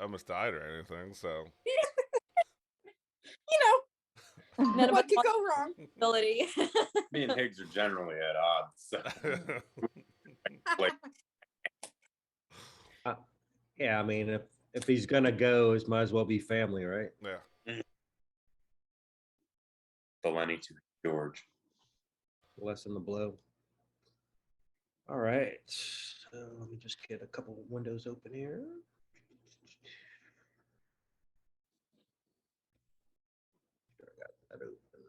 almost died or anything. So what could go wrong? Ability. Me and Higgs are generally at odds. So. Yeah, I mean, if he's gonna go, it might as well be family, right? yeah. The Lenny to George. Lessen the blow. All right. So let me just get a couple of windows open here. Sure, I got that open.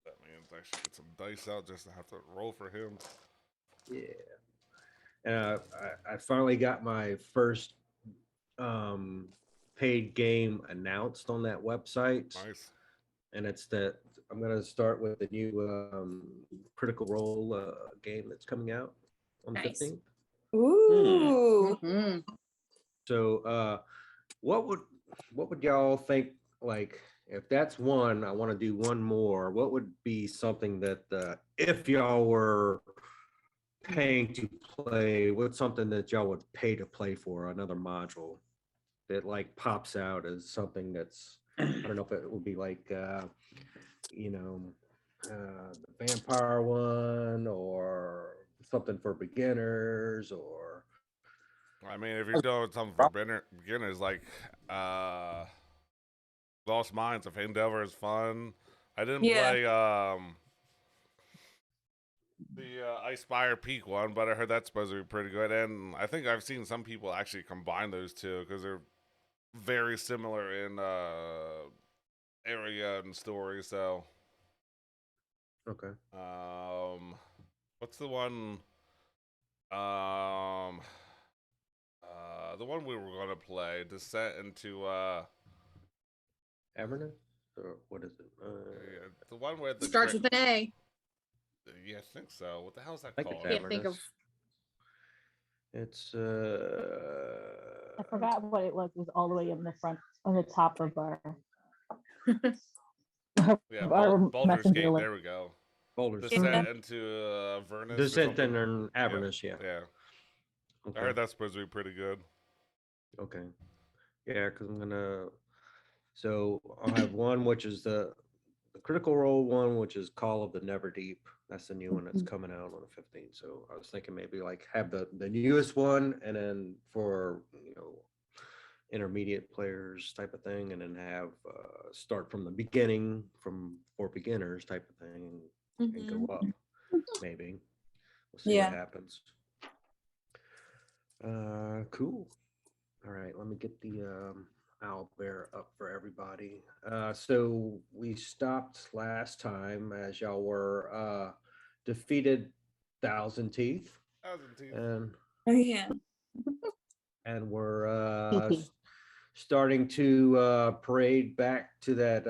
That means I should get some dice out just to have to roll for him. Yeah. And I finally got my first paid game announced on that website. Nice. And it's that I'm going to start with the new Critical Role game that's coming out on the 15th. Ooh. Mm-hmm. So what would y'all think, like, if that's one, I want to do one more, what would be something that if y'all were paying to play, what's something that y'all would pay to play for, another module that like pops out as something that's, I don't know if it would be like the vampire one or something for beginners, or I mean, if you're doing something for beginners, like Lost Mines of Endeavor is fun. I didn't play the Ice Spire Peak one, but I heard that's supposed to be pretty good. And I think I've seen some people actually combine those two because they're very similar in area and story. So, okay. what's the one? The one we were gonna play, Descent into Avernus, or what is it? yeah, the one where the Starts with an A. Yeah, I think so. What the hell is that I think called? it's Can't think of. It's I forgot what it was. It was all the way in the front, on the top of our. Yeah, our Baldur's messenger Gate. list. There we go. Boulders. Descent into Avernus. or Descent something. and Avernus, yeah. Yeah. Okay. I heard that's supposed to be pretty good. Okay. Yeah, because I'm gonna. So I'll have one, which is the Critical Role one, which is Call of the Neverdeep. That's the new one that's coming out on the 15th. So I was thinking maybe like have the newest one, and then for intermediate players type of thing, and then have start from the beginning for beginners type of thing, and go up. Maybe we'll see what happens. Cool. All right, let me get the owlbear up for everybody. So we stopped last time as y'all were defeated Thousand Teeth. And Oh yeah. and we're starting to parade back to that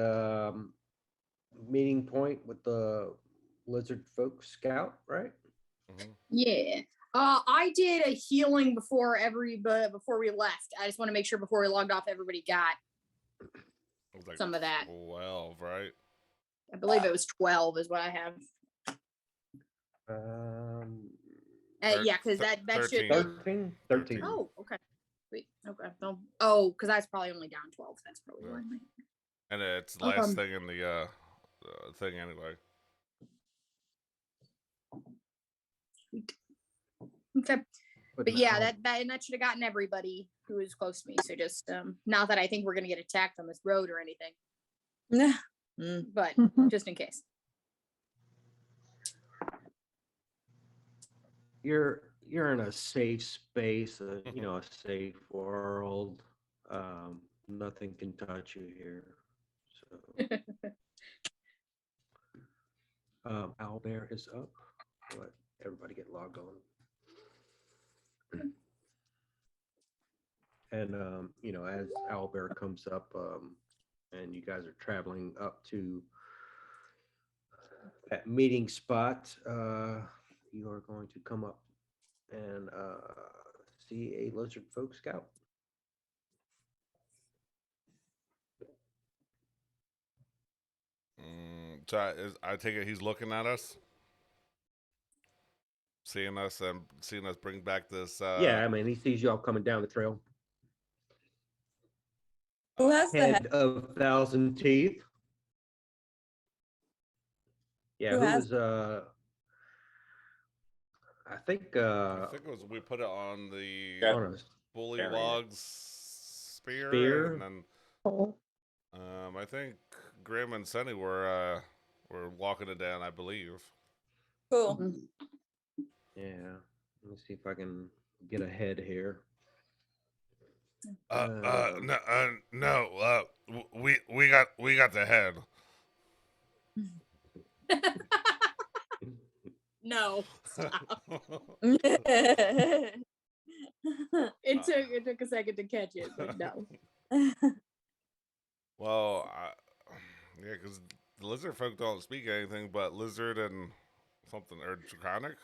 meeting point with the lizard folk scout, right? Yeah. I did a healing before we left. I just want to make sure before we logged off, everybody got Like some of that. 12, right? I believe it was 12 is what I have. Yeah, because that should. 13. Oh, okay. Wait, okay. Oh, because that's probably only down 12. That's probably why. And it's the last thing in the thing anyway. Sweet. Okay. But yeah, that should have gotten everybody who was close to me. So just not that I think we're gonna get attacked on this road or anything. But just in case. You're in a safe space, a safe world. Nothing can touch you here. So Owlbear is up. Let everybody get logged on. And as Owlbear comes up, and you guys are traveling up to that meeting spot, you are going to come up and see a lizard folk scout. So I take it he's looking at us, seeing us bring back this. Yeah, I mean, he sees y'all coming down the trail. Who has the head? Head of thousand teeth. Yeah, Who who has- was I think I think it was we put it on the Yeah. on a bullywugs spear, Spear. and then Oh, I think Grim and Sunny were walking it down, I believe. Cool. yeah. Let me see if I can get a head here. No, we got the head. No. Stop. That's It took a second to catch it, but no. Well, yeah, because the lizard folk don't speak anything but lizard and something or draconic.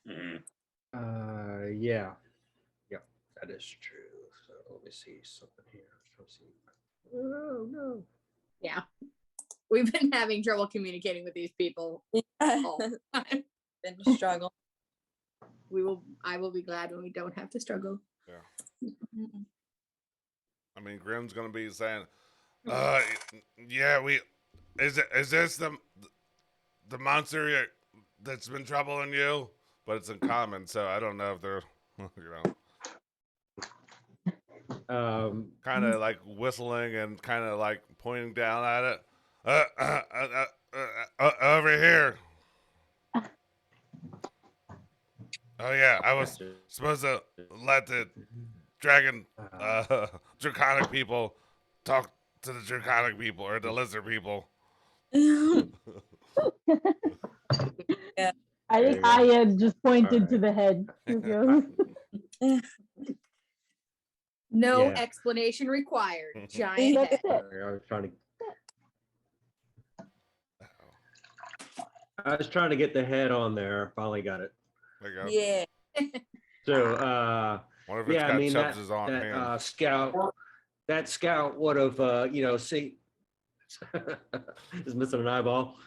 Mhm. Yeah. Yep, that is true. So let me see something here. Let's see. Oh no. Yeah. We've been having trouble communicating with these people all the time. been a struggle. I will be glad when we don't have to struggle. Yeah. I mean, Grim's gonna be saying, yeah, is this the monster that's been troubling you? But it's in common, so I don't know if they're, kind of like whistling and kind of like pointing down at it. Over here. Oh yeah, I was supposed to let the dragon, draconic people talk to the draconic people or the lizard people. I think I had just pointed to the head. No Yeah. explanation required. Giant That's head. it. I was trying to get the head on there. Finally got it. There you go. Yeah. So Wonder if it's yeah, I got mean that, Chubbs' on hand. that scout would have see is missing an eyeball.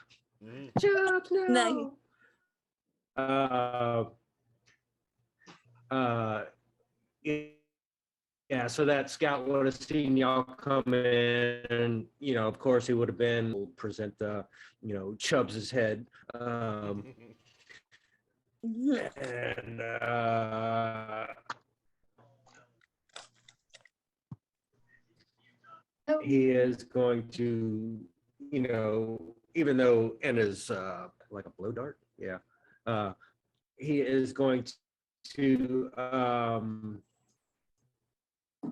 Mhm. Chubbs, no. Nice. Yeah, so that scout would have seen y'all come in, of course he would have been present Chubbs's head. And he is going to, even though in his like a blow dart, yeah, he is going to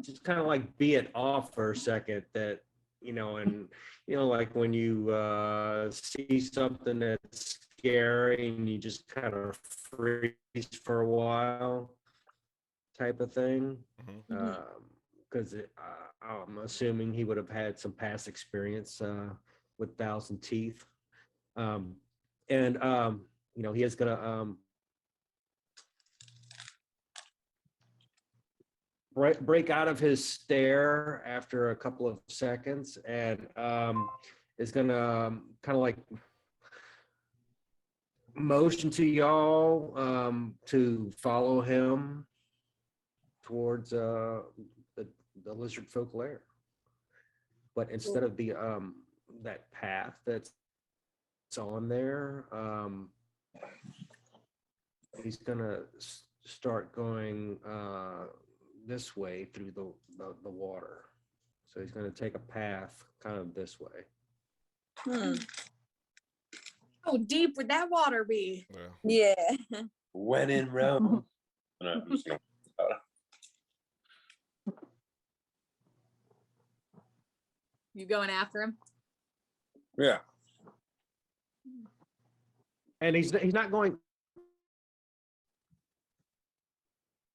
just kind of like be it off for a second that, like when you see something that's scary and you just kind of freeze for a while type of thing. Mhm. Because I'm assuming he would have had some past experience with Thousand Teeth. And he is going to break out of his stare after a couple of seconds and is going to kind of like motion to y'all to follow him towards the lizard folk lair. But instead of the that path that's on there, he's gonna start going this way through the water. So he's gonna take a path kind of this way. How deep would that water be? Yeah. Yeah. When in Rome. No, I'm just gonna- You going after him? Yeah. And he's not going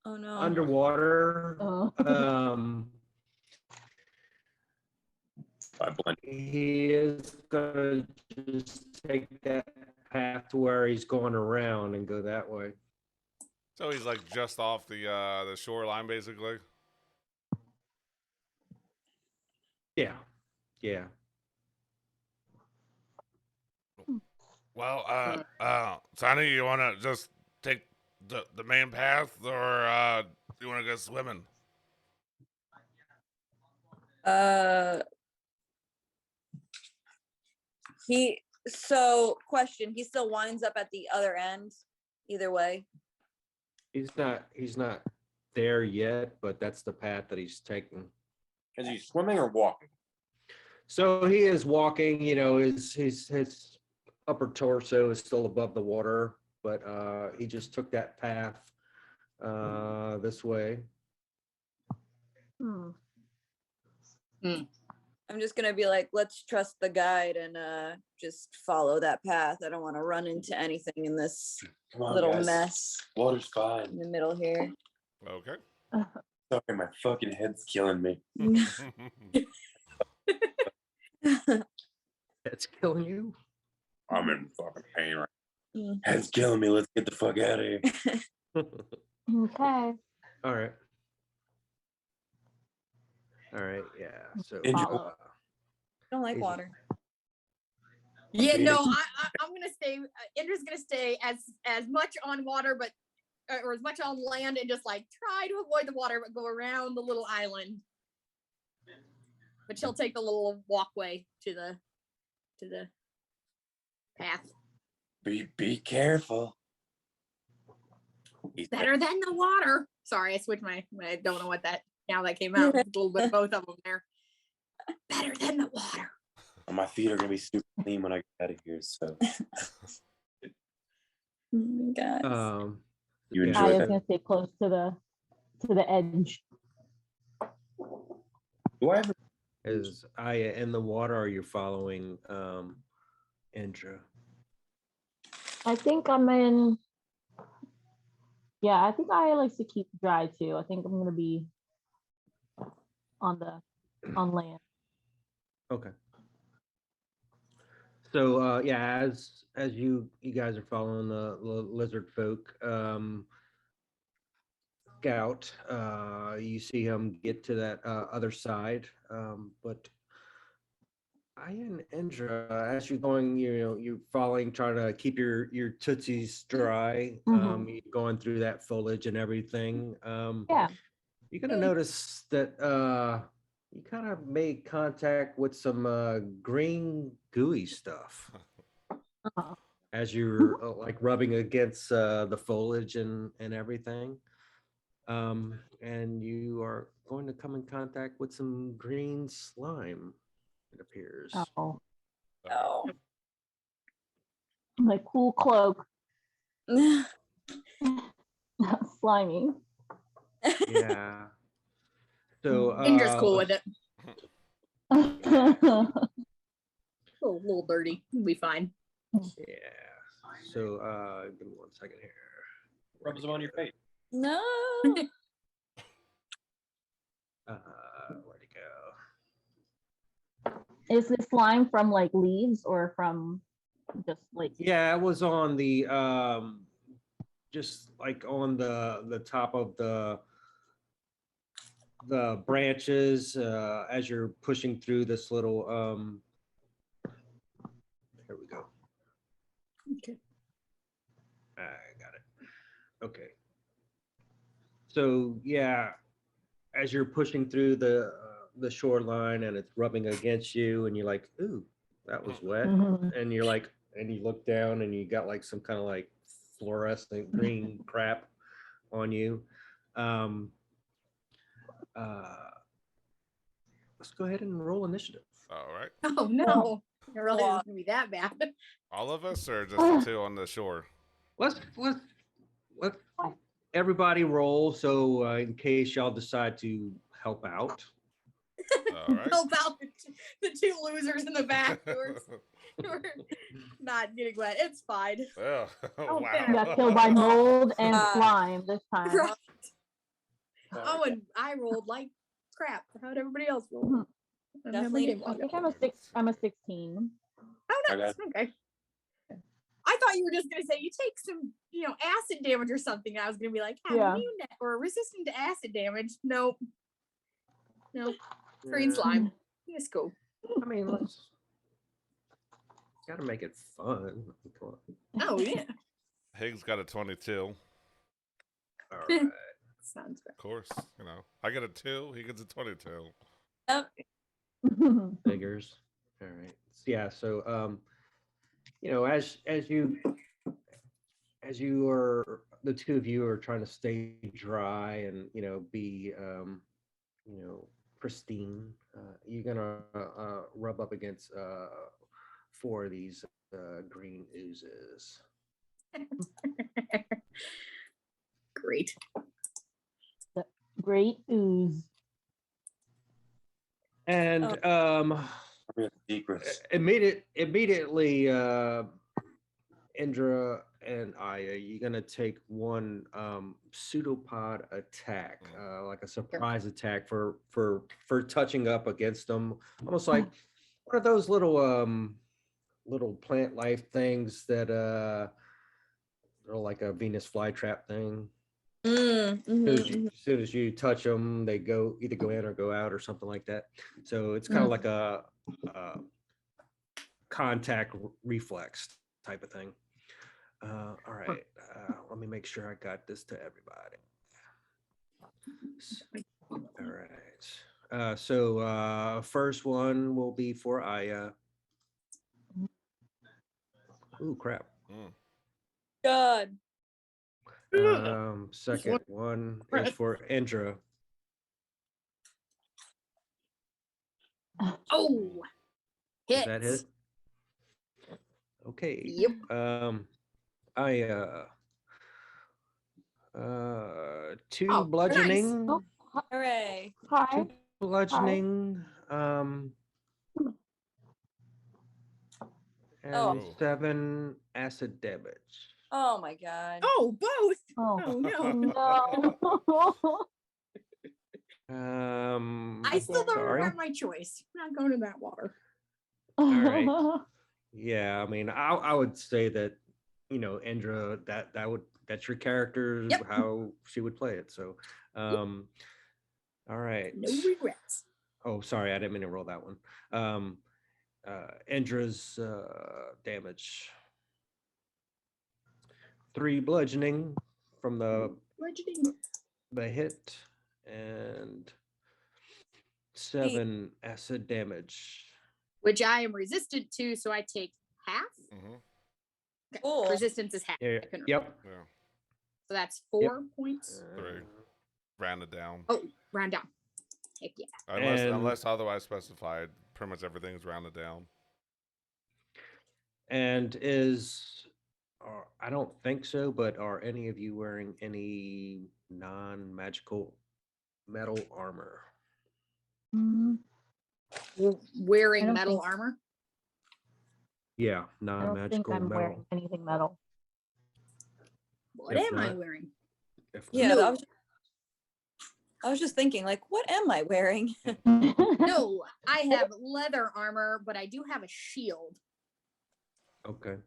Oh no. underwater. Oh. I blend. He is gonna just take that path to where he's going around and go that way. So he's like just off the shoreline, basically. Yeah. Yeah. Well, Sonny, you want to just take the main path, or you want to go swimming? Question, he still winds up at the other end either way. He's not there yet, but that's the path that he's taking. Is he swimming or walking? So he is walking, his upper torso is still above the water, but he just took that path this way. Hmm. I'm just gonna be like, let's trust the guide and just follow that path. I don't want to run into anything in this Come on, little guys. mess Water's in fine. the middle here. Okay. Sorry, my fucking head's killing me. That's killing you. I'm in fucking pain right Mm. now. Head's killing me. Let's get the fuck out of here. Okay. All right. Yeah. So Enjoy. I don't like Easy. water. Yeah, no, I'm gonna stay. Indra's gonna stay as much on water, but or as much on land, and just like try to avoid the water, but go around the little island. But she'll take the little walkway to the path. Be careful. He's Better than the water. Sorry, I switched my. I don't know what that. Now that came out. A little bit both of them there. Better than the water. My feet are gonna be super clean when I get out of here. So Guys. you yeah, enjoy I was that. gonna stay close to the edge. Do I ever? Is Aya in the water, or are you following Indra? I think I'm in. Yeah, I think I likes to keep dry too. I think I'm gonna be on land. Okay. So yeah, as you guys are following the lizard folk scout, you see him get to that other side, but I and Indra, as you're going, you're following, trying to keep your tootsies dry. Mhm. You're going through that foliage and everything. Yeah. You're gonna notice that you kind of made contact with some green gooey stuff Uh-huh. as you're like rubbing against the foliage and everything. And you are going to come in contact with some green slime, it appears. Oh, Oh. like cool cloak, slimy. Yeah. So Indra's cool with it. Oh, A little dirty. We'll be fine. yeah. So give me 1 second here. Rubs them on your face. No. Where'd it go? is this slime from like leaves or from just like? Yeah, it was on the just like on the top of the branches as you're pushing through this little here we go. Okay. I got it. Okay. So yeah, as you're pushing through the shoreline and it's rubbing against you and you're like, ooh, that was wet. Mhm. And you're like, and you look down and you got like some kind of like fluorescent green crap on you. Let's go ahead and roll initiative. All right. Oh no. It really isn't gonna be that bad. All of us, or just the two on the shore? Let's everybody roll. So in case y'all decide to help out. All right. Help out the two losers in the back who are not getting wet. It's fine. Oh, Oh, wow. damn. Got killed by mold and Uh, slime this time. Right. Oh, and I rolled like crap. How'd everybody else roll? I don't have my Definitely game I log think up. I'm a 16. Oh, I nice. got- Okay. I thought you were just gonna say you take some, acid damage or something. I was gonna be like, Yeah. immune or resistant to acid damage. Nope. Green Yeah, slime. It's cool. I mean, let's gotta make it fun. Come on. Oh yeah. Higgs got a 22. All right. Sounds good. Of course, I get a 2. He gets a 22. Yep. Figures. All right. Yeah. So, as you are, the two of you are trying to stay dry and be pristine, you're gonna rub up against four of these green oozes. Great. Great ooze. And Real secrets. immediately, Indra and Aya, you're gonna take one pseudopod attack, like a surprise attack for touching up against them, almost like one of those little plant life things that are like a Venus flytrap thing. As soon as you touch them, they either go in or go out or something like that. So it's kind of like a contact reflex type of thing. All right, let me make sure I got this to everybody. All right. So first one will be for Aya. Ooh, crap. God. Second one is for Indra. Oh, Is hits. that hit? Okay. Yep. Aya. Two Oh, bludgeoning. Oh, Hooray. hi. Two bludgeoning. And Oh. 7 acid damage. Oh my God. Oh, both. Oh, Oh no. no. I still don't sorry. regret my choice. I'm not going in that water. All right. Yeah, I mean, I would say that, Indra, that's your character, Yep. how she would play it. So, all right. No regrets. Oh, sorry, I didn't mean to roll that one. Indra's damage. 3 bludgeoning from the Bludgeoning. hit, and 7 acid damage. Which I am resistant to, so I take half. Okay. Cool. Resistance is half. Yeah, I couldn't yep. remember. So that's 4 points. 3. Rounded down. Oh, round down. Heck yeah. Unless otherwise specified, pretty much everything is rounded down. And I don't think so, but are any of you wearing any non-magical metal armor? Mm, Wearing I don't metal think- armor. Yeah, I don't think non-magical I'm metal. wearing anything metal. What If am I not- wearing? If Yeah, not- I was just thinking, like, what am I wearing? No, I have leather armor, but I do have a shield. Okay.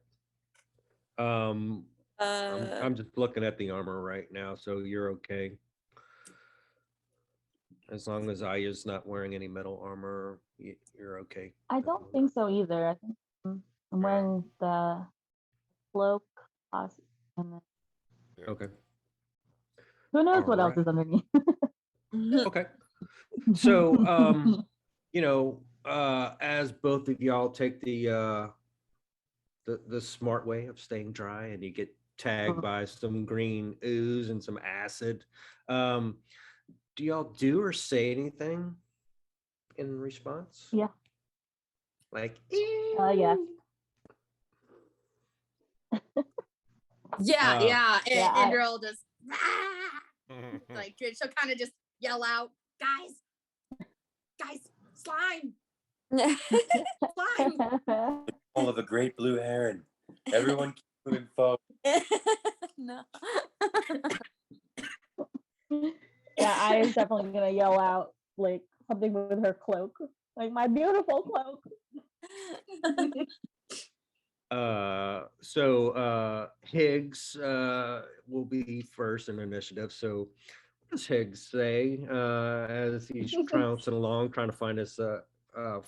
I'm just looking at the armor right now, so you're okay. As long as Aya's not wearing any metal armor, you're okay. I don't think so either. I think I'm wearing the cloak, and then Okay. who knows what else Alright. is underneath. Okay. So, as both of y'all take the smart way of staying dry, and you get tagged by some green ooze and some acid, do y'all do or say anything in response? Yeah. Like, Yeah. Yeah, Uh, And I- Indra will just like she'll kind of just yell out, guys, slime. All of a great blue heron. Everyone keep moving forward. No. Yeah, I is definitely gonna yell out like something with her cloak, like my beautiful cloak. So Higgs will be first in initiative. So what does Higgs say as he's trouncing along, trying to find this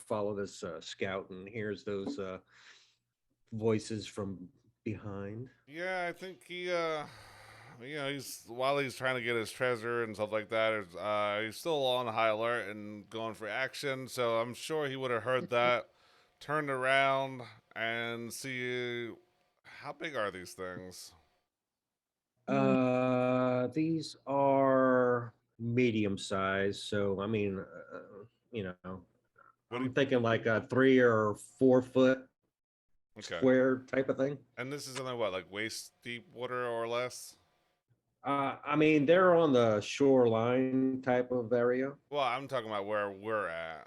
follow this scout, and hears those voices from behind? Yeah, I think he he's while he's trying to get his treasure and stuff like that, he's still on high alert and going for action. So I'm sure he would have heard that, turned around and see how big are these things. These are medium size, so I mean, you know, What do I'm you, thinking like a 3 or 4 foot okay? square type of thing. And this is in what, like waist deep water or less? I mean, they're on the shoreline type of area. Well, I'm talking about where we're at.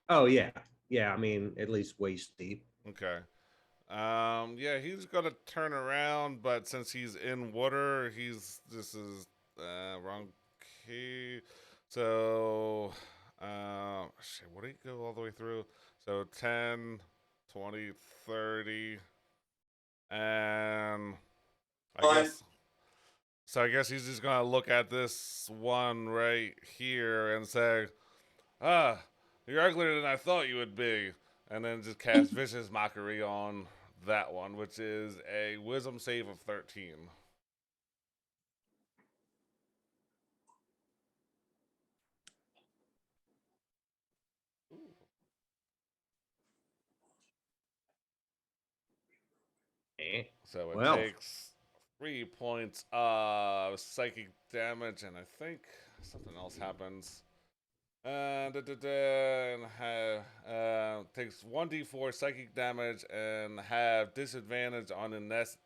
Oh yeah, yeah. I mean, at least waist deep. Okay. Yeah, he's gonna turn around, but since he's in water, this is wrong key. So, shit, what did he go all the way through? So 10, 20, 30, and I Fine. guess. So I guess he's just gonna look at this one right here and say, "Ah, you're uglier than I thought you would be," and then just cast vicious mockery on that one, which is a wisdom save of 13. Eh. So it Well, takes 3 points of psychic damage, and I think something else happens. And have takes 1d4 psychic damage and have disadvantage on the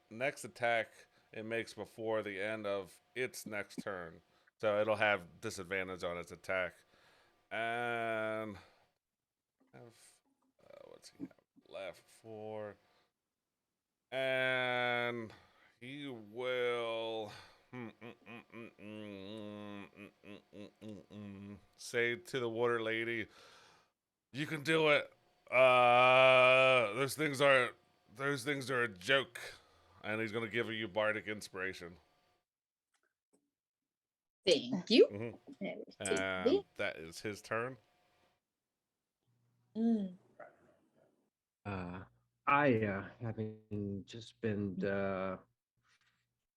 next attack it makes before the end of its next turn. So it'll have disadvantage on its attack. And have what's he have left for? And he will say to the water lady, "You can do it. Those things are a joke." And he's gonna give you bardic inspiration. Thank you. Mhm. I will take And this. that is his turn. Mm. having just been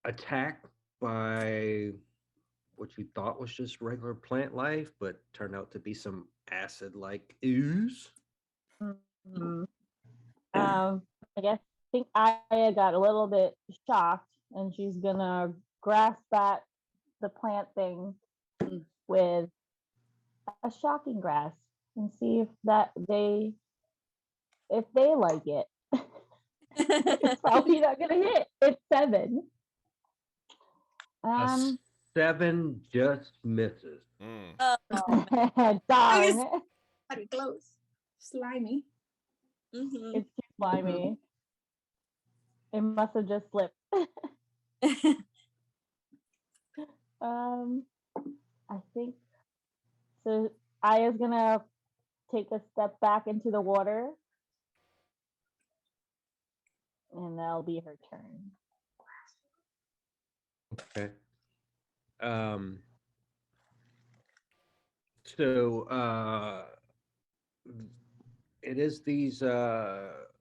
attacked by what you thought was just regular plant life, but turned out to be some acid-like ooze. Mhm. I guess think Aya got a little bit shocked, and she's gonna grasp at the plant thing with a shocking grasp and see if they like it. It's probably not gonna hit. It's 7. A Um, 7 just misses. Mm. Oh, darn, Gotta be close. Slimy. mhm. it's too slimy. It must have just slipped. Um, I think so. Aya's gonna take a step back into the water, and that'll be her turn. Okay. Um. So, it is these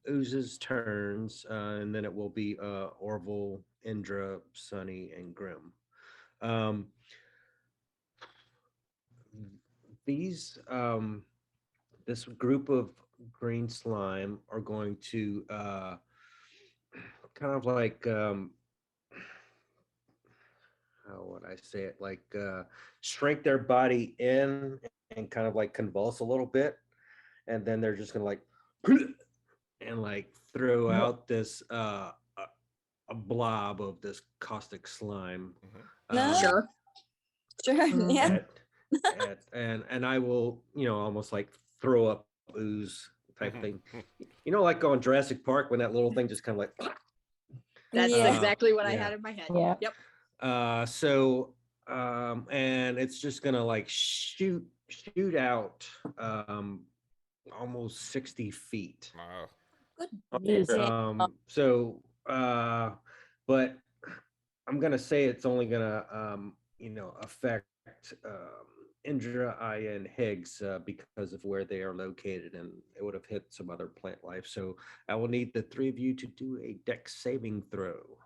oozes turns, and then it will be Orville, Indra, Sunny, and Grim. Um, these this group of green slime are going to kind of like how would I say it, like shrink their body in and kind of like convulse a little bit, and then they're just gonna like and like throw out this a blob of this caustic slime. No. Sure. Sure. Yeah. And I will, almost like throw up ooze type thing. Like on Jurassic Park when that little thing just kind of like. That's Yeah. exactly what I Yeah. had in my head. Yeah. Yep. So and it's just gonna like shoot out almost 60 feet. Wow. Yes. So but I'm gonna say it's only gonna affect Indra, Aya, and Higgs because of where they are located, and it would have hit some other plant life. So I will need the 3 of you to do a dex saving throw.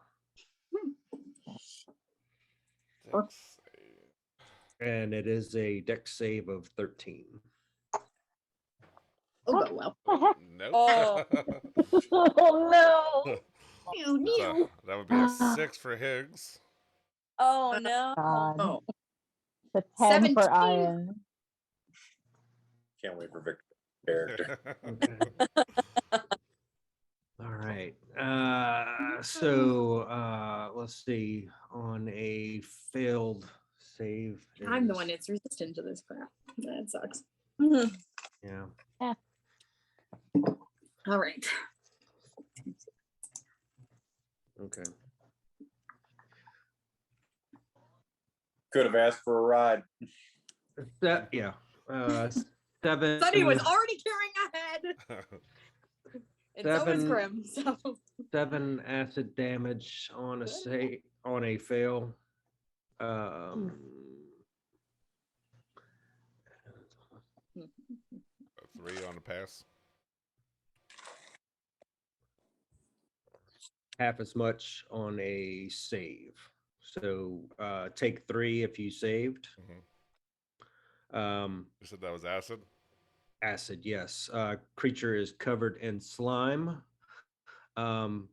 Dex save. And it is a dex save of 13. Oh, but well. Nope. Oh. Oh no. That would be a 6 for Higgs. Oh no. God. Oh. The 10 for 17. Ian. Can't wait for Victor's character. Okay. All right. So let's see. On a failed save. I'm the is- one that's resistant to this crap. That sucks. Yeah. All right. Okay. Could have asked for a ride. That yeah. 7. Sunny was already carrying ahead. And so was 7 Grim. So 7 acid damage on a fail. Um, A 3 on the pass. half as much on a save. So take 3 if you saved. You said that was acid? Acid, yes. Creature is covered in slime. And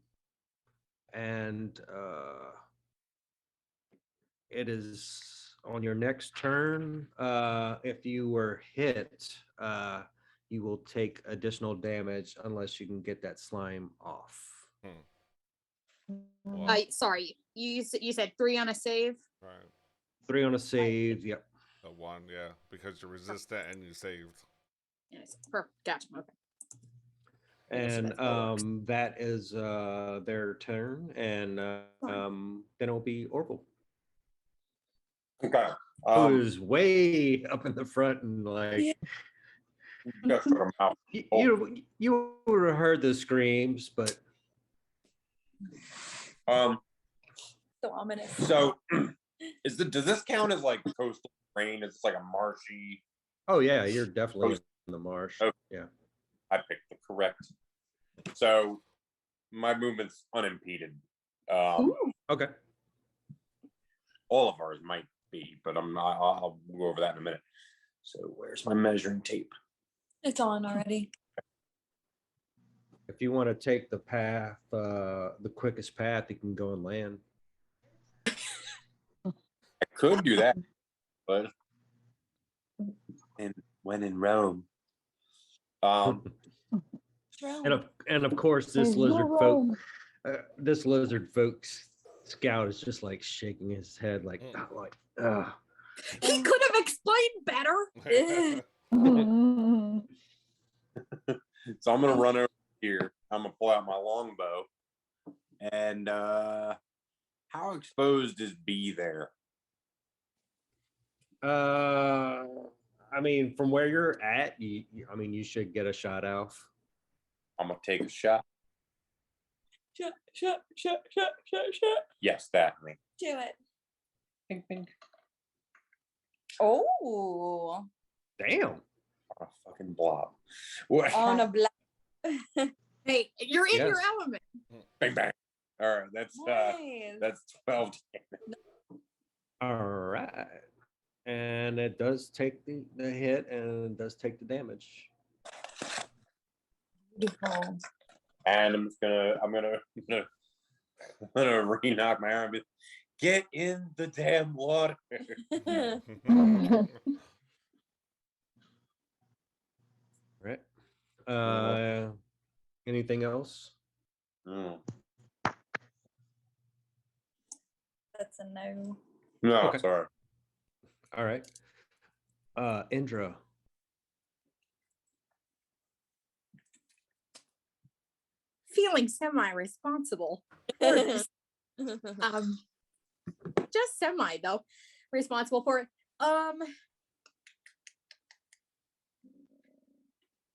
it is on your next turn. If you were hit, you will take additional damage unless you can get that slime off. Well, sorry, you said 3 on a save. right. 3 on a save. Yep. A 1, yeah, because you're resistant and you saved. Yes, perfect. Gotcha. Okay. And that's what that is their turn, and then it'll be Orville, Okay. who is way up in the front and like Just shut 'em out. you would have heard the screams, but So ominous. So does this count as like coastal terrain? Is this like a marshy? oh yeah, you're definitely in the marsh. Okay. Yeah. I picked the correct. So my movement's unimpeded. Okay. All of ours might be, but I'm not. I'll go over that in a minute. So where's my measuring tape? It's on already. If you want to take the path, the quickest path, you can go and land. I could do that, but when in Rome. And of course, this There's no lizard folk, Rome. this lizard folks scout is just like shaking his head, like, He could have explained better. So I'm gonna run over here. I'm gonna pull out my longbow. And how exposed is B there? I mean, from where you're at, you should get a shot off. I'm gonna take a shot. Shut. Yes, that me. Do it. Ping, ping. Oh, Damn. A fucking blob. What? on a black. Hey, you're in your Yes. element. Bang bang. All right, Nice. that's 12 All right. And it does take the hit and it does take the damage. Beautiful. And I'm gonna re-knock my arm. Get in the damn water. Right. Anything else? Mm. That's a no. No, Okay. sorry. All right. Indra. Feeling semi-responsible. Just semi though. Responsible for it.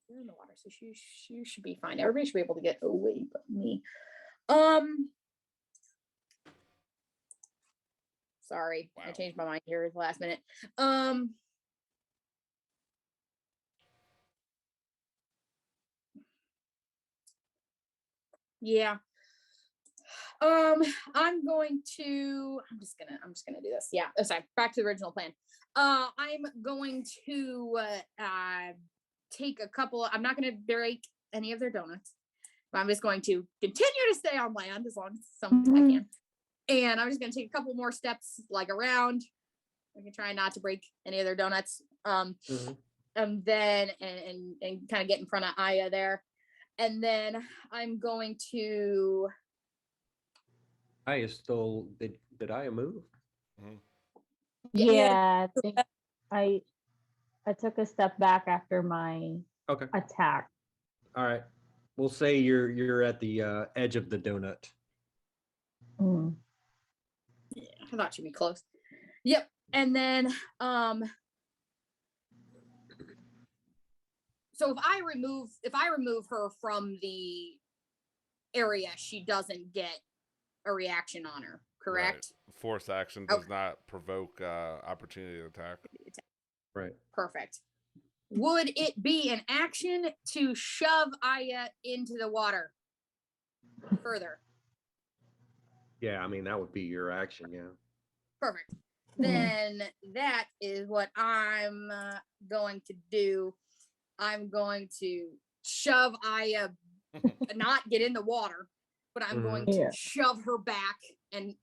You're in the water, so you should be fine. Everybody should be able to get away but me. Sorry, I Wow. changed my mind here at the last minute. Yeah. I'm going to. I'm just gonna do this. Yeah. Oh, sorry. Back to the original plan. I'm going to take a couple. I'm not gonna break any of their donuts. I'm just going to continue to stay on land as long as some I can. And I'm just gonna take a couple more steps, like around. I can try not to break any of their donuts. And then and kind of get in front of Aya there. And then I'm going to. Aya still did Aya move? Yeah, I think I took a step back after my Okay. attack. All right. We'll say you're at the edge of the donut. Mm. Yeah, I thought she'd be close. Yep. And then so if I remove her from the area, she doesn't get a reaction on her, correct? Right. Force action does not provoke opportunity attack. Right. Perfect. Would it be an action to shove Aya into the water further? Yeah, I mean that would be your action, yeah. Perfect. Then that is what I'm going to do. I'm going to shove Aya, not get in the water, but I'm going to shove her back and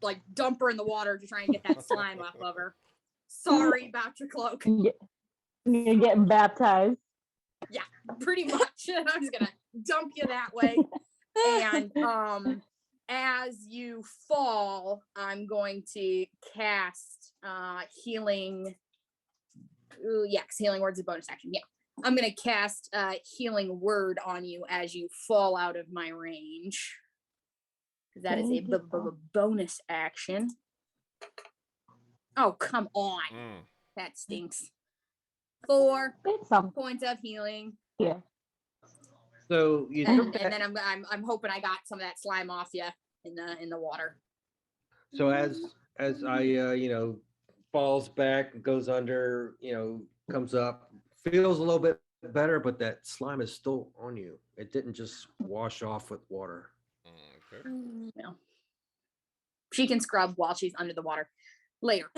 like dump her in the water to try and get that slime off of her. Sorry about your cloak. You're getting baptized. Yeah, pretty much. I'm just gonna dump you that way. And as you fall, I'm going to cast healing. Ooh, yes, healing word's a bonus action. Yeah. I'm gonna cast healing word on you as you fall out of my range. That is a bonus action. Oh, come on. That stinks. 4 points of healing. Yeah. So you and then I'm hoping I got some of that slime off you in the water. So as I falls back, goes under, comes up, feels a little bit better, but that slime is still on you. It didn't just wash off with water. Okay. No. She can scrub while she's under the water later.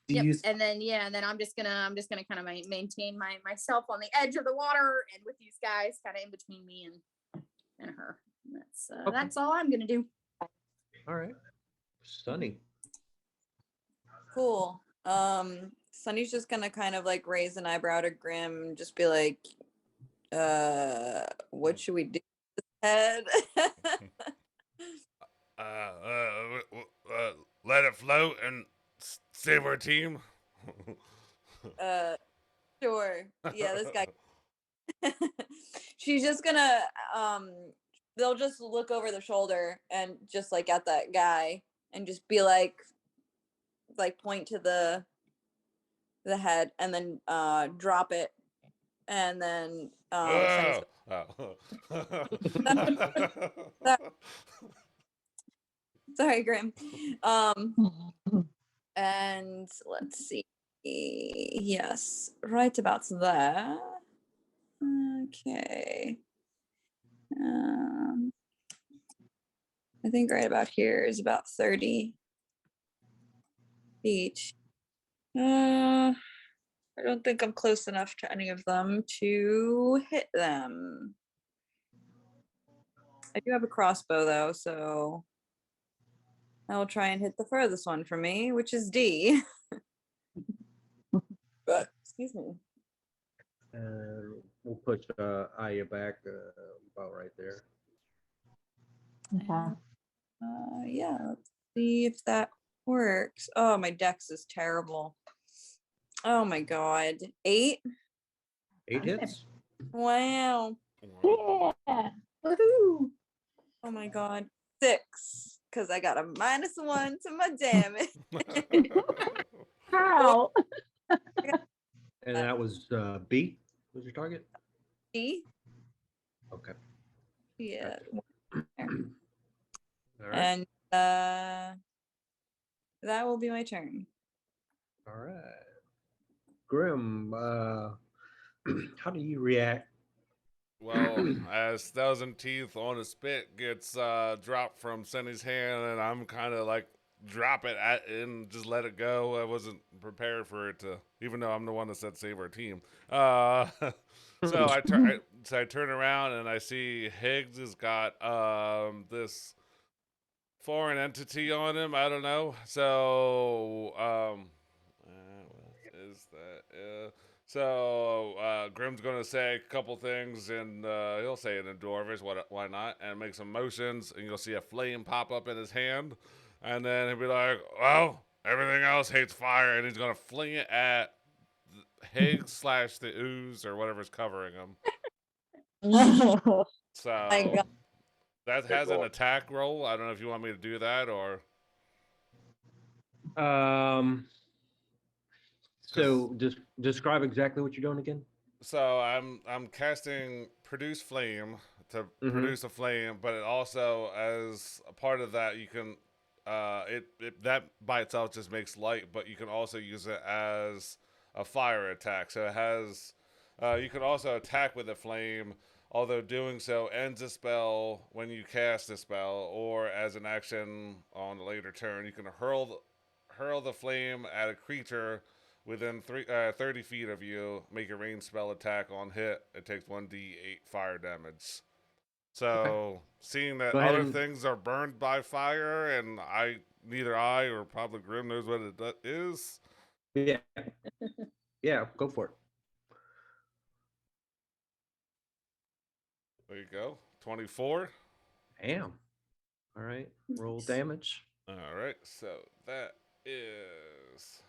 Yep. And then I'm just gonna kind of maintain myself on the edge of the water and with these guys kind of in between me and her. That's all I'm gonna do. All right. Sunny. Cool. Sunny's just gonna kind of like raise an eyebrow to Grim and just be like, what should we do with this head? Let it float and save our team. Sure. Yeah, this guy. She's just gonna they'll just look over the shoulder and just like at that guy and just be like point to the head and then drop it and then sorry, Grim. And let's see. Yes, right about there. Okay. I think right about here is about 30 feet. I don't think I'm close enough to any of them to hit them. I do have a crossbow though, so I will try and hit the furthest one from me, which is D. But excuse me. We'll push Aya back about right there. Okay. Yeah, let's see if that works. Oh, my dex is terrible. Oh my god. 8? 8 hits? Wow. Yeah. Woohoo! Oh my god. 6. Because I got a -1 to my damage. How? And that was B was your target? E? Okay. Yeah. All right. And that will be my turn. All right. Grim, how do you react Well, as Thousand Teeth on a spit gets dropped from Sunny's hand, and I'm kind of like drop it at and just let it go. I wasn't prepared for it to, even though I'm the one that said save our team. So I turn around and I see Higgs has got this foreign entity on him. I don't know. So what is that? Grim's gonna say a couple things, and he'll say it in Dwarvish. Why not? And make some motions, and you'll see a flame pop up in his hand, and then he'll be like, "Well, everything else hates fire," and he's gonna fling it at Higgs slash the ooze or whatever's covering him. My So God. that has an attack roll. I don't know if you want me to do that or. So just describe exactly what you're doing again. So I'm casting produce flame to produce a flame, but it also as a part of that you can it that by itself just makes light, but you can also use it as a fire attack. So it has you can also attack with a flame, although doing so ends a spell when you cast a spell, or as an action on a later turn, you can hurl the flame at a creature within 30 feet of you, make a ranged spell attack on hit. It takes 1d8 fire damage. So, seeing that Go ahead other and- things are burned by fire, and neither I or probably Grim knows what it is. Yeah. Yeah, go for it. There you go. 24. Damn. All right. Roll damage. All right, so that is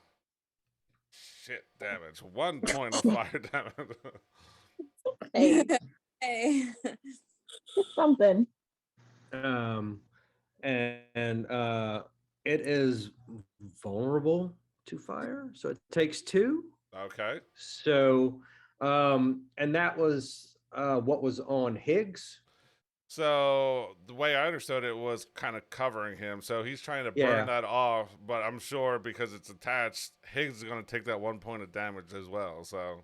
shit damage. 1 point of fire damage. Hey, Hey. Just something. And it is vulnerable to fire, so it takes 2. Okay. So and that was what was on Higgs. So the way I understood it was kind of covering him. So he's trying to burn Yeah. that off, but I'm sure because it's attached, Higgs is going to take that 1 point of damage as well. So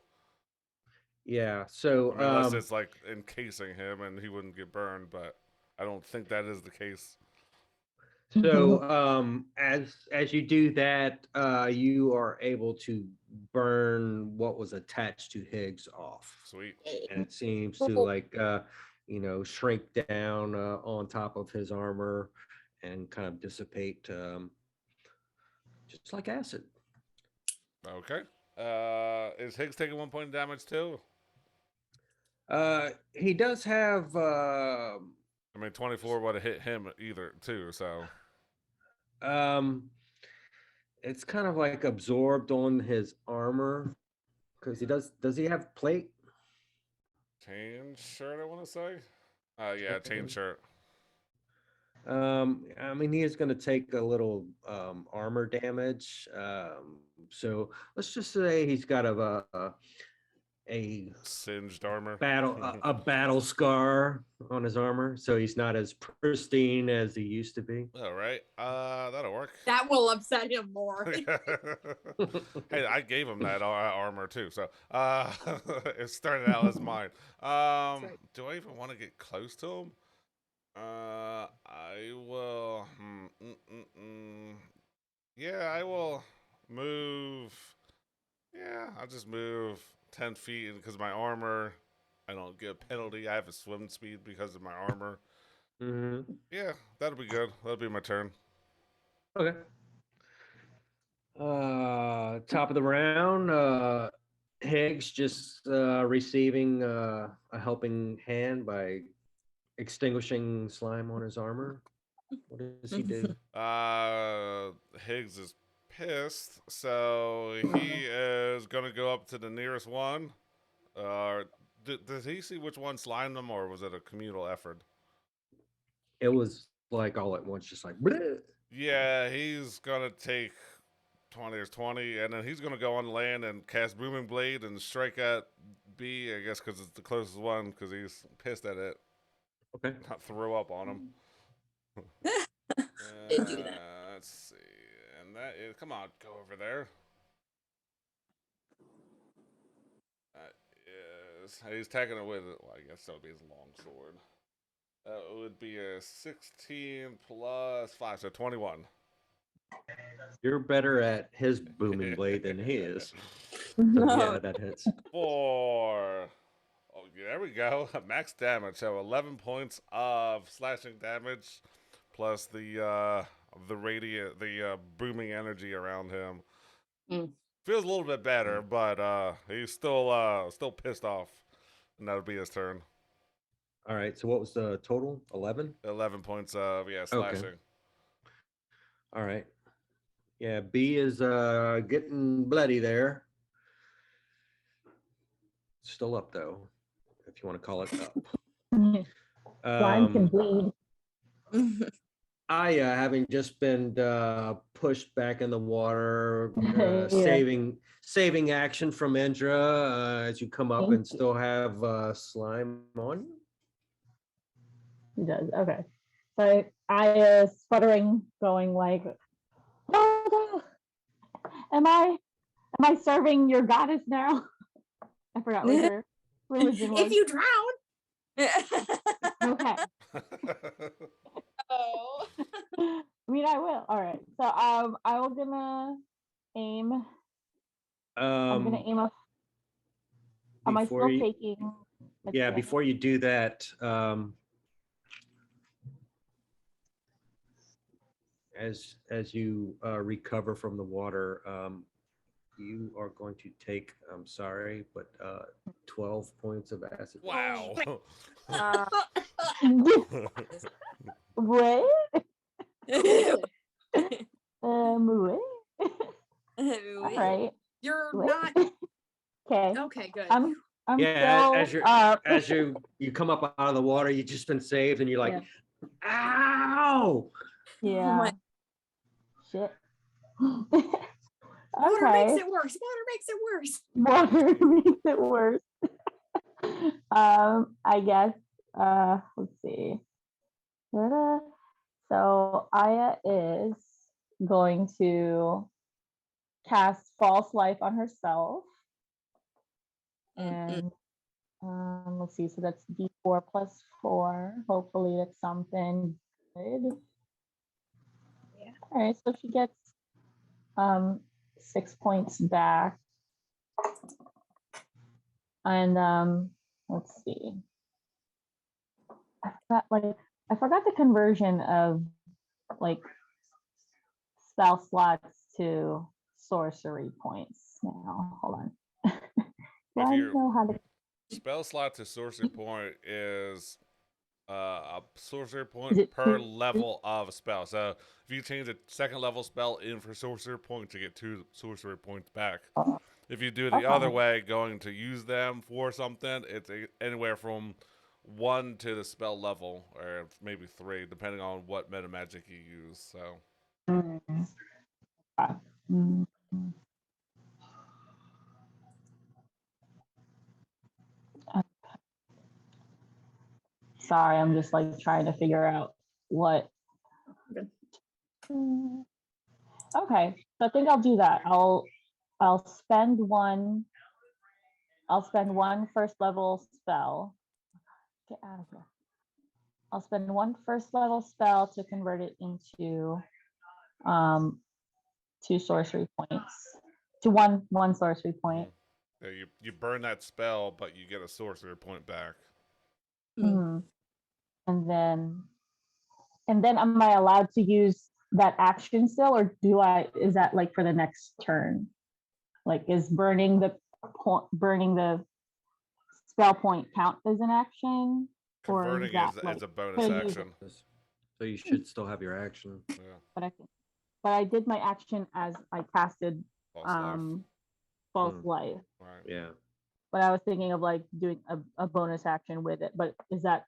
Yeah. So I mean, unless it's like encasing him and he wouldn't get burned, but I don't think that is the case. so as you do that, you are able to burn what was attached to Higgs off. Sweet. And it seems to like shrink down on top of his armor and kind of dissipate just like acid. Okay. Is Higgs taking 1 point of damage too? He does have I mean, 24 would have hit him either too. So it's kind of like absorbed on his armor because he does he have plate? chain shirt, I want to say. Yeah, chain shirt. I mean, he is going to take a little armor damage. So let's just say he's got a Singed armor. a battle scar on his armor, so he's not as pristine as he used to be. All right. That'll work. that will upset him more. Hey, I gave him that armor too, so it started out as mine. right. Do I even want to get close to him? I will. Yeah, I will move. Yeah, I'll just move 10 feet because my armor. I don't get a penalty. I have a swim speed because of my armor. Mm-hmm. Yeah, that'll be good. That'll be my turn. Okay. Top of the round. Higgs just receiving a helping hand by extinguishing slime on his armor. What does he do? Higgs is pissed, so he is gonna go up to the nearest one. Does he see which one slimed them, or was it a communal effort? It was like all at once, just like. Bleh. Yeah, he's gonna take 20 or 20, and then he's gonna go on land and cast Booming Blade and strike at B. I guess because it's the closest one, because he's pissed at it. Okay. Not throw up on him. Did do that. Let's see, and that is come on, go over there. That is. He's taking it with it. Well, I guess that would be his long sword. That would be a 16 plus 5, so 21. You're better at his booming blade than he is. So, No. yeah, that hits. 4. Oh, there we go. Max damage. So 11 points of slashing damage, plus the radiant, the booming energy around him. Mm. Feels a little bit better, but he's still pissed off, and that'll be his turn. All right. So what was the total? 11? 11 points of slashing. All right. Yeah, B is getting bloody there. Still up though, if you want to call it up. Slime can bleed. Aya, having just been pushed back in the water, Yeah. saving action from Indra as you come up and still have slime on you. He does. Okay. So I sputtering, going like, oh, am I serving your goddess now? I forgot what her religion was. If you drown. Okay. Oh. I mean, I will. All right. So I was gonna aim. I'm gonna aim a. Am I Before still you- taking? Yeah, before you do that, as you recover from the water, you are going to take, I'm sorry, but 12 points of acid. Wow. Wait. Wait. All right. You're Wait. not Okay. okay. Good. I'm Yeah, still as you come up out of the water, you've just been saved, and you're like, ow! yeah. Shit. Water Okay. makes it worse. Water makes it worse. Water makes it worse. I guess. Let's see. Ta-da. So Aya is going to cast false life on herself, and let's see. So that's D4 plus 4. Hopefully, that's something good. Yeah. All right. So she gets 6 points back. And let's see. I forgot the conversion of like spell slots to sorcery points now. Hold on. Do I know how to Spell slot to sorcery point is a sorcery Is point it per 2? level of a spell. So if you change a second level spell in for sorcery point, you get 2 sorcery points back. If you do it the other way, going to use them for something, it's anywhere from 1 to the spell level, or maybe 3, depending on what meta magic you use. So. Mm. Sorry, I'm just like trying to figure out what. Okay, so I think I'll do that. I'll spend one. I'll spend one first level spell. Get out of here. I'll spend one first level spell to convert it into 2 sorcery points. To one sorcery point. Yeah, you burn that spell, but you get a sorcerer point back. Mm. And then am I allowed to use that action still, or is that like for the next turn? Like, is burning the spell point count as an action? Converting is a bonus action. So you should still have your action. Yeah. But I did my action as I casted false life. Right. Yeah. But I was thinking of like doing a bonus action with it. But is that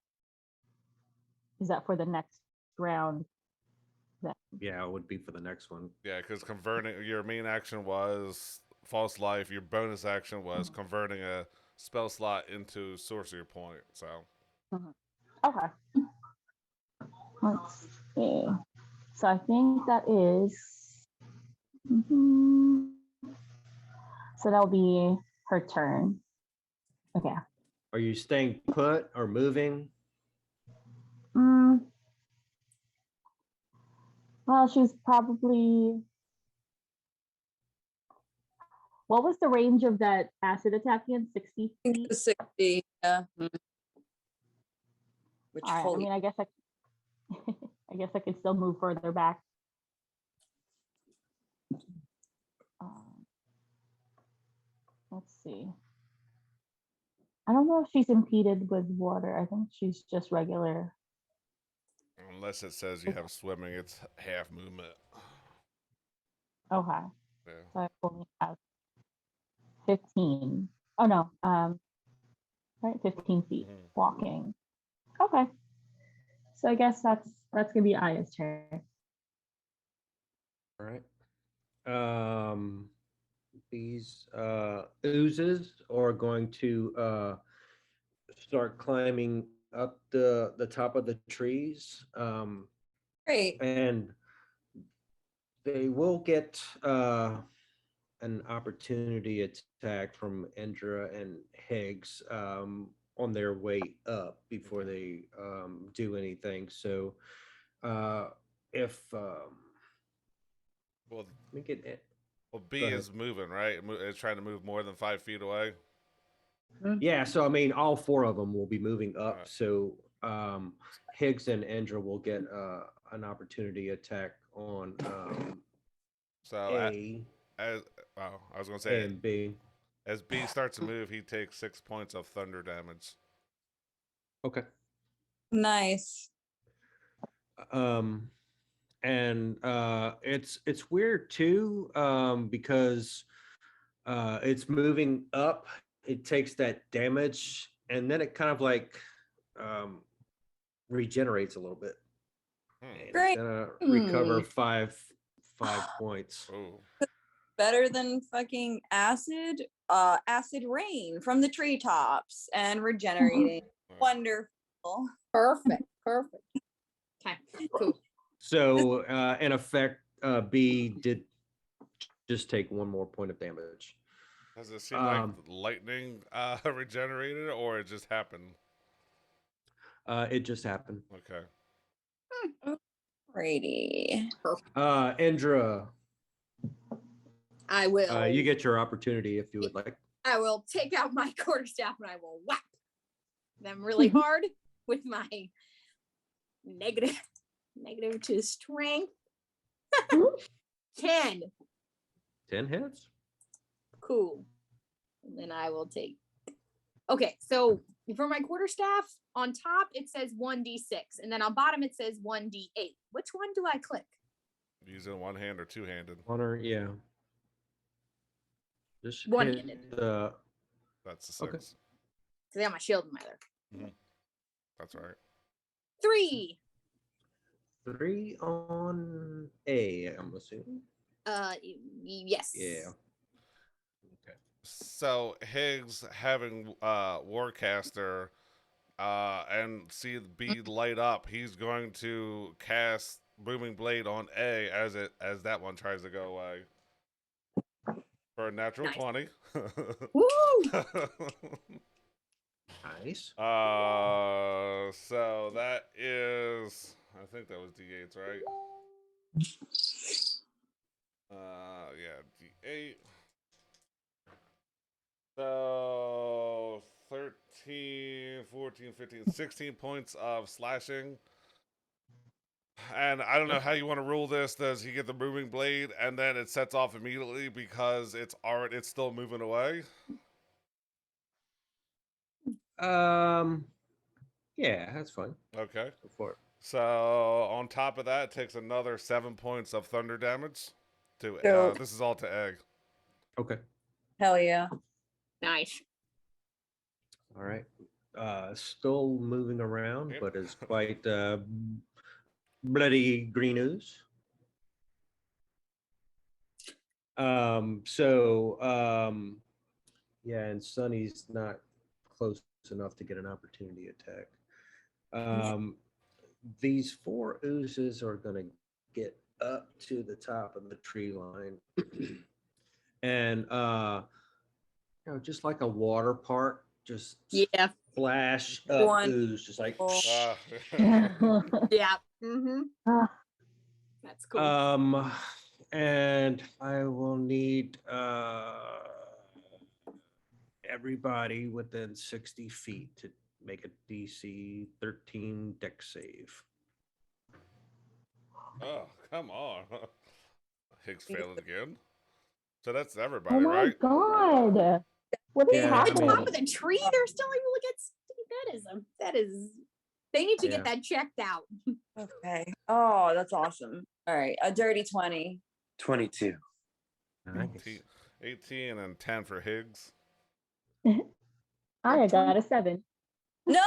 for the next round? Then? Yeah, it would be for the next one. Yeah, because converting your main action was false life. Your bonus action was converting a spell slot into sorcery point. So. Okay. Let's see. So I think that is. So that'll be her turn. Okay. Are you staying put or moving? Well, she's probably. What was the range of that acid attack again? 60 I think feet? it was 60. Yeah. Which All right. I holy mean, I guess I guess I could still move further back. Um, let's see. I don't know if she's impeded with water. I think she's just regular. Unless it says you have swimming, it's half movement. Okay. Yeah. So I only have 15. Oh no. Right, 15 feet Mhm. walking. Okay. So I guess that's gonna be Aya's turn. All right. These oozes are going to start climbing up the top of the trees, great. and they will get an opportunity attack from Indra and Higgs on their way up before they do anything. So if Well, let me get it. well, Go B ahead. is moving, right? It's trying to move more than 5 feet away. Yeah, so I mean, all four of them will be moving up. Alright. So Higgs and Indra will get an opportunity attack on So A, as oh, I was gonna A say, and B. as B starts to move, he takes 6 points of thunder damage. Okay. Nice. Um, and it's weird too, because it's moving up. It takes that damage, and then it kind of like um, regenerates a little bit. Hmm. And it's Great. gonna recover 5 points. Oh, Better than fucking acid rain from the treetops and regenerating. Wonderful. Perfect. Perfect. Okay. Cool. So in effect, B did just take 1 more point of damage. does it seem like lightning regenerated, or it just happened? It just happened. Okay. Alrighty. Indra, I will. you get your opportunity if you would like. I will take out my quarterstaff and I will whap them really hard with my negative to strength. 10. 10 hits. Cool. And then I will take. Okay, so for my quarterstaff, on top it says 1d6, and then on bottom it says 1d8. Which one do I click? Using one hand or two-handed? Honor, yeah. Just One-handed. hit the. That's the 6. Okay. Because I got my shield in my other. That's right. 3. 3 on A, I'm assuming. Yes. Yeah. Okay. So Higgs having Warcaster and see the bead light up, he's going to cast Booming Blade on A as that one tries to go away. For a natural Nice. 20. Woo! Nice. So that is, I think that was D8s, right? Yeah, D8. So 13, 14, 15, 16 points of slashing. And I don't know how you want to rule this. Does he get the moving blade and then it sets off immediately because it's still moving away? Yeah, that's fine. Okay. Go for it. So on top of that, it takes another 7 points of thunder damage. Dope. This is all to Egg. Okay. Hell yeah. Nice. All right. Still moving around, Yep. but it's quite bloody green ooze. Yeah, and Sunny's not close enough to get an opportunity attack. These 4 oozes are going to get up to the top of the tree line. And just like a water park, just Yeah. splash of One. ooze, just like. Oh. Yeah. Mm-hmm. Ah, That's cool. And I will need everybody within 60 feet to make a DC 13 deck save. Oh, come on. Higgs failed again. So that's oh everybody, my right? god. What is Yeah, On I the mean- top of the tree, they're still able to get. That is. They need to Yeah. get that checked out. Okay. Oh, that's awesome. All right. A dirty 20. 22. Nice. 18 and 10 for Higgs. I got a 7. No!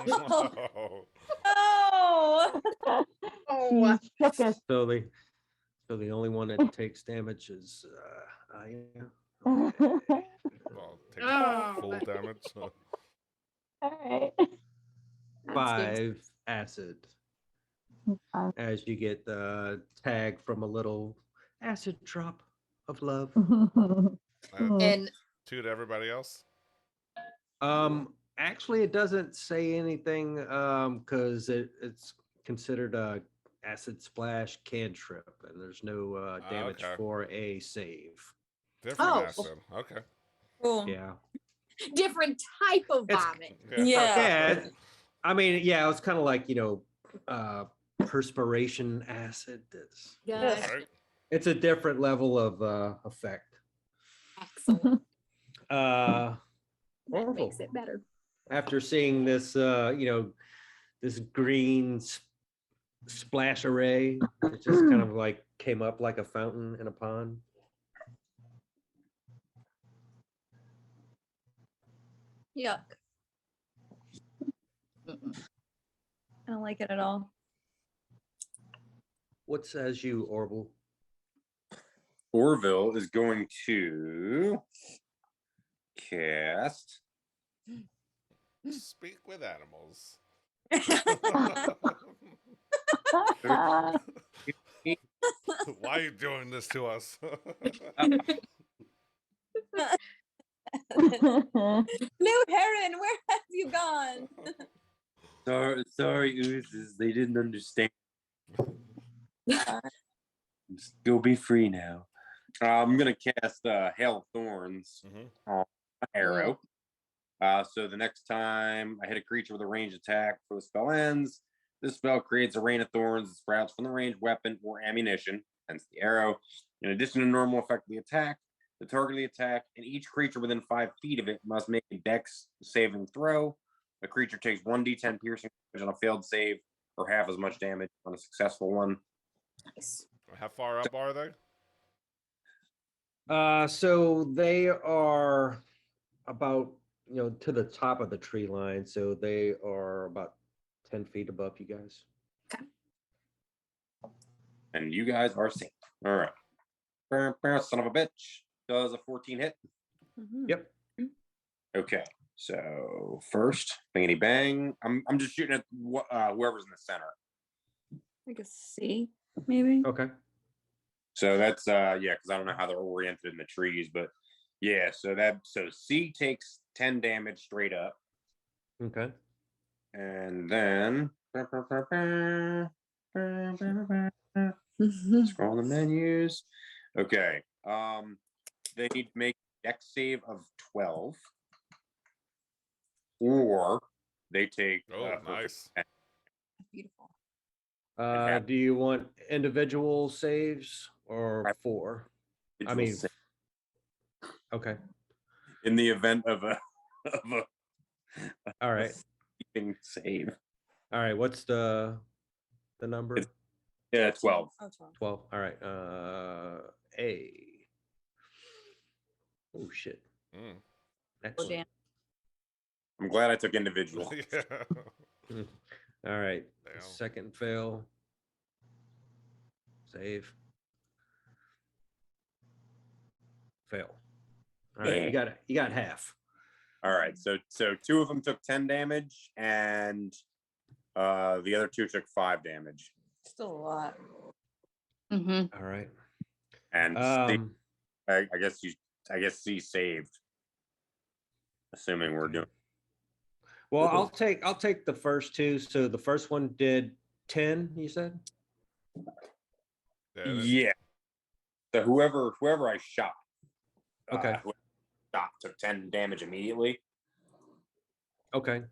Oh, No! Oh, She took us. So the only one that takes damage is I am. All well, take Oh. full damage. right. that stinks. 5 acid as you get the tag from a little acid drop of love. And 2 to everybody else. Actually, it doesn't say anything because it's considered a acid splash cantrip, and there's no damage Okay. for a save. Different Oh. acid. Okay. Cool. Yeah, different type of It's- vomit. Yeah. yeah. I mean, yeah, it's kind of like perspiration acid. Gosh, Right. It's a different level of effect. excellent. Uh, That Wonderful. makes it better. After seeing this, this green splash array, it just kind of like came up like a fountain in a pond. Yuck. Mm-mm. I don't like it at all. What says you, Orville? Orville is going to cast. Speak with animals. Why are you doing this to us? Blue heron, where have you gone? Sorry, oozes. They didn't understand. Go be free now. I'm gonna cast Hail of Thorns Mhm. on an arrow. So the next time I hit a creature with a ranged attack before the spell ends, this spell creates a rain of thorns that sprouts from the ranged weapon or ammunition, hence the arrow. In addition to normal effect of the attack, the target of the attack and each creature within 5 feet of it must make a dex saving throw. The creature takes 1d10 piercing damage on a failed save, or half as much damage on a successful one. Nice. How far up are they? So they are about to the top of the tree line, so they are about 10 feet above you guys. And you guys are safe. All right. Son of a bitch. Does a 14 hit? Yep. Okay. So first, bangity bang. I'm just shooting at whoever's in the center. Like a C, maybe. Okay. So that's yeah, because I don't know how they're oriented in the trees, but yeah. So C takes 10 damage straight up, Okay. and then scroll the menus. Okay. They need to make a dex save of 12, or they take. Oh, nice. Beautiful. Do you want individual saves or Right. 4? I individual mean, save okay. in the event of a All right. save. All right. What's the number? It's- Yeah, 12. Oh, 12. 12. All right. A. Oh shit. Mm. Excellent. damn. I'm glad I took individual. Yeah. All right. Damn. Second fail. Save. Fail. All right. Yeah. You got half. All right, so 2 of them took 10 damage, and the other 2 took 5 damage. Still a lot. Mm-hmm. All right. And I guess C saved, assuming we're doing. Well, I'll take the first two. So the first one did 10, you said? Yeah. So whoever I shot, Okay. whoever shot took 10 damage immediately. Okay.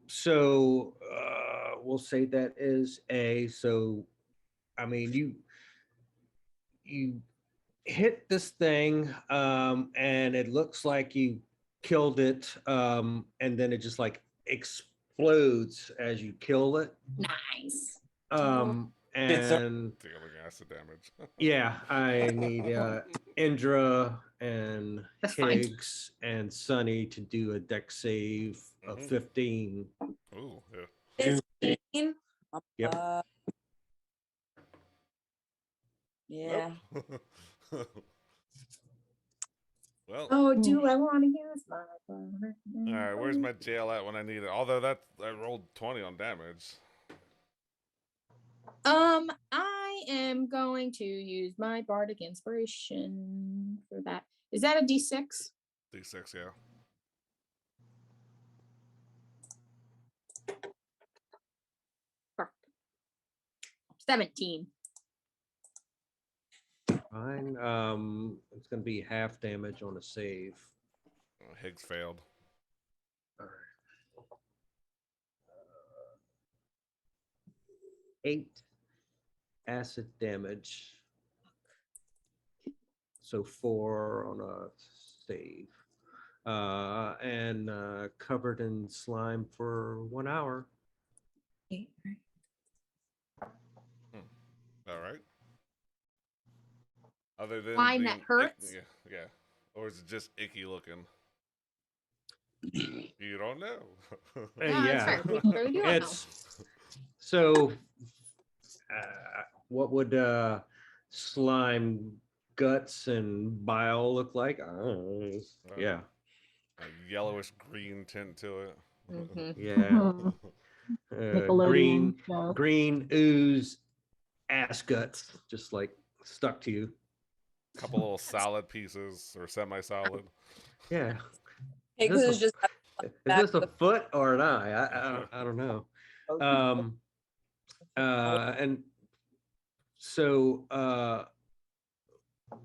So we'll say that is a, so I mean you hit this thing, and it looks like you killed it, and then it just like explodes as you kill it. Nice. And Dealing acid damage. yeah, I need Indra and That's fine. Higgs and Sunny to do a deck save of 15. Ooh, yeah. 15. Yep. Yeah. Nope. Well, Oh, do I want to use my all right. Where's my jail at when I need it? Although I rolled 20 on damage. I am going to use my bardic inspiration for that. Is that a D6? D6, yeah. Perfect. 17. Fine. It's gonna be half damage on a save. Higgs failed. All right. 8 acid damage. So 4 on a save. And covered in slime for 1 hour. All right. Other than Slime being that hurts? yeah. Or is it just icky looking? You don't know. No, that's fair. We really do not know. It's so. What would slime guts and bile look like? I don't know. Yeah, A yellowish green tint to it. yeah. Nickelodeon show. Green ooze ass guts, just like stuck to you. Couple little solid pieces or semi-solid. Yeah. Higgs is just Is this a foot or an eye? I don't know. And so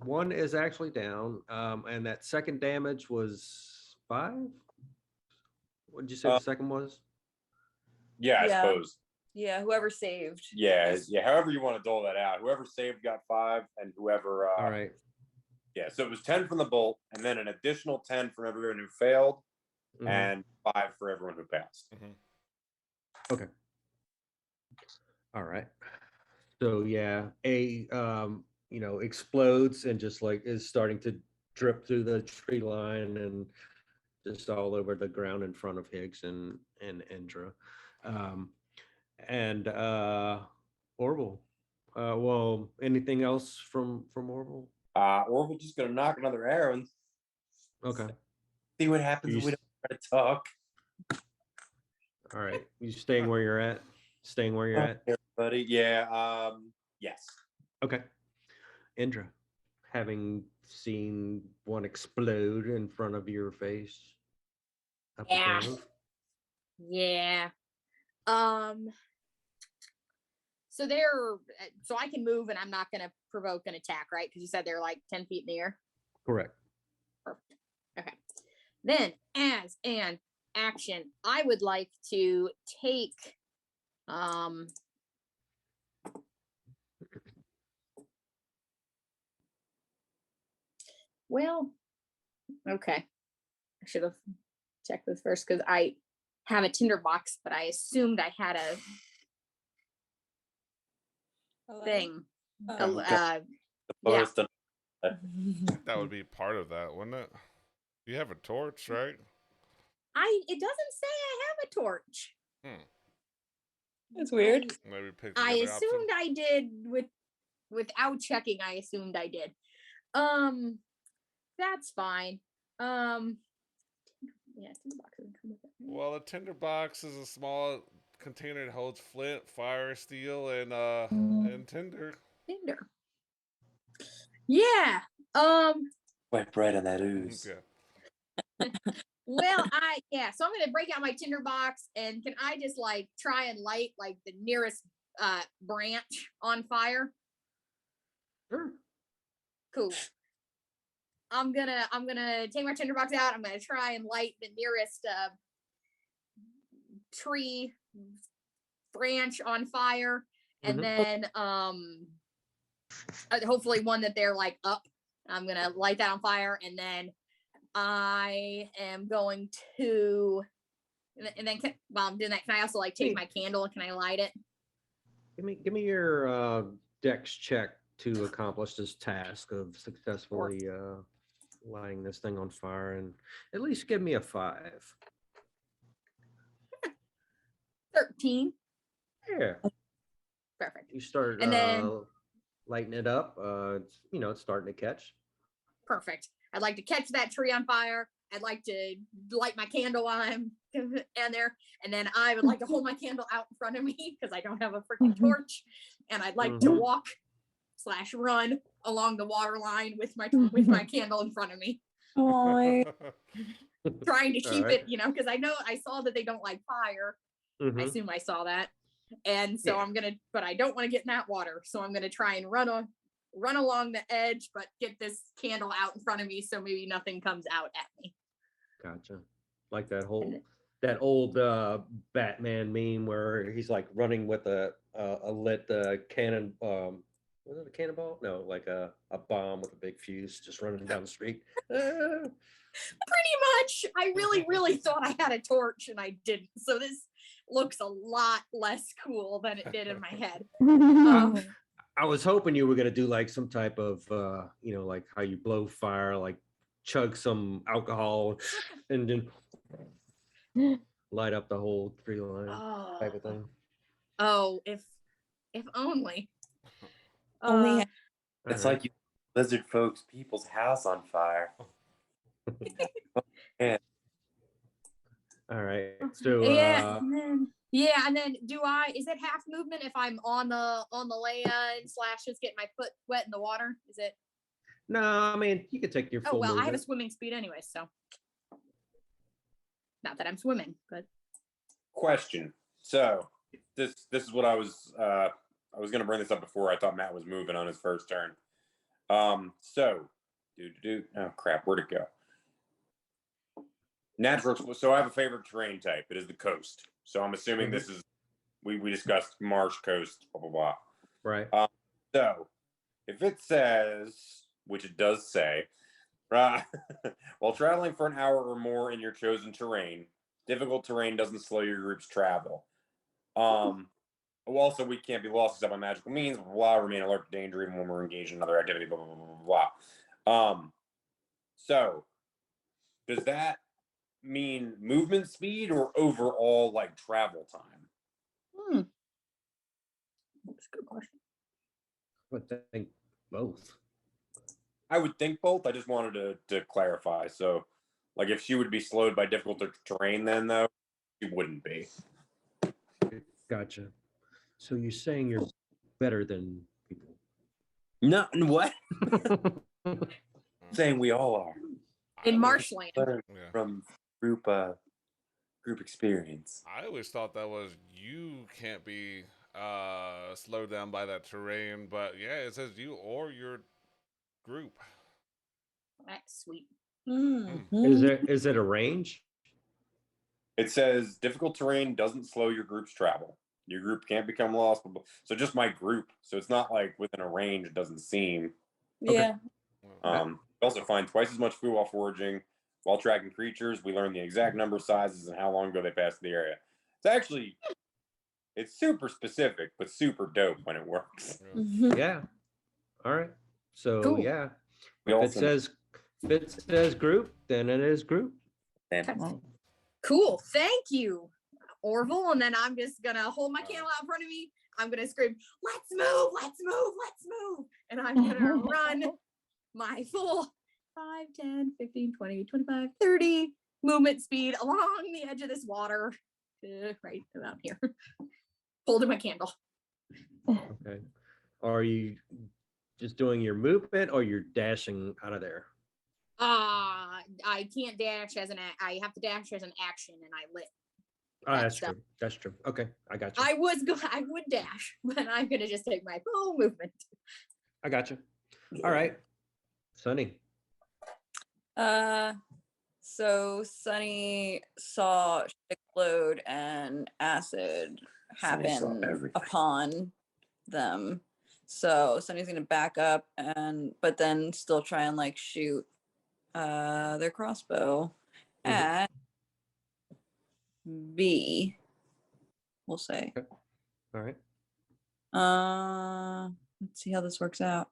1 is actually down, and that second damage was 5. What did you say the second was? Yeah, I Yeah. suppose. Yeah, whoever saved. Yeah. However you want to dole that out. Whoever saved got 5, and whoever. All right. Yeah, so it was 10 from the bolt, and then an additional 10 from everyone who failed, and 5 for everyone who passed. Okay. All right. So yeah, explodes and just like is starting to drip through the tree line and just all over the ground in front of Higgs and Indra. And Orville. Well, anything else from Orville? Orville just gonna knock another arrow and Okay. see what happens when we don't try to talk. All right. You staying where you're at? Staying where you're at? Buddy. Yeah. Yes. Okay. Indra, having seen one explode in front of your face. Up Yeah. above. Yeah. So I can move and I'm not going to provoke an attack, right? Because you said they're like 10 feet in the air. Correct. Perfect. Okay. Then, as an action, I would like to take well, okay. I should have checked this first because I have a tinderbox, but I assumed I had a thing. That would be part of that, wouldn't it? You have a torch, right? It doesn't say I have a torch. That's weird. Maybe pick I the other assumed option. I did without checking. I assumed I did. That's fine. Yeah, tinderbox doesn't come with it. Right? Well, a tinderbox is a small container that holds flint, fire, steel, and tinder. Tinder. Yeah. Quite bright on that ooze. Yeah. Well, so I'm gonna break out my tinderbox, and can I just like try and light like the nearest branch on fire? Sure. Cool. I'm gonna take my tinderbox out. I'm gonna try and light the nearest tree branch on fire, and then hopefully one that they're like up. I'm gonna light that on fire, and then I am going to, and then while I'm doing that, can I also like take my candle and can I light it? Give me your dex check to accomplish this task of successfully lighting this thing on fire, and at least give me a 5. 13. Yeah. Perfect. You start And then lighting it up. It's, it's starting to catch. Perfect. I'd like to catch that tree on fire. I'd like to light my candle while I'm in there. And then I would like to hold my candle out in front of me because I don't have a freaking torch. And I'd like to walk / run along the water line with my candle in front of me. Oh, Trying to keep it, because I saw that they don't like fire. I assume I saw that. And so but I don't want to get in that water. So I'm gonna try and run along the edge, but get this candle out in front of me so maybe nothing comes out at me. Gotcha. Like that old Batman meme where he's like running with a lit cannon. Was it a cannonball? No, like a bomb with a big fuse, just running down the street. Pretty much. I really, really thought I had a torch and I didn't. So this looks a lot less cool than it did in my head. I was hoping you were gonna do like some type of like how you blow fire, like chug some alcohol and then light up the whole tree line type of thing. Oh, if only. only It's like you lizard folks people's house on fire. Yeah. All right. So and then is it half movement if I'm on the lay-in / just get my foot wet in the water? Is it? No, I mean you could take your full movement. I have a swimming speed anyway, so not that I'm swimming, but question. So this is what I was gonna bring this up before I thought Matt was moving on his first turn. So oh crap, where'd it go? Natural. So I have a favorite terrain type. It is the coast. So I'm assuming this is we discussed marsh, coast, blah blah blah. Right. So if it says, which it does say, while traveling for an hour or more in your chosen terrain, difficult terrain doesn't slow your group's travel. Also, we can't be lost except by magical means. Blah, blah, remain alert to danger even when we're engaged in another activity. Blah blah blah blah blah. So does that mean movement speed or overall like travel time? That's a good question. I would think both. I would think both. I just wanted to clarify. So, like, if she would be slowed by difficult terrain, then though she wouldn't be. Gotcha. So you're saying you're better than people? No, what? Saying we all are in marshland from group experience. I always thought that was you can't be slowed down by that terrain, but yeah, it says you or your group. That's sweet. Is it a range? It says difficult terrain doesn't slow your group's travel. Your group can't become lost. So just my group. So it's not like within a range. It doesn't seem. Yeah. We also find twice as much food while foraging. While tracking creatures, we learn the exact number, sizes, and how long ago they passed the area. It's super specific, but super dope when it works. Yeah. All right. So cool. Yeah, if it says group, then it is group. Cool. Thank you, Orville. And then I'm just gonna hold my candle out in front of me. I'm gonna scream, "Let's move! Let's move! Let's move!" And I'm gonna run my full 5, 10, 15, 20, 25, 30 movement speed along the edge of this water, right about here, holding my candle. Okay. Are you just doing your movement or you're dashing out of there? I I can't dash as I have to dash as an action, and I lit. Oh, that's stuff. true. That's true. Okay, I got you. I would dash, but I'm gonna just take my full movement. I got you. All right, Sunny. So Sunny saw shit explode and acid Sunny saw happen everything. upon them. So Sunny's gonna back up but then still try and like shoot their crossbow at B. We'll say. Okay. All right. Let's see how this works out.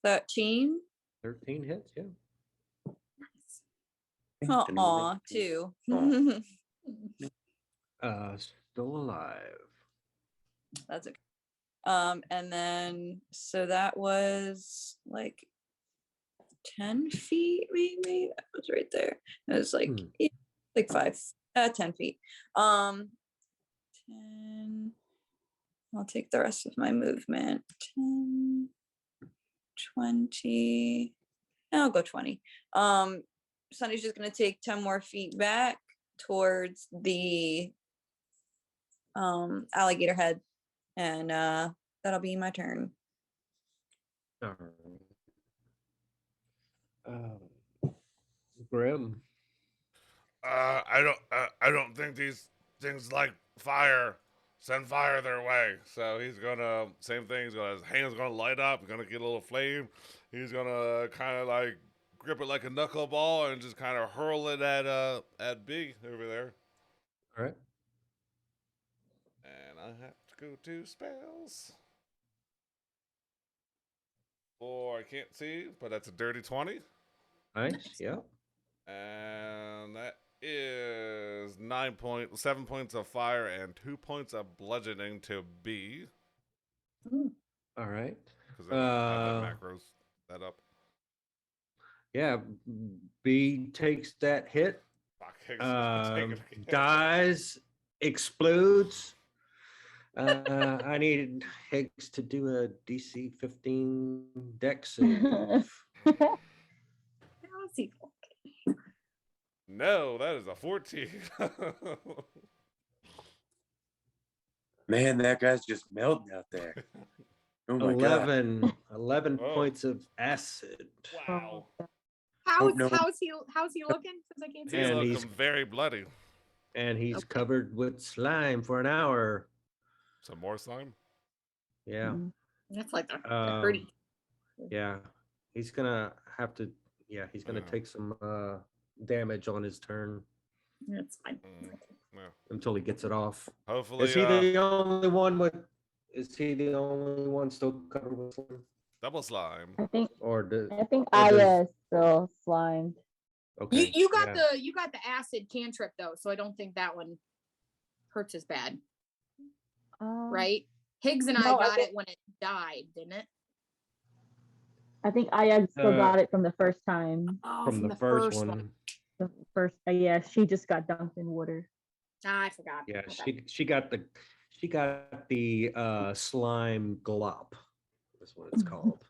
13. 13 hits. Yeah. Aw, 2. Still alive. That's okay. And then so that was like 10 feet, maybe. That was right there. It was like like 10 feet. 10. I'll take the rest of my movement. 10, 20. I'll go 20. Sunny's just gonna take 10 more feet back towards the alligator head, and that'll be my turn. All right. Grim. I don't think these things like fire. Send fire their way. So he's gonna same thing. His hand's gonna light up. He's gonna get a little flame. He's gonna kind of like grip it like a knuckleball and just kind of hurl it at B over there. All right. And I have to go to spells. Or I can't see, but that's a dirty 20. Nice. Yeah. And that is 7 points of fire and 2 points of bludgeoning to B. All right. Because I don't have that macros set up. Yeah. B takes that hit. Fuck, take it again. Dies. Explodes. I needed Higgs to do a DC 15 dex save. No, that is a 14. Man, that guy's just melting out there. Oh my god. 11 Oh. points of acid. Wow. How's no. how's he looking? Because I can't see. He's And him. looking very bloody. And he's Okay. covered with slime for an hour. Some more slime? Yeah. That's like the Um, hurting. Yeah. He's gonna have to he's gonna Yeah. take some damage on his turn That's fine. Yeah. until he gets it off. Hopefully, Is he the only one still covered with slime? double slime. I think Or Aya is still slimed. okay. You got yeah. the acid cantrip though, so I don't think that one hurts as bad, right? Higgs and I no, I got think- it when it died, didn't it? I think Aya still Uh, got it from the first time. Oh, from the first one. The first, yeah, she just got dunked in water. I forgot. Yeah, Okay. she got the slime glop. That's what it's called.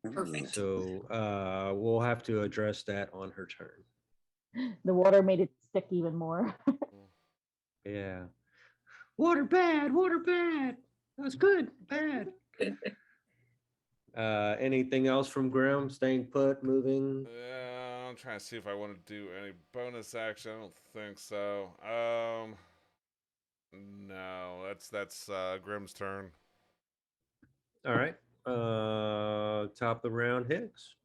Perfect. So we'll have to address that on her turn. The water made it stick even more. Yeah. Water bad, water bad. That's good, bad. Anything else from Grim? Staying put, moving? Yeah, I'm trying to see if I want to do any bonus action. I don't think so. No, that's Grim's turn. All right. Top of the round, Hicks.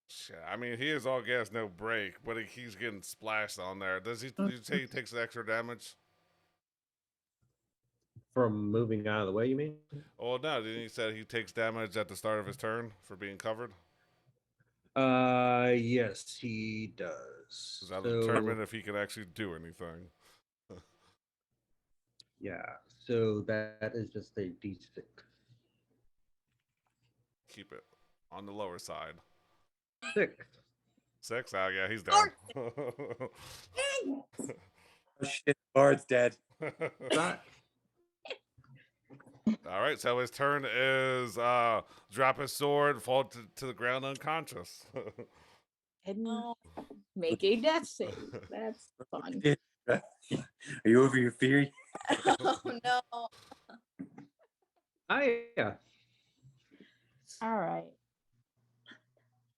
Shit, I mean, he is all gas, no break, but he's getting splashed on there. Does he? Did you say he takes extra damage? From moving out of the way, you mean? Oh no, didn't he say he takes damage at the start of his turn for being covered? Yes, he does. Does that So, determine if he can actually do anything? yeah, so that is just a D6. Keep it on the lower side. 6. 6? Oh yeah, he's down. Oh shit, Bard's dead. But All right, so his turn is drop his sword, fall to the ground unconscious. And Oh, make a death save. That's fun. Are you over your fury? oh no. Yeah. All right.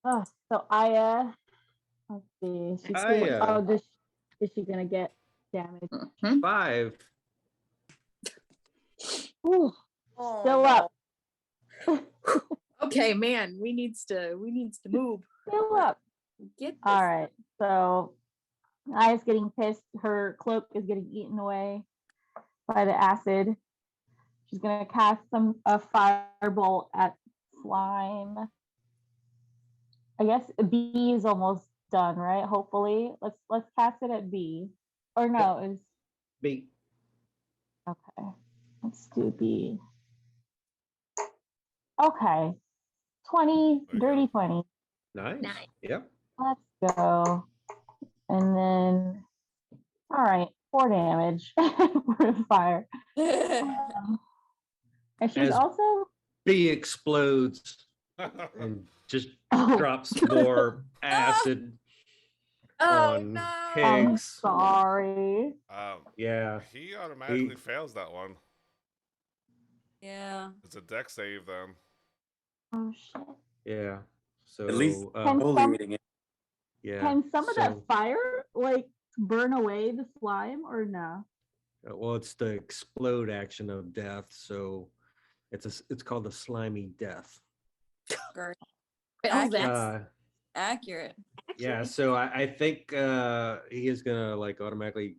Oh, so Aya, let's see. She's Aya. is she gonna get damage? Mhm. 5. Ooh, Oh, still no. up. Okay, man, we needs to move. Still up. Get this. All right. So Aya's getting pissed. Her cloak is getting eaten away by the acid. She's gonna cast a firebolt at slime. I guess B is almost done, right? Hopefully, let's cast it at B. Or no, it's B. okay. Let's do B. Okay, 20, There you dirty go. 20. Nice. Nice. Yep. Let's go. And then, all right, 4 damage for fire. And she's As also B explodes and just oh, drops more acid oh on no. I'm Higgs. sorry. Yeah. He automatically He- fails that one. Yeah. It's a deck save then. Oh shit. Yeah. So At least Can some- foliating it. yeah. Can some of that so, fire like burn away the slime or no? well, it's the explode action of death, so it's called a slimy death. Great. Well, that's Accurate. Yeah, so I think he is gonna like automatically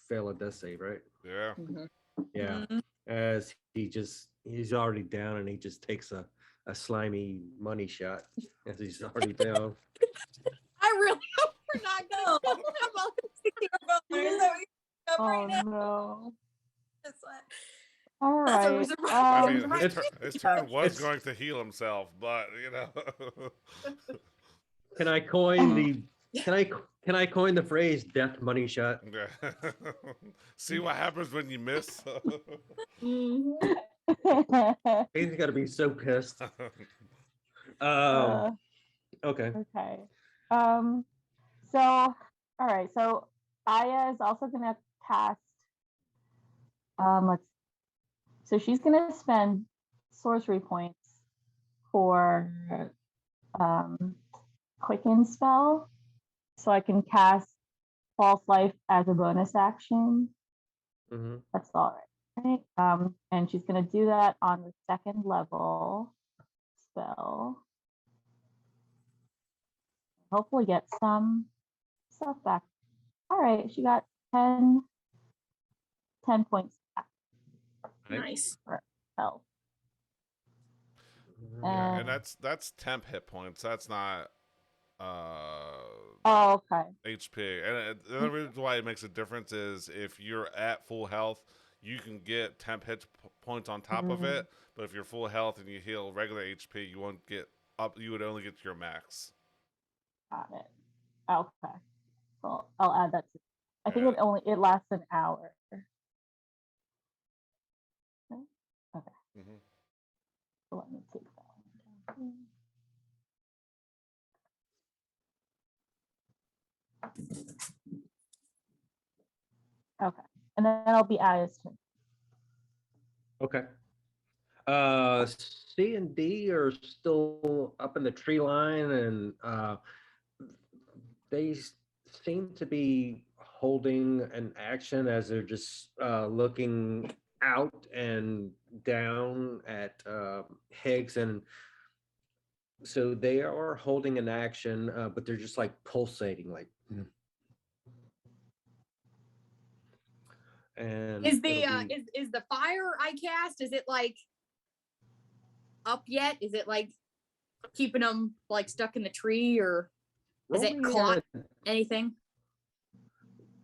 fail a death save, right? Yeah. Mhm. Yeah. Mhm. As he's already down and he just takes a slimy money shot as he's already down. I really hope we're not gonna No. kill him. Is that what you have Oh right now? no. It's like- All That's what right. was right. I mean, Right. his turn was It's- going to heal himself, but you know. Can I coin the can I coin the phrase death money shot? See what happens when you miss. Mhm. He's gotta be so pissed. Uh, Okay. okay. So all right. So Aya is also gonna cast. Let's. So she's gonna spend sorcery points for quicken spell, so I can cast false life as a bonus action. Hmm. That's all right. And she's gonna do that on the 2nd level spell. Hopefully get some stuff back. All right, she got 10 points back Nice. for health. Yeah, And and that's temp hit points. That's not oh, okay. HP. And the other reason why it makes a difference is if you're at full health, you can get temp hit points on top of it. But if you're full health and you heal regular HP, you won't get up. You would only get to your max. Got it. Okay. So I'll add that to. I think Yeah. it lasts an hour. Okay. Mhm. So let me take that one down. Okay. And then I'll be Aya's turn. Okay. C and D are still up in the tree line, and they seem to be holding an action as they're just looking out and down at Higgs, and so they are holding an action, but they're just like pulsating, like. And Is the it'll be- is the fire I cast? Is it like up yet? Is it like keeping them like stuck in the tree, or has roll it me caught anything?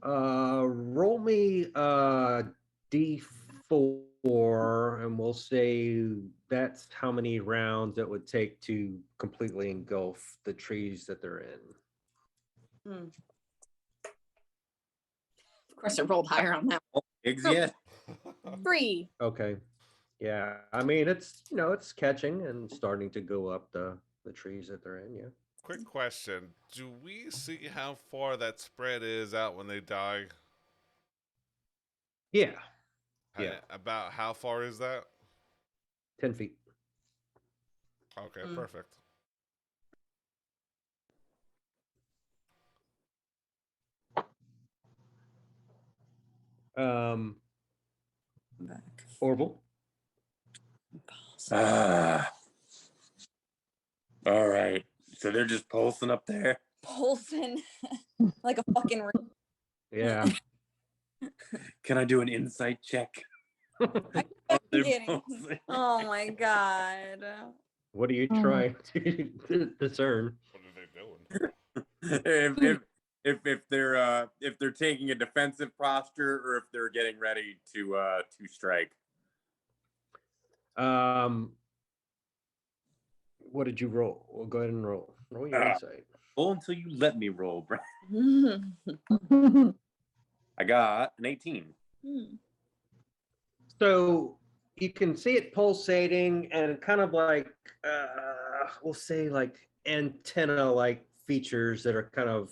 roll me D4, and we'll say that's how many rounds it would take to completely engulf the trees that they're in. Of course, I rolled higher on that. Higgs yet? 3. Okay. Yeah, I mean it's catching and starting to go up the trees that they're in. Yeah. Quick question: do we see how far that spread is out when they die? Yeah. Yeah. About how far is that? 10 feet. Okay, Mm. perfect. Um, Back. Orville. Ah, all right. So they're just pulsing up there. Pulsing like a fucking. Yeah. Can I do an insight check? They're Kidding. pulsing. Oh my god. What are you trying to discern? What are they doing? If they're taking a defensive posture or if they're getting ready to strike. What did you roll? Well, go ahead and roll. Roll your insight. Roll until you let me roll, bro. I got an 18. So you can see it pulsating and kind of like we'll say like antenna like features that are kind of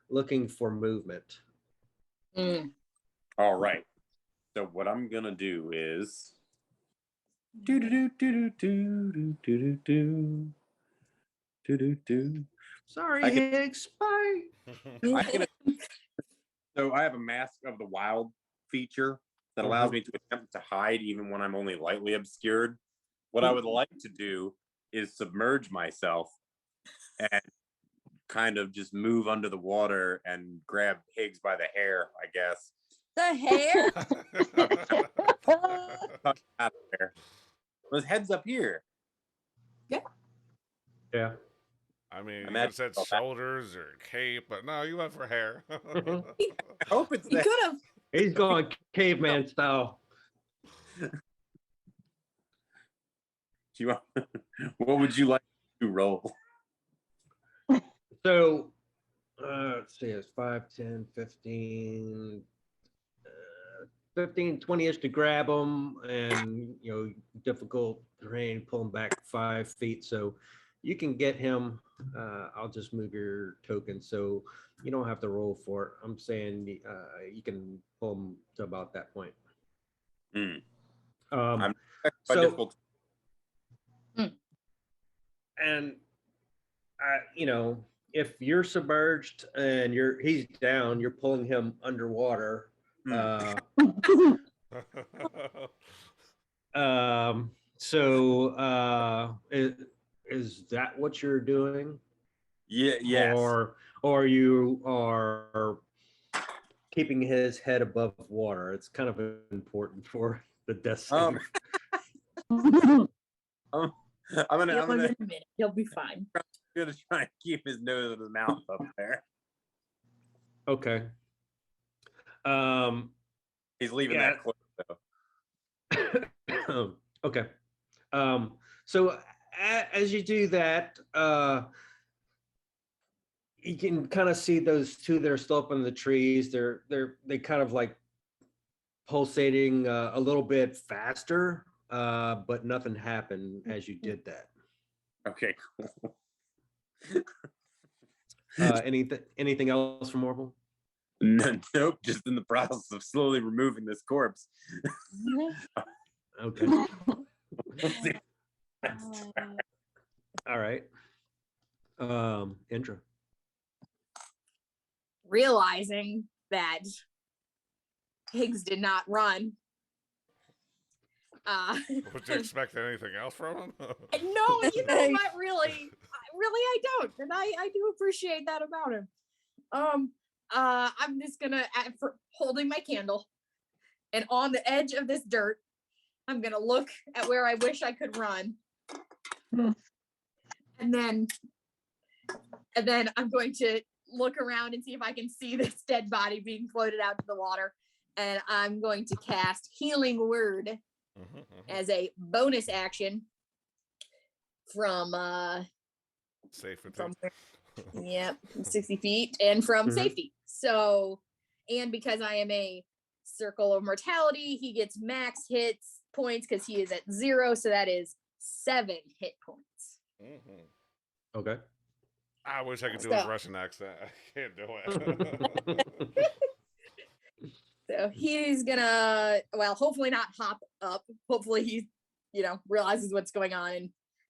looking for movement. All right. So what I'm gonna do is Sorry, Higgs. Bye. So I have a Mask of the Wild feature that allows me to attempt to hide even when I'm only lightly obscured. What I would like to do is submerge myself and kind of just move under the water and grab Higgs by the hair, I guess. The hair? Out of there. His head's up here. Yeah. I mean, you Imagine could said shoulders or cape, but no, you went for hair. I hope it's You that. could have. He's going caveman style. What would you like to roll? So let's see, it's 5, 10, 15, 15, 20-ish to grab them, and difficult terrain, pull him back 5 feet. So you can get him. I'll just move your token so you don't have to roll for it. I'm saying you can pull him to about that point. I'm so difficult. and if you're submerged and he's down, you're pulling him underwater. Is that what you're doing? Yes. Or you are keeping his head above water. It's kind of important for the death save. I'm gonna He'll be fine. try and keep his nose and his mouth up there. Okay. He's leaving that close though. Okay. So as you do that, you can kind of see those two that are still up in the trees. They kind of like pulsating a little bit faster, but nothing happened as you did that. Okay, cool. Anything else from Orville? Nope, just in the process of slowly removing this corpse. Okay. All right. Indra. Realizing that Higgs did not run. Would you expect anything else from him? No, you know what? Really, I don't, and I do appreciate that about him. I'm just gonna for holding my candle, and on the edge of this dirt, I'm gonna look at where I wish I could run, and then I'm going to look around and see if I can see this dead body being floated out to the water, and I'm going to cast Healing Word as a bonus action from Safety. from 60 feet and from safety. So, and because I am a Circle of Mortality, he gets max hits points because he is at 0. So that is 7 hit points. Mm-hmm. Okay. I wish I could do his So- Russian accent. I can't do it. So he's gonna, well, hopefully not hop up. Hopefully he, realizes what's going on and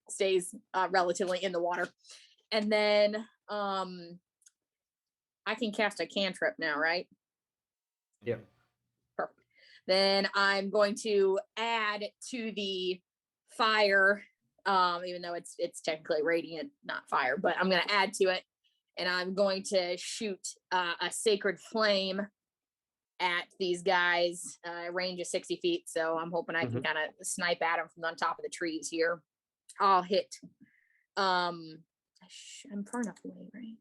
stays relatively in the water. And then I can cast a cantrip now, right? Yep. Perfect. Then I'm going to add to the fire, even though it's technically radiant, not fire, but I'm going to add to it, and I'm going to shoot a sacred flame at these guys. Range of 60 feet, so I'm hoping I can kind of snipe at them from on top of the trees here. I'll hit. I'm far enough away, right?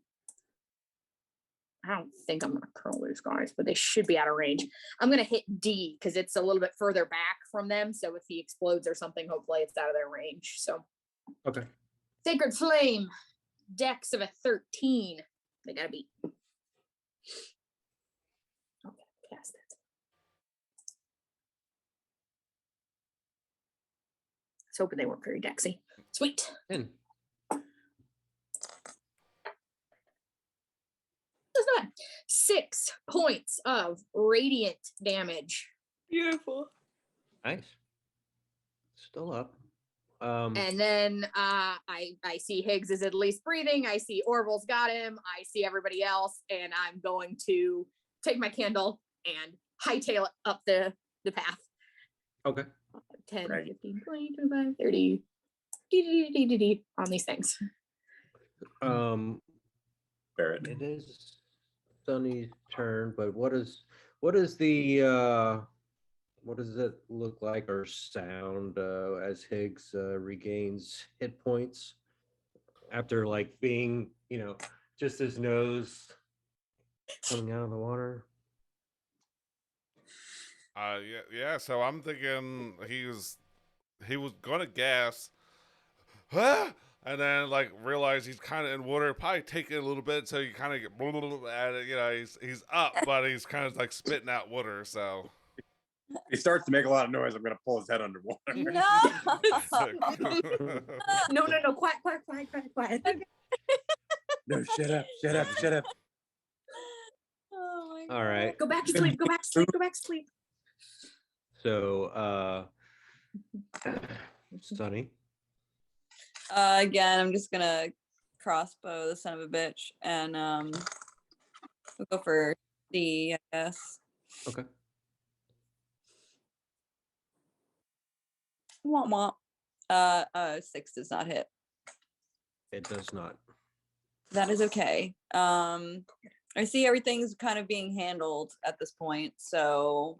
I don't think I'm gonna curl those guys, but they should be out of range. I'm gonna hit D because it's a little bit further back from them. So if he explodes or something, hopefully it's out of their range. So Okay. Sacred Flame, dex of a 13. They gotta beat. Okay, cast it. I was hoping they weren't very dexy. Sweet. 10. That's not 6 points of radiant damage. Beautiful. Nice. Still up. And then I see Higgs is at least breathing. I see Orville's got him. I see everybody else, and I'm going to take my candle and hightail it up the path. Okay. 10, Right. 15, 20, 25, 30 on these things. Barrett. It is Sunny's turn, but what does the what does it look like or sound as Higgs regains hit points after like being, just his nose coming out of the water? Yeah. So I'm thinking he was gonna gas, and then like realize he's kind of in water, probably take it a little bit, so you kind of get at it. He's up, but he's kind of like spitting out water. So He starts to make a lot of noise. I'm gonna pull his head underwater. No. No, quiet. No, shut up. Oh my God. All right. Go back to sleep. So Sunny. Again, I'm just gonna crossbow the son of a bitch, and we'll go for D, I guess. Okay. Womp womp. 6 does not hit. It does not. That is okay. I see everything's kind of being handled at this point, so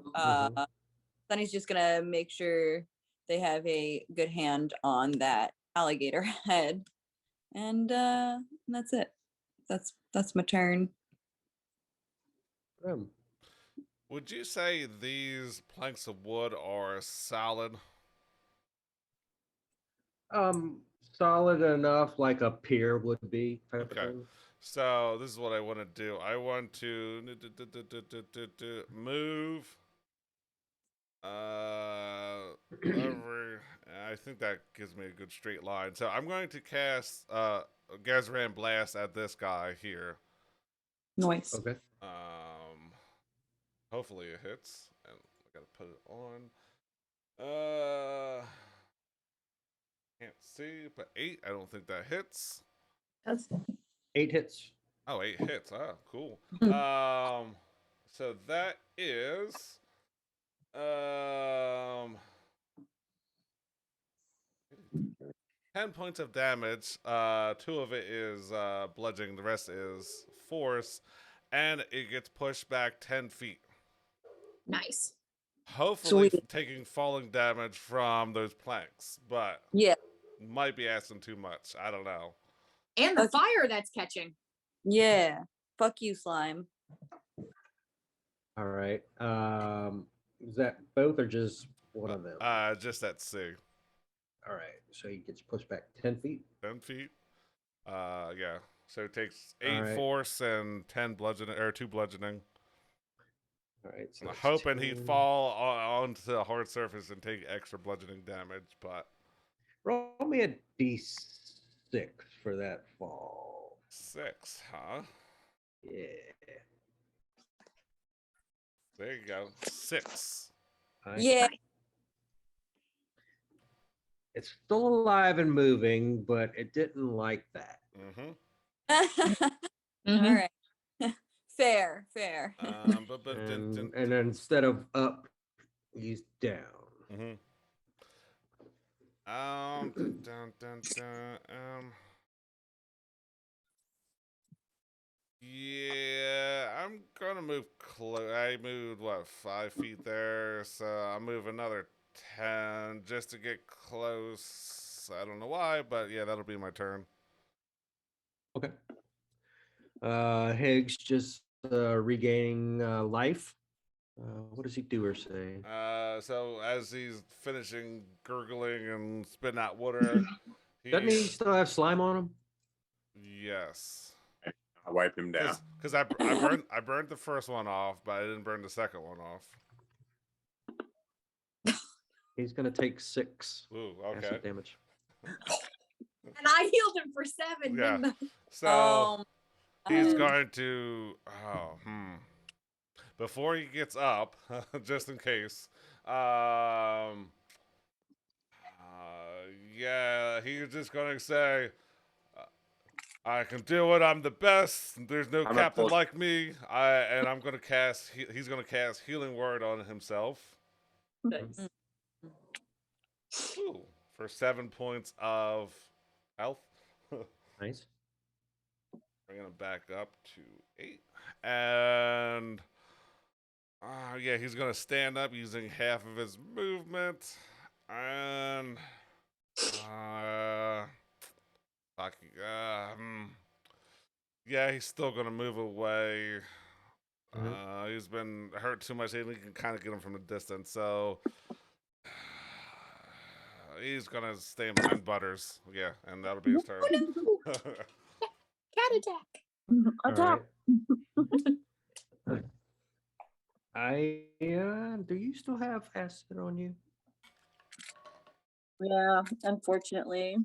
Sunny's just gonna make sure they have a good hand on that alligator head, and that's it. That's my turn. would you say these planks of wood are solid? Solid enough, like a pier would be, type Okay. of thing. So this is what I want to do. I want to move over. I think that gives me a good straight line. So I'm going to cast Gazran Blast at this guy here. Nice. Okay. Hopefully it hits. And I gotta put it on. Can't see, but 8. I don't think that hits. That's 8 hits. Oh, 8 hits. Oh, cool. So that is 10 points of damage. 2 of it is bludgeoning, the rest is force, and it gets pushed back 10 feet. nice. Hopefully Sweet. taking falling damage from those planks, but Yeah. might be asking too much. I don't know. And the Okay. fire that's catching. Yeah. Fuck you, slime. All right. Is that both or just one of them? Just at C. All right. So he gets pushed back 10 feet. 10 feet. Yeah. So it takes All 8 right. force and 10 bludgeoning, or 2 bludgeoning. All right. So I'm that's hoping he'd 10. fall onto the hard surface and take extra bludgeoning damage, but Roll me a d6 for that fall. 6, huh? Yeah. There you go. 6. Nice. Yeah. It's still alive and moving, but it didn't like that. Mm-hmm. All right. Fair. And then instead of up, he's down. Mm-hmm. Dun, dun, dun. Yeah, I'm gonna move close. I moved what 5 feet there, so I'll move another 10 just to get close. I don't know why, but yeah, that'll be my turn. Okay. Higgs just regaining life. What does he do or say? So as he's finishing gurgling and spitting out water, Doesn't he still have slime on him? Yes. I wipe him down. Because I burned the first one off, but I didn't burn the second one off. He's gonna take 6 Ooh, okay. acid damage. And I healed him for 7. Yeah. Didn't I? So he's um, going to. Before he gets up, just in case. Yeah, he's just gonna say, "I can do it. I'm the best. There's no I'm captain a- like me." I'm gonna cast. He's gonna cast Healing Word on himself. Nice. Ooh, for 7 points of health. Nice. Bringing him back up to 8, and yeah, he's gonna stand up using half of his movement, and yeah, he's still gonna move away. He's been hurt too much, and he can kind of get him from a distance, so he's gonna stay behind Butters. Yeah, and that'll be his turn. Oh no! Cat attack. Attack. Do you still have acid on you? Yeah, unfortunately.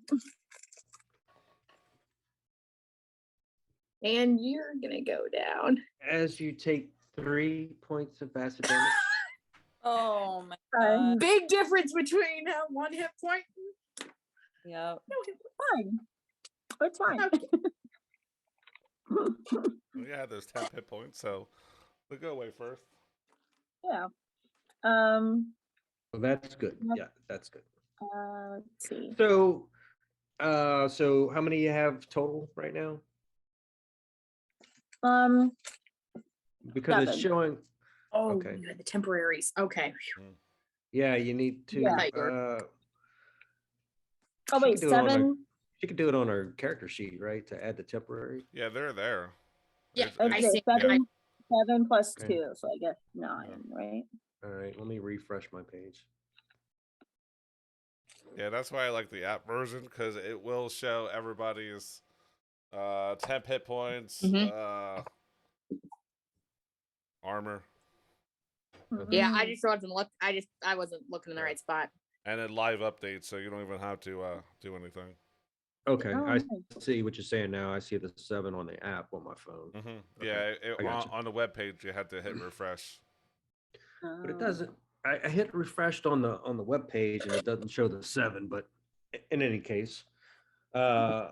And you're gonna go down. As you take 3 points of acid damage. oh my Fine. god. Big difference between 1 hit point. Yep. No hit Fine. It's fine. Yeah, there's 10 hit points, so we'll go away first. Yeah. Well, that's good. Yep. Yeah, that's good. Let's see. So, so how many you have total right now? Because it's 7. showing. Oh, Okay. you had the temporaries. Okay. Yeah, you need to. Yeah. Oh she wait, could do it on 7. She could do it on her character sheet, right? To add the temporary. Yeah, they're there. Yeah, It's- I Okay, see. 7. 7 plus Okay. 2, so I guess 9, right? All right, let me refresh my page. Yeah, that's why I like the app version, because it will show everybody's temp hit points, armor, Yeah, Mhm. I just wasn't look. I wasn't looking in the right spot. and then live updates, so you don't even have to do anything. Okay, Oh, I nice. see what you're saying now. I see the 7 on the app on my phone. Mm-hmm. Okay, Yeah, I gotcha. on the web page you had to hit refresh. But it Oh. doesn't. I hit refreshed on the web page and it doesn't show the 7. But in any case, Aya,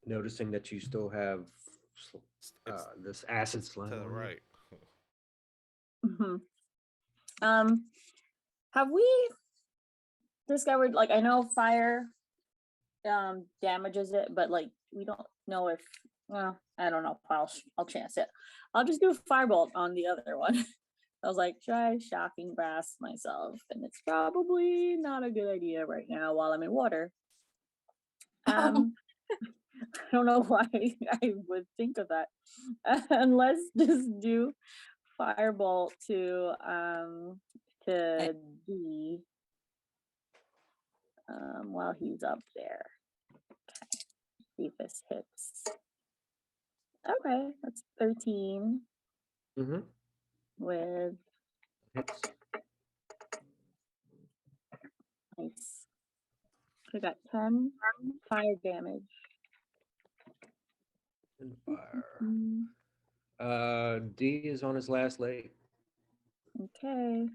noticing that you still have It's this acid slime to the on you. right. Mhm. Have we discovered, like, I know fire damages it, but like we don't know if, well, I don't know if I'll chance it. I'll just do firebolt on the other one. I was like, try shocking brass myself, and it's probably not a good idea right now while I'm in water. I don't know why I would think of that. And let's just do firebolt to D while he's up there. Okay. See if this hits. Okay, that's 13 Mm-hmm. with Hits. nice. I got 10 fire damage. And fire. Mm, D is on his last leg. okay.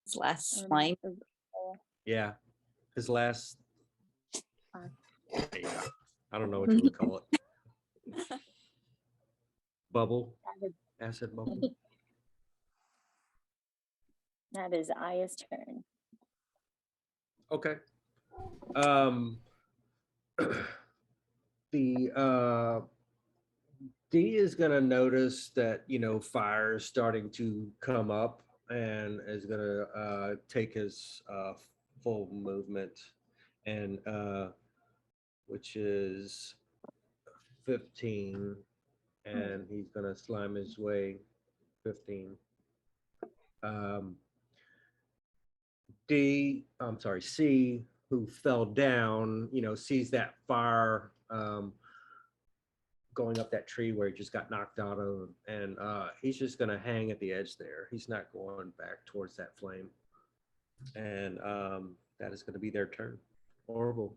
His last And slime. is all Yeah. His last. fire. Yeah. I don't know what you would call it. Bubble. Acid bubble. That is Aya's turn. Okay. The D is gonna notice that fire is starting to come up and is gonna take his full movement and which is 15, and he's gonna slime his way 15. C, who fell down, sees that fire going up that tree where he just got knocked out of, and he's just gonna hang at the edge there. He's not going back towards that flame, and that is gonna be their turn. Orville.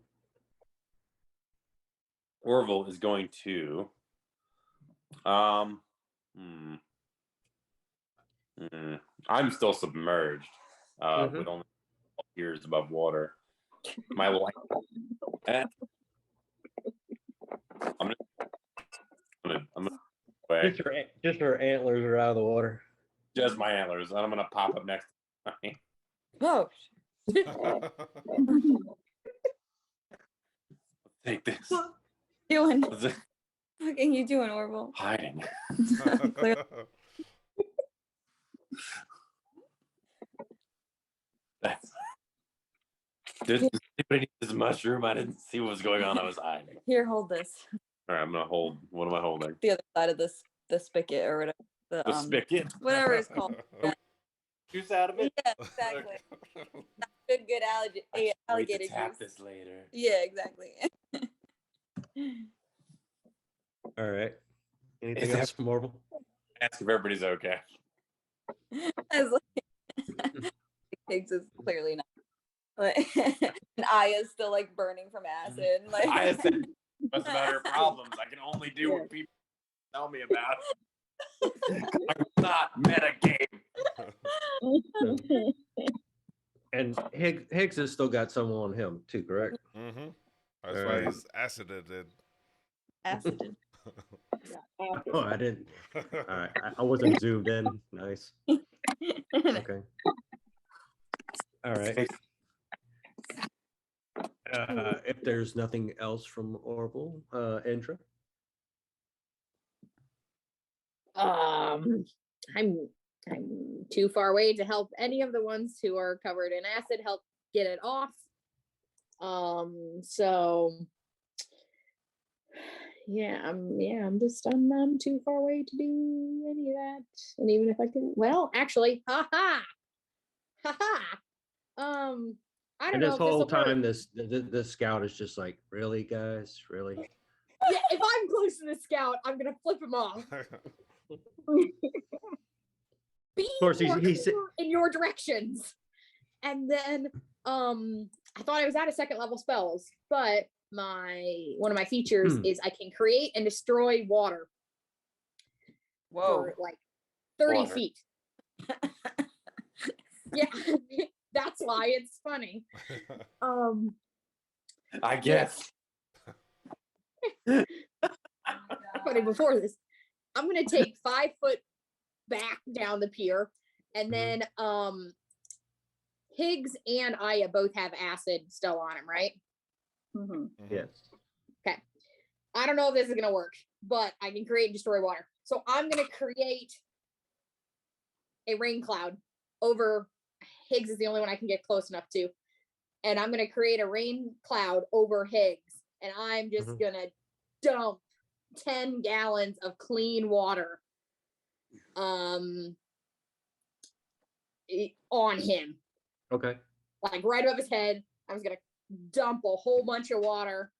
Orville is going to I'm still submerged with only ears above water. My life. I'm gonna away. Just her antlers are out of the water. Just my antlers, and I'm gonna pop up next to me. Oh, Take this. doing? Fucking you doing, Orville? Hiding. Clearly. Did anybody need this mushroom? I didn't see what was going on. I was hiding. Here, hold this. All right, I'm gonna hold. What am I holding? The other side of this, the spigot or whatever. The spigot. Whatever it's called. Juice out of it. Yeah, exactly. Good alligator Wait to tap juice. this later. Yeah, exactly. All right. Anything Is else from Orville? Ask if everybody's okay. I was like, Pigs is clearly not. And Aya's still like burning from acid. Like I said much about her problems. I can only do what people tell me about. I'm not metagame. And Higgs has still got some on him too, correct? Mm-hmm. That's why he's acided. acid. Oh, I didn't. All right, I wasn't zoomed in. Nice. Okay. All right. If there's nothing else from Orville, Indra. I'm too far away to help any of the ones who are covered in acid help get it off. So yeah, I'm too far away to do any of that. And even if I could, well, actually, haha. I don't And know this if this whole will work. time, this scout is just like, really, guys, really? Yeah, if I'm close to the scout, I'm gonna flip him off. Be Of course, he's in your directions. And then I thought I was out of second level spells, but one of my features is I can create and destroy water. Whoa. For like 30 Water. feet. Yeah, that's why it's funny. I guess. Funny before this. I'm gonna take 5 foot back down the pier, and then Higgs and Aya both have acid still on him, right? Mm-hmm. Yes. Okay. I don't know if this is gonna work, but I can create and destroy water. So I'm gonna create a rain cloud over Higgs is the only one I can get close enough to. And I'm gonna create a rain cloud over Higgs, and I'm just gonna dump 10 gallons of clean water on him. Okay. Like right above his head. I was gonna dump a whole bunch of water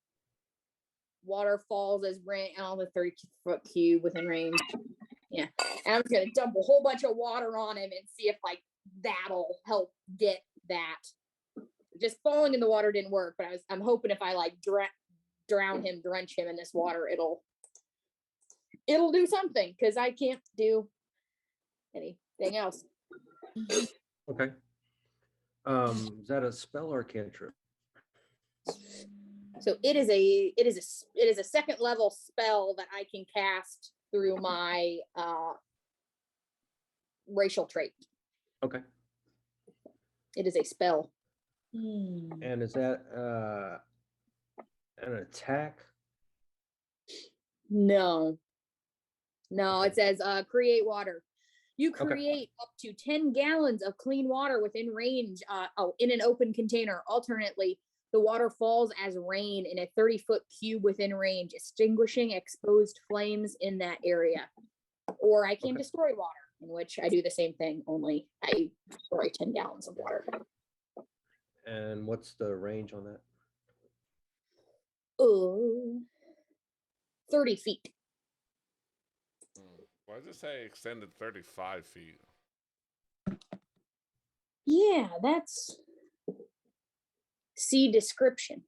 water falls as rain on the 30-foot cube within range. Yeah. And I'm just gonna dump a whole bunch of water on him and see if like that'll help get that. Just falling in the water didn't work, but I'm hoping if I like drown him, drench him in this water, it'll do something, because I can't do anything else. Okay. Is that a spell or a cantrip? So it is a second level spell that I can cast through my racial trait. Okay. It is a spell. And is that an attack? No, Okay. it says create water. You create up to 10 gallons of clean water within range in an open container. Alternately, the water falls as rain in a 30-foot cube within range, extinguishing exposed flames in that area. Or I can destroy water, in which I do the same thing, only I destroy 10 gallons of water. And what's the range on that? 30 feet. Why does it say extended 35 feet? Yeah, that's see description.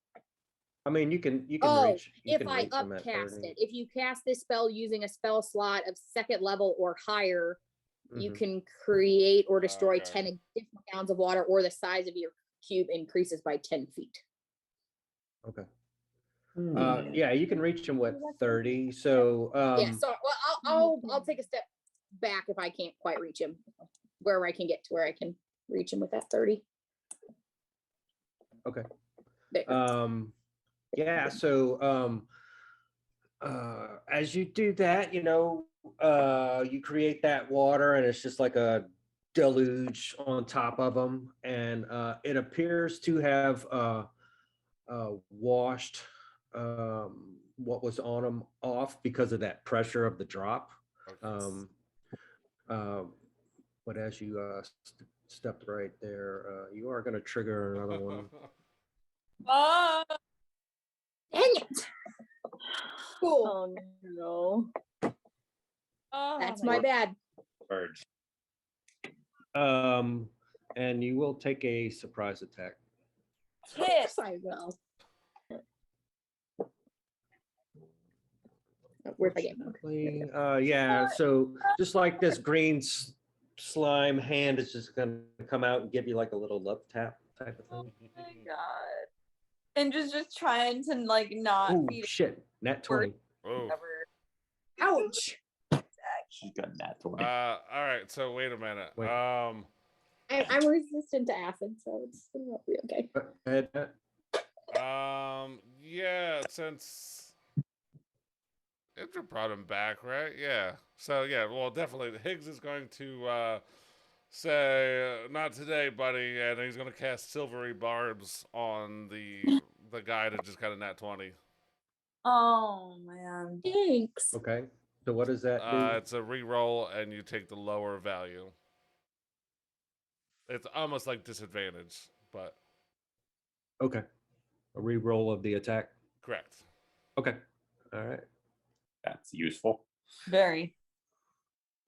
I mean, you can reach. If I upcast it, if you cast this spell using a spell slot of second level or higher, you can create or destroy 10 additional gallons of water, or the size of your cube increases by 10 feet. Okay. Yeah, you can reach them with 30. So yeah, so well, I'll take a step back if I can't quite reach him, where I can get to where I can reach him with that 30. Okay. There. Yeah, so as you do that, you create that water, and it's just like a deluge on top of them, and it appears to have washed what was on them off because of that pressure of the drop. Okay. But as you stepped right there, you are going to trigger another one. Oh, Dang it. Cool. Oh no. That's my bad. Urge. And you will take a surprise attack. Yes, I will. Where'd I get? Yeah, so just like this green slime hand is just gonna come out and give you like a little love tap type of thing. my god. And just trying to like not Oh feed shit, nat 20. Oh. whatever. Ouch. She's got that one. All right. So wait a minute. Wait. I'm resistant to acid, so it'll be okay. Ahead, Matt. Yeah, since Andrew brought him back, right? Yeah. So yeah, well, definitely Higgs is going to say, "Not today, buddy," and he's going to cast Silvery Barbs on the guy that just got a nat 20. Oh man. Thanks. Okay. So what does that do? It's a re-roll, and you take the lower value. It's almost like disadvantage, but Okay. A re-roll of the attack. correct. Okay. All right. That's useful. Very.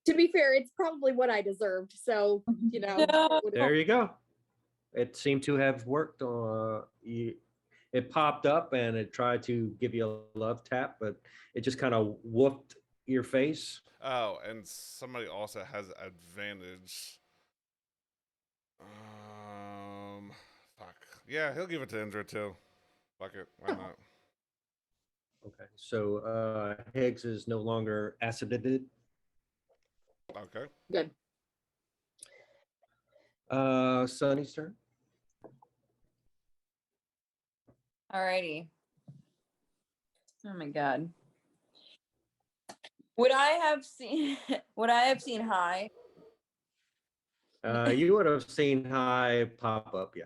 To be fair, it's probably what I deserved. So, Yeah. There you go. It seemed to have worked. It popped up and it tried to give you a love tap, but it just kind of whooped your face. Oh, and somebody also has advantage. Fuck. Yeah, he'll give it to Indra too. Fuck it. Why not? Okay. So Higgs is no longer acidated. Okay. Good. Sunny's turn. Alrighty. Oh my god. Would I have seen high? You would have seen high pop up, yeah.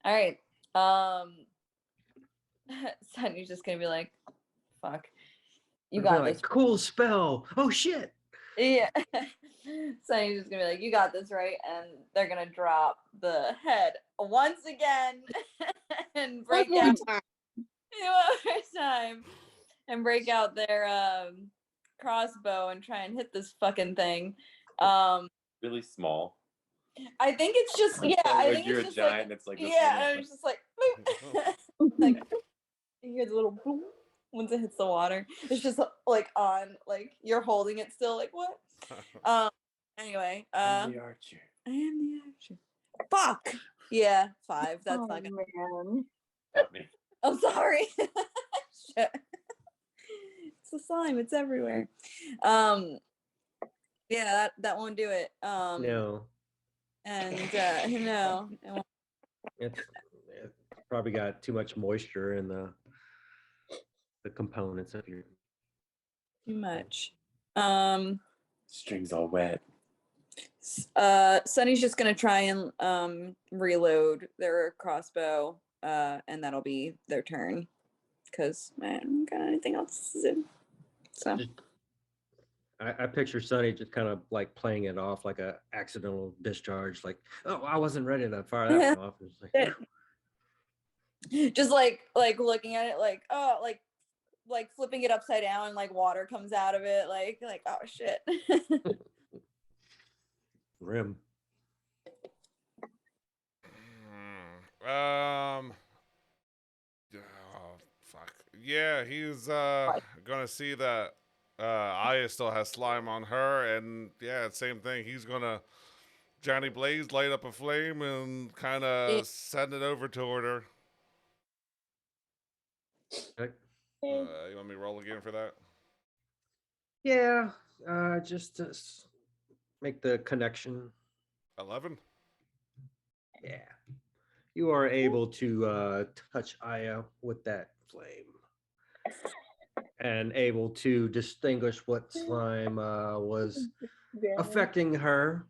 All right. Sunny's just gonna be like, fuck. You They're got like, this. cool spell. Oh shit. Yeah. Sunny's just gonna be like, you got this, right? And they're gonna drop the head once again and break One more out. time. one more time and break out their crossbow and try and hit this fucking thing. Really small. I think it's just yeah. I Like think you're it's a just giant. like And it's like this yeah. little And it's just like boop. Like you hear the little boom once it hits the water. It's just like on like you're holding it still. Like what? Anyway. I'm the archer. I am the archer. Fuck. Yeah, 5. That's not gonna. Man. Got me. I'm sorry. Shit. It's the slime. It's everywhere. Yeah, that won't do it. No, And no, it won't. it's probably got too much moisture in the components of your. Too much. String's all wet. Sunny's just gonna try and reload their crossbow, and that'll be their turn. Cause I don't got anything else to do. So I picture Sonny just kind of like playing it off like a accidental discharge, like, oh, I wasn't ready to fire that one off. It's like, just like looking at it like oh like flipping it upside down and like water comes out of it like oh shit. Rim. Oh, fuck. Yeah, he's gonna see that Aya still has slime on her, and yeah, same thing. He's gonna Johnny Blaze light up a flame and kind of send it over toward her. Okay. You want me to roll again for that? Yeah, just to make the connection. 11. Yeah. You are able to touch Aya with that flame and able to distinguish what slime was affecting her.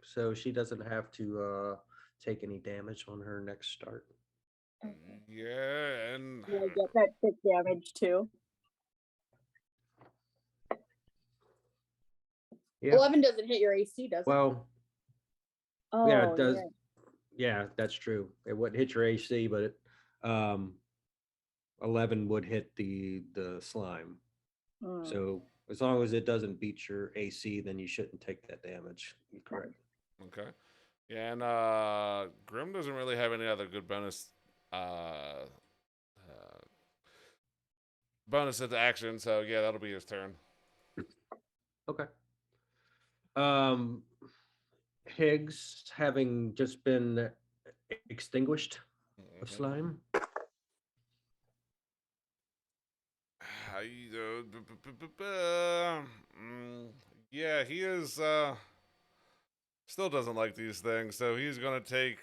So she doesn't have to take any damage on her next start. Yeah, and You get that 6 damage too. Yeah. 11 doesn't hit your AC, does it? Well, Oh, yeah, it does. Yeah, that's true. It wouldn't hit your AC, but it, 11 would hit the slime. Mm. So as long as it doesn't beat your AC, then you shouldn't take that damage. You're correct. okay. Yeah, and Grim doesn't really have any other good bonus bonus to action, so yeah, that'll be his turn. Okay. Higgs, having just been extinguished of slime. Yeah, he is still doesn't like these things, so he's gonna take.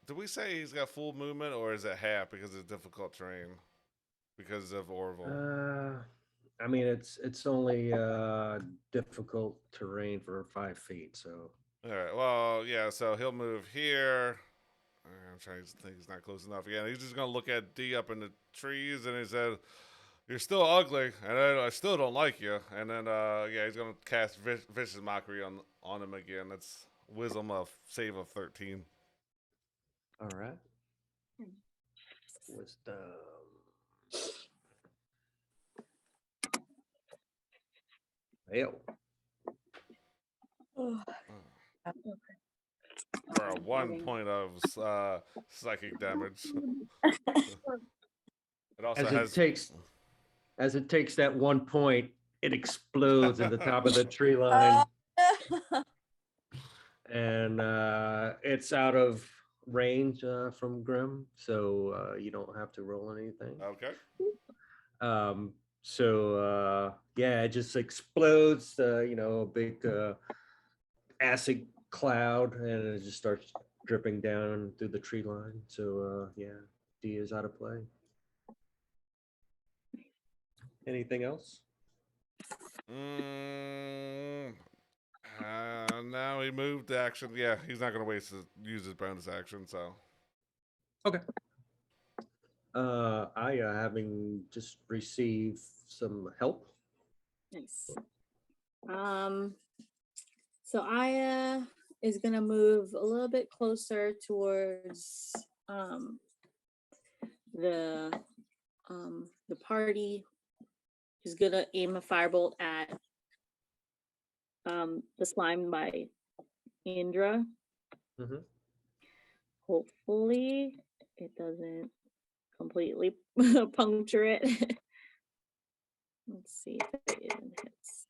Did we say he's got full movement, or is it half because it's difficult terrain because of Orville? I mean, it's only difficult terrain for 5 feet, so. All right. Well, yeah. So he'll move here. I'm trying to think he's not close enough again. He's just gonna look at D up in the trees, and he said, "You're still ugly, and I still don't like you." And then, yeah, he's gonna cast vicious mockery on him again. That's wisdom of save of 13. All right. Wisdom. Fail. For a 1 point of psychic damage. It also As it takes that 1 point, it explodes at the top of the tree line, and it's out of range from Grim, so you don't have to roll anything. Okay. So yeah, it just explodes. A big acid cloud, and it just starts dripping down through the tree line. So yeah, D is out of play. Anything else? Now he moved to action. Yeah, he's not gonna use his bonus action. So Okay. Aya, having just received some help. Nice. So Aya is gonna move a little bit closer towards the party is gonna aim a firebolt at the slime by Indra. Mhm. Hopefully it doesn't completely puncture it. Let's see if it even hits.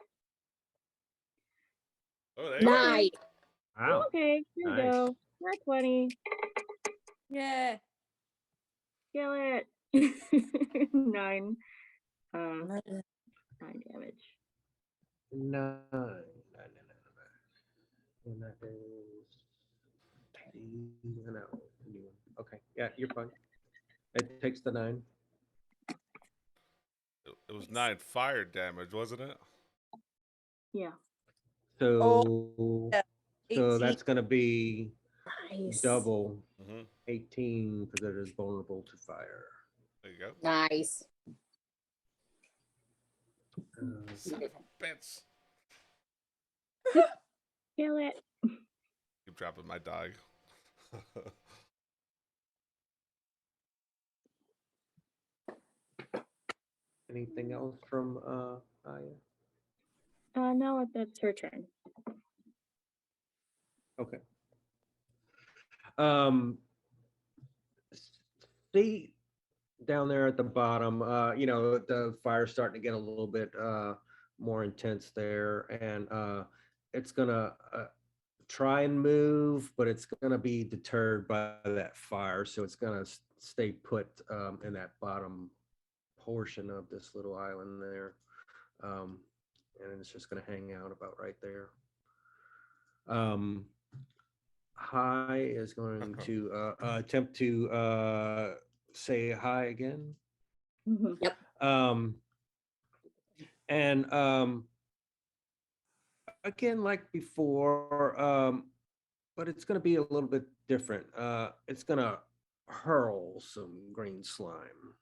Oh, there you go. Nice. Wow. Okay, here we Nice. go. Not 20. Yeah. Kill it. 9. 9 damage. Nine. And that is no. Okay. Yeah, you're fine. It takes the 9. It was 9 fire damage, wasn't it? Yeah. So yeah. so 18. that's gonna be Nice. double Mm-hmm. 18 because it is vulnerable to fire. There you go. Nice. Son of a bitch. Kill it. Keep dropping my dog. Anything else from Aya? No, that's her turn. Okay. See down there at the bottom, the fire's starting to get a little bit more intense there, and it's gonna try and move, but it's gonna be deterred by that fire, so it's gonna stay put in that bottom portion of this little island there, and it's just gonna hang out about right there. Hi is going to attempt to say hi again. Yep. And again, like before, but it's going to be a little bit different. It's going to hurl some green slime,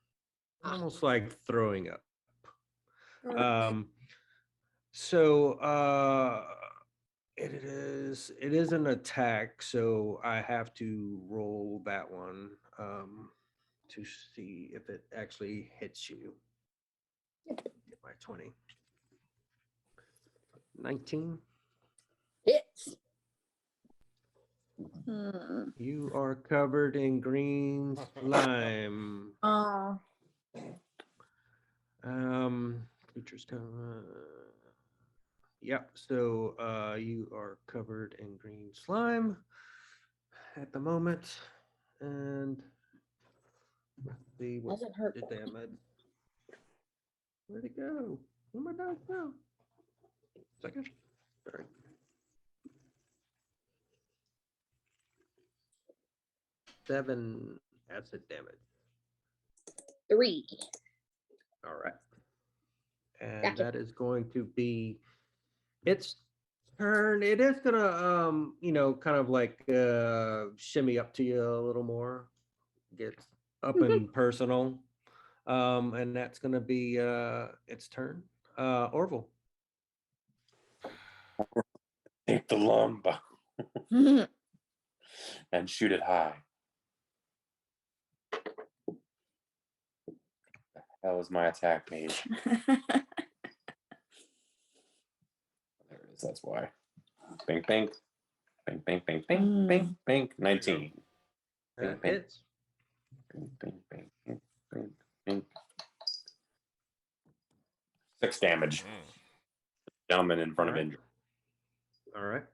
almost like throwing up. So it is an attack, so I have to roll that one to see if it actually hits you. Hit by 20. 19. Hits. You are covered in green slime. Oh. Creatures come. Yep. So you are covered in green slime at the moment, and let's see what Doesn't hurt. the damage. Where'd it go? Where'd my dog go? Second. Sorry. Seven acid damage. 3. All right. And Gotcha. that is going to be its turn. It is gonna kind of like shimmy up to you a little more. Get up and personal. And that's gonna be its turn. Orville. Take the longbow and shoot it high. That was my attack mage. There it is. That's why. Bink, bink. Bink, bink, bink, bink, bink, bink. 19. That Bing. hits. Bink, bink, bink, bink, bink, bink. 6 damage. Gentleman in front of Indra. All right.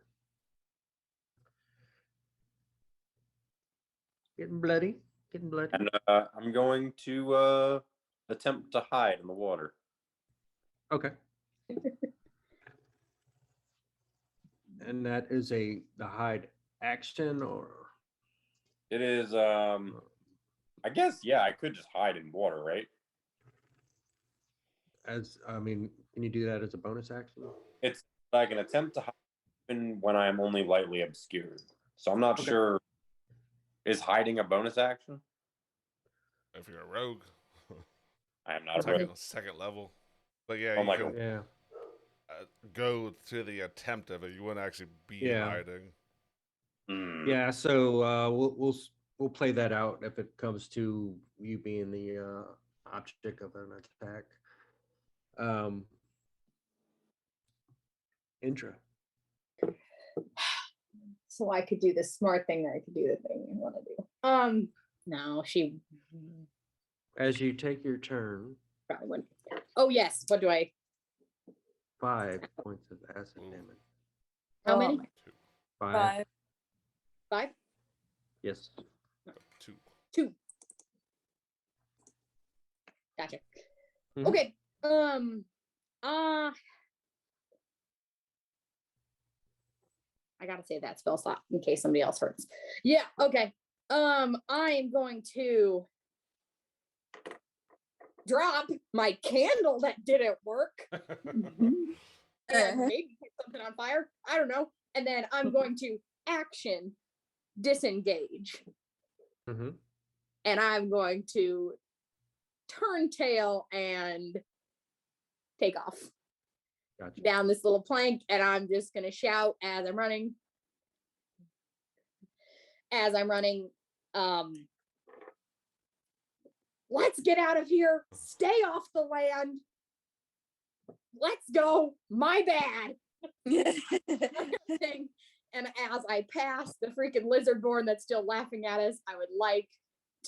Getting bloody. Getting bloody. And I'm going to attempt to hide in the water. Okay. And that is the hide action, or It is I guess I could just hide in water, right? can you do that as a bonus action? It's like an attempt to hide even when I'm only lightly obscured. So I'm not sure. Is hiding a bonus action? If you're a rogue. I am not a rogue. Second level. But yeah, Oh you my can God. go to the attempt of it. You wouldn't actually be hiding. Mm. Yeah, so we'll play that out if it comes to you being the object of an attack. Indra. So I could do the smart thing, or I could do the thing you want to do. No, she As you take your turn, probably wouldn't. Oh yes. What do I? 5 points of acid damage. How Oh many? my- 5. 5. 5? Yes. 2. 2. Gotcha. Mhm. Okay. I gotta say that spell slot in case somebody else hurts. Yeah. Okay. I am going to drop my candle that didn't work and maybe set something on fire. I don't know. And then I'm going to action disengage. Mm-hmm. And I'm going to turn tail and take off Gotcha. down this little plank. And I'm just going to shout as I'm running. Let's get out of here. Stay off the land. Let's go. My bad. And as I pass the freaking lizardborn that's still laughing at us, I would like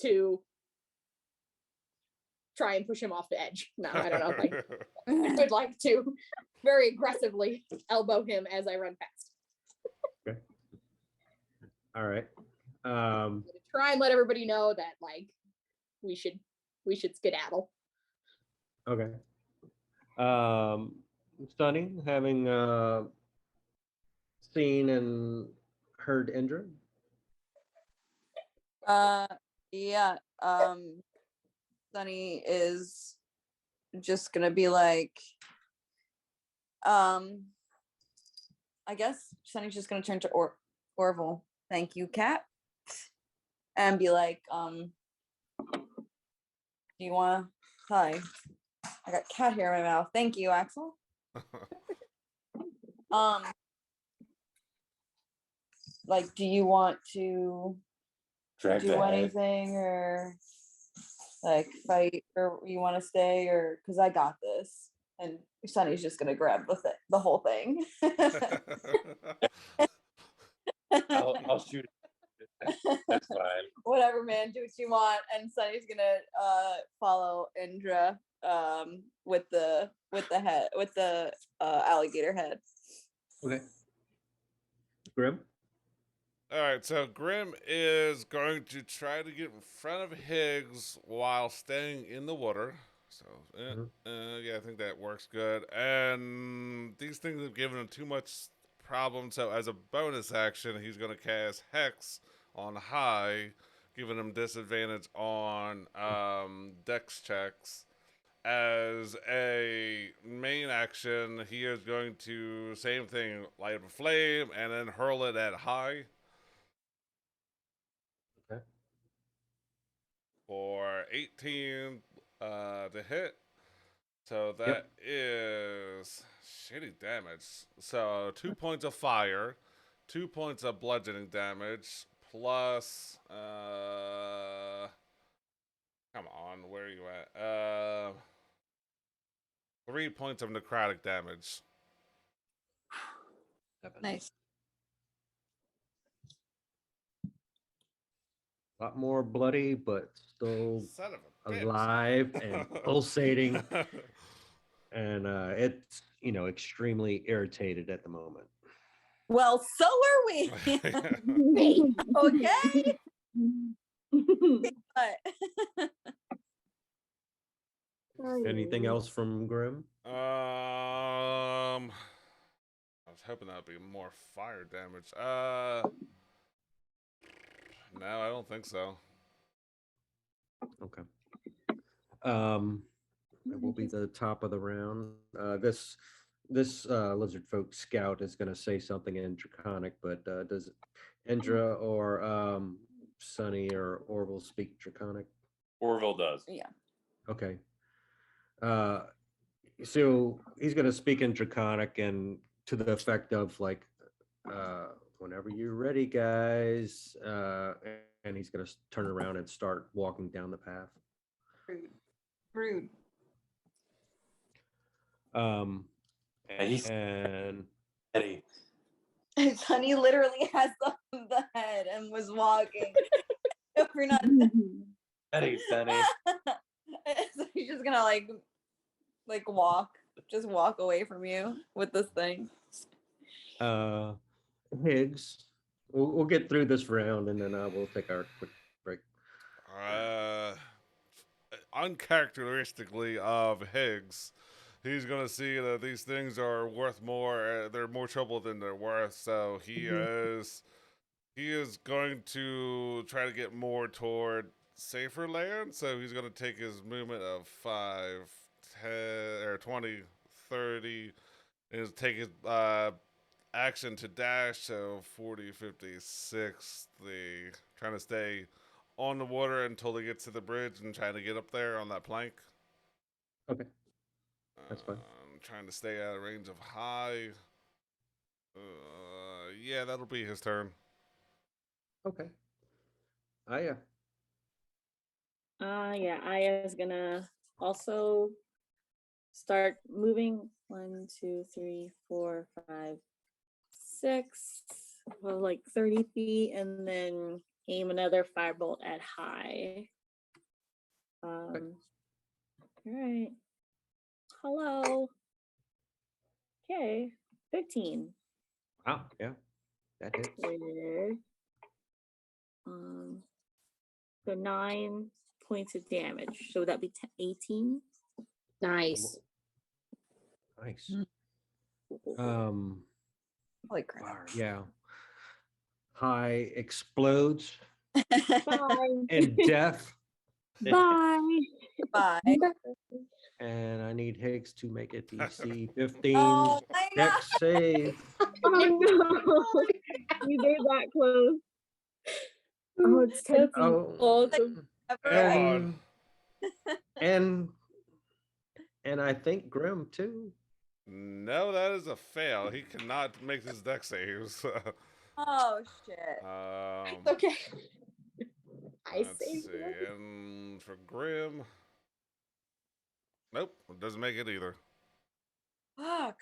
to try and push him off the edge. No, I don't know if I would like to very aggressively elbow him as I run past. Okay. All right. Try and let everybody know that like we should skedaddle. Okay. Sunny, having seen and heard Indra. Yeah. Sunny is just gonna be like, I guess Sunny's just gonna turn to Orville. Thank you, Cat. And be like, do you wanna hi? I got cat hair in my mouth. Thank you, Axel. Like, do you want to Drag do the head. anything or like fight, or you want to stay, or because I got this? And Sunny's just gonna grab the whole thing. I'll shoot. That's fine. Whatever, man, do what you want. And Sunny's gonna follow Indra with the alligator head. Okay. Grim. All right, so Grim is going to try to get in front of Higgs while staying in the water. So, yeah, I think that works good. And these things have given him too much problem. So, as a bonus action, he's going to cast Hex on high, giving him disadvantage on Dex checks. As a main action, he is going to same thing, light a flame and then hurl it at high. Okay. For 18 to hit. So that is shitty damage. So 2 points of fire, 2 points of bludgeoning damage, plus come on, where are you at? 3 points of necrotic damage. Nice. A lot more bloody, but still Son of a bitch. alive and pulsating. And it's, extremely irritated at the moment. Well, so are we. Okay. But Anything else from Grim? I was hoping that'd be more fire damage. No, I don't think so. Okay. It will be the top of the round. This lizard folk scout is going to say something in Draconic, but does Indra or Sunny or Orville speak Draconic? Orville does. yeah. Okay. So he's going to speak in Draconic and to the effect of like, whenever you're ready, guys. and he's gonna turn around and start walking down the path. Rude. Rude. He's And Eddie. Sonny literally has the head and was walking. If we're not Eddie, Sonny. so he's just gonna like just walk away from you with this thing. Higgs, we'll get through this round, and then we'll take our quick break. Uncharacteristically of Higgs, he's gonna see that these things are worth more. They're more trouble than they're worth. So he is going to try to get more toward safer land. So he's gonna take his movement of 5, 10, or 20, 30, and take his action to dash. So 40, 50, 60, trying to stay on the water until they get to the bridge and trying to get up there on that plank. Okay, that's fine. I'm trying to stay out of range of high. Yeah, that'll be his turn. Okay. Aya. Yeah, Aya's gonna also start moving. 1, 2, 3, 4, 5, 6. Well, like 30 feet, and then aim another firebolt at high. All right. Hello. Okay. 15. Wow. Yeah, that hits. With, so 9 points of damage. So would that be 18? Nice. Nice. Holy crap. Fire, yeah. High explodes Bye. in death, Bye. Bye. and I need Higgs to make a DC 15 Oh my god. dex save. Oh no. You did that close. Oh, it's tempting. Oh, It's God. and I think Grim too. No, that is a fail. He cannot make his deck saves. Oh shit. Okay. I Let's saved see. it. And for Grim, nope, it doesn't make it either. Fuck.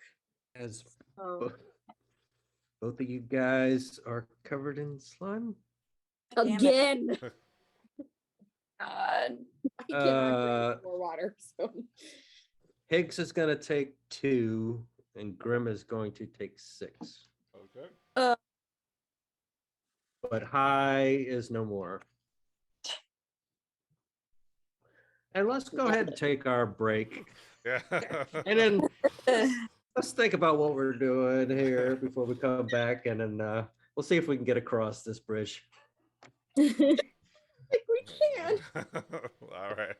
As Oh. both of you guys are covered in slime. Damn it. Again. God. I cannot Uh, drink more water. So Higgs is going to take 2, and Grim is going to take 6. Okay. But High is no more. And let's go ahead and take our break. Yeah. And then let's think about what we're doing here before we come back. And then we'll see if we can get across this bridge. we can. All right.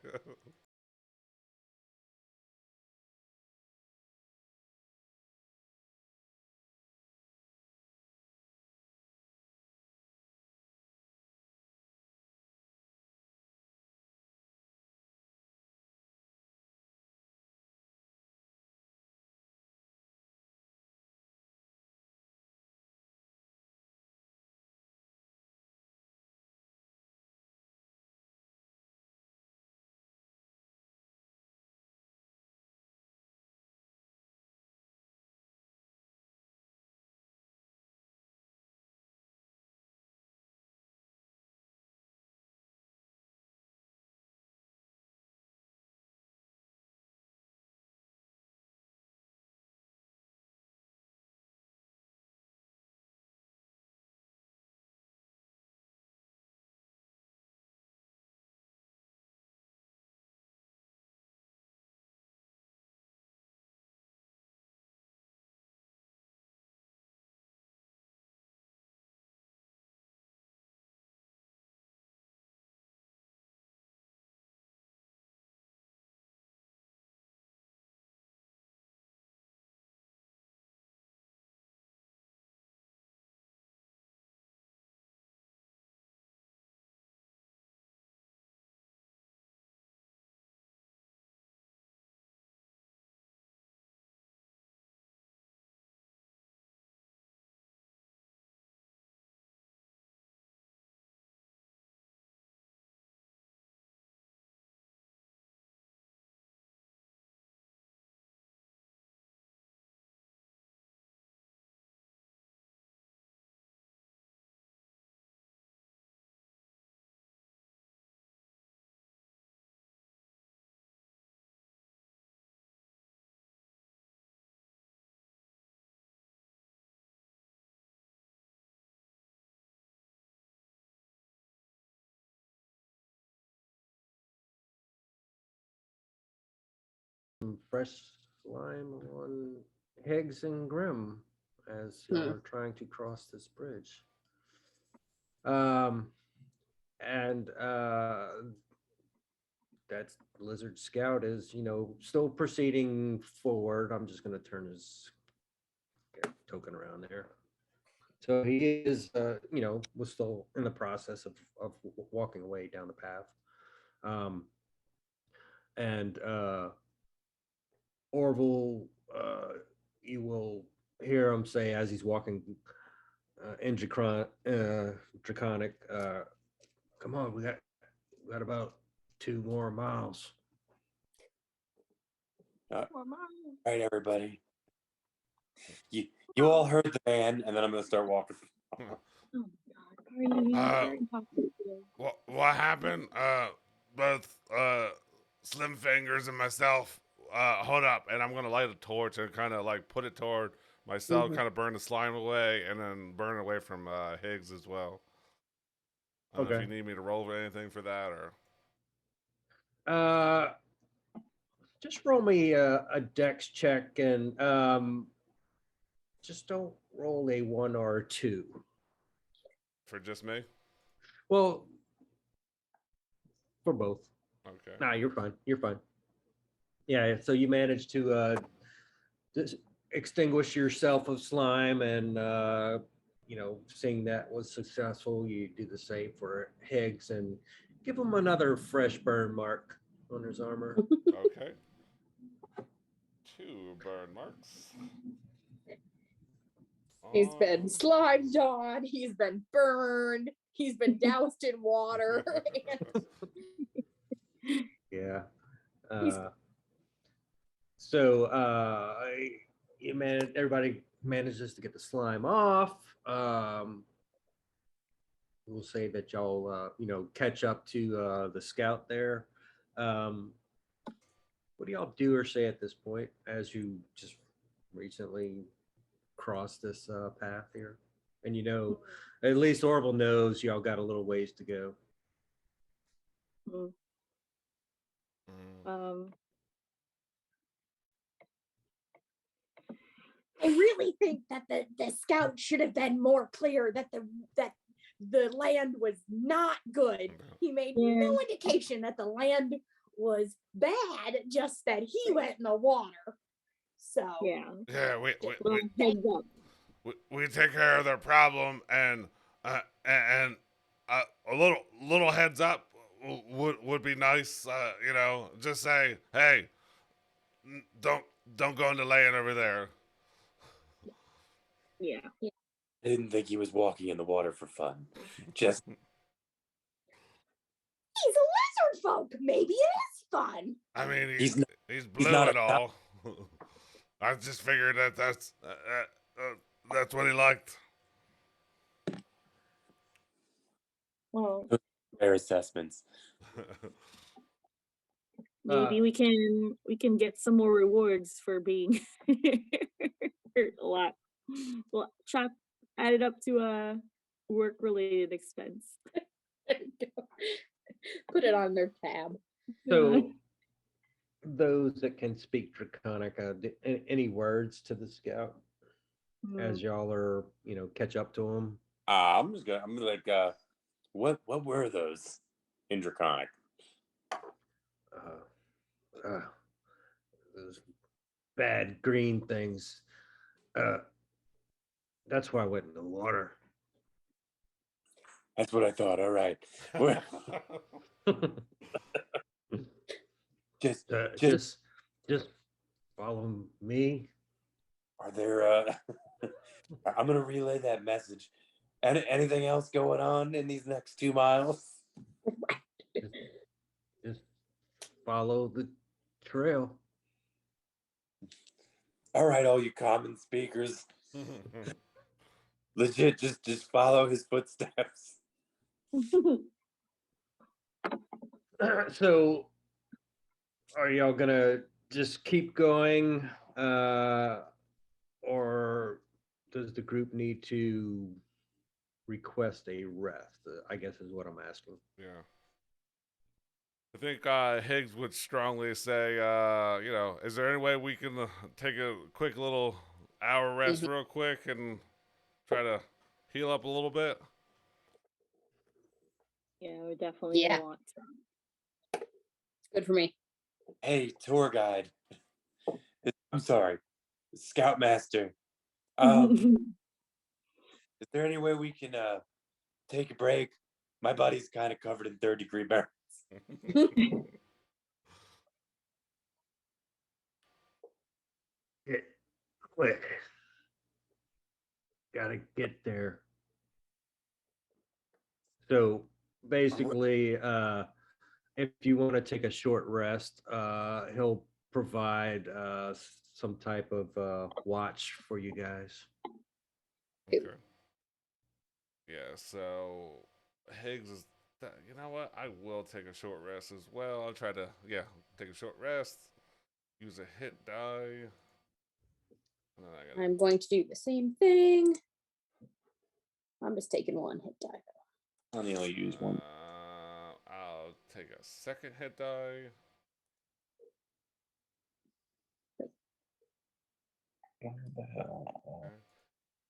fresh slime on Higgs and Grim as y'all are trying to cross this bridge. And that's Lizard Scout is, still proceeding forward. I'm just going to turn his token around there. So he is, was still in the process of walking away down the path. And Orville, you will hear him say as he's walking in Draconic, come on, we got about 2 more miles. All right, everybody. You all heard the man, and then I'm gonna start walking. Oh my God, What happened? Both Slim Fingers and myself. Hold up, and I'm gonna light a torch and kind of like put it toward myself, kind of burn the slime away, and then burn away from Higgs as well. I don't know if you need me to roll anything for that, or Just roll me a dex check, and just don't roll a 1 or a 2. for just me. Well, for both. Okay. Nah, you're fine. You're fine. Yeah, so you managed to extinguish yourself of slime, and seeing that was successful, you do the same for Higgs and give him another fresh burn mark on his armor. Okay. 2 burn marks. He's been slimed on. He's been burned. He's been doused in water. Yeah. So everybody manages to get the slime off. We'll say that y'all catch up to the scout there. What do y'all do or say at this point as you just recently crossed this path here? And at least Orville knows y'all got a little ways to go. I really think that the scout should have been more clear that the land was not good. He made no indication that the land was bad, just that he went in the water. So yeah, heads up. we take care of their problem, and a little heads up would be nice. Just say, hey, don't go into land over there. Yeah. I didn't think he was walking in the water for fun. Just he's a lizard folk. Maybe it is fun. I mean, He's he's blue not and all. I just figured that's what he liked. Well, fair assessments. maybe we can get some more rewards for being hurt a lot. Well, add it up to a work-related expense. Put it on their tab. So those that can speak Draconic, any words to the scout as y'all are, catch up to him? I'm like, what were those in Draconic? Those bad green things. That's why I went in the water. That's what I thought. All right. Just follow me. Are there? I'm gonna relay that message. Anything else going on in these next 2 miles? Just follow the trail. All right, all you common speakers. Legit, just follow his footsteps. So, are y'all gonna just keep going, or does the group need to request a rest? I guess is what I'm asking. Yeah. think Higgs would strongly say, is there any way we can take a quick little hour rest real quick and try to heal up a little bit? Yeah, we definitely Yeah. want to. Good for me. Hey, tour guide. I'm sorry, Scoutmaster. Is there any way we can take a break? My body's kind of covered in third-degree burns. Get quick. Gotta get there. So basically, if you want to take a short rest, he'll provide some type of watch for you guys. Okay. Yeah, so Higgs is. You know what? I will take a short rest as well. I'll try to, take a short rest. Use a hit die. And then I gotta, I'm going to do the same thing. I'm just taking one hit die. I only use one. I'll take a second hit die.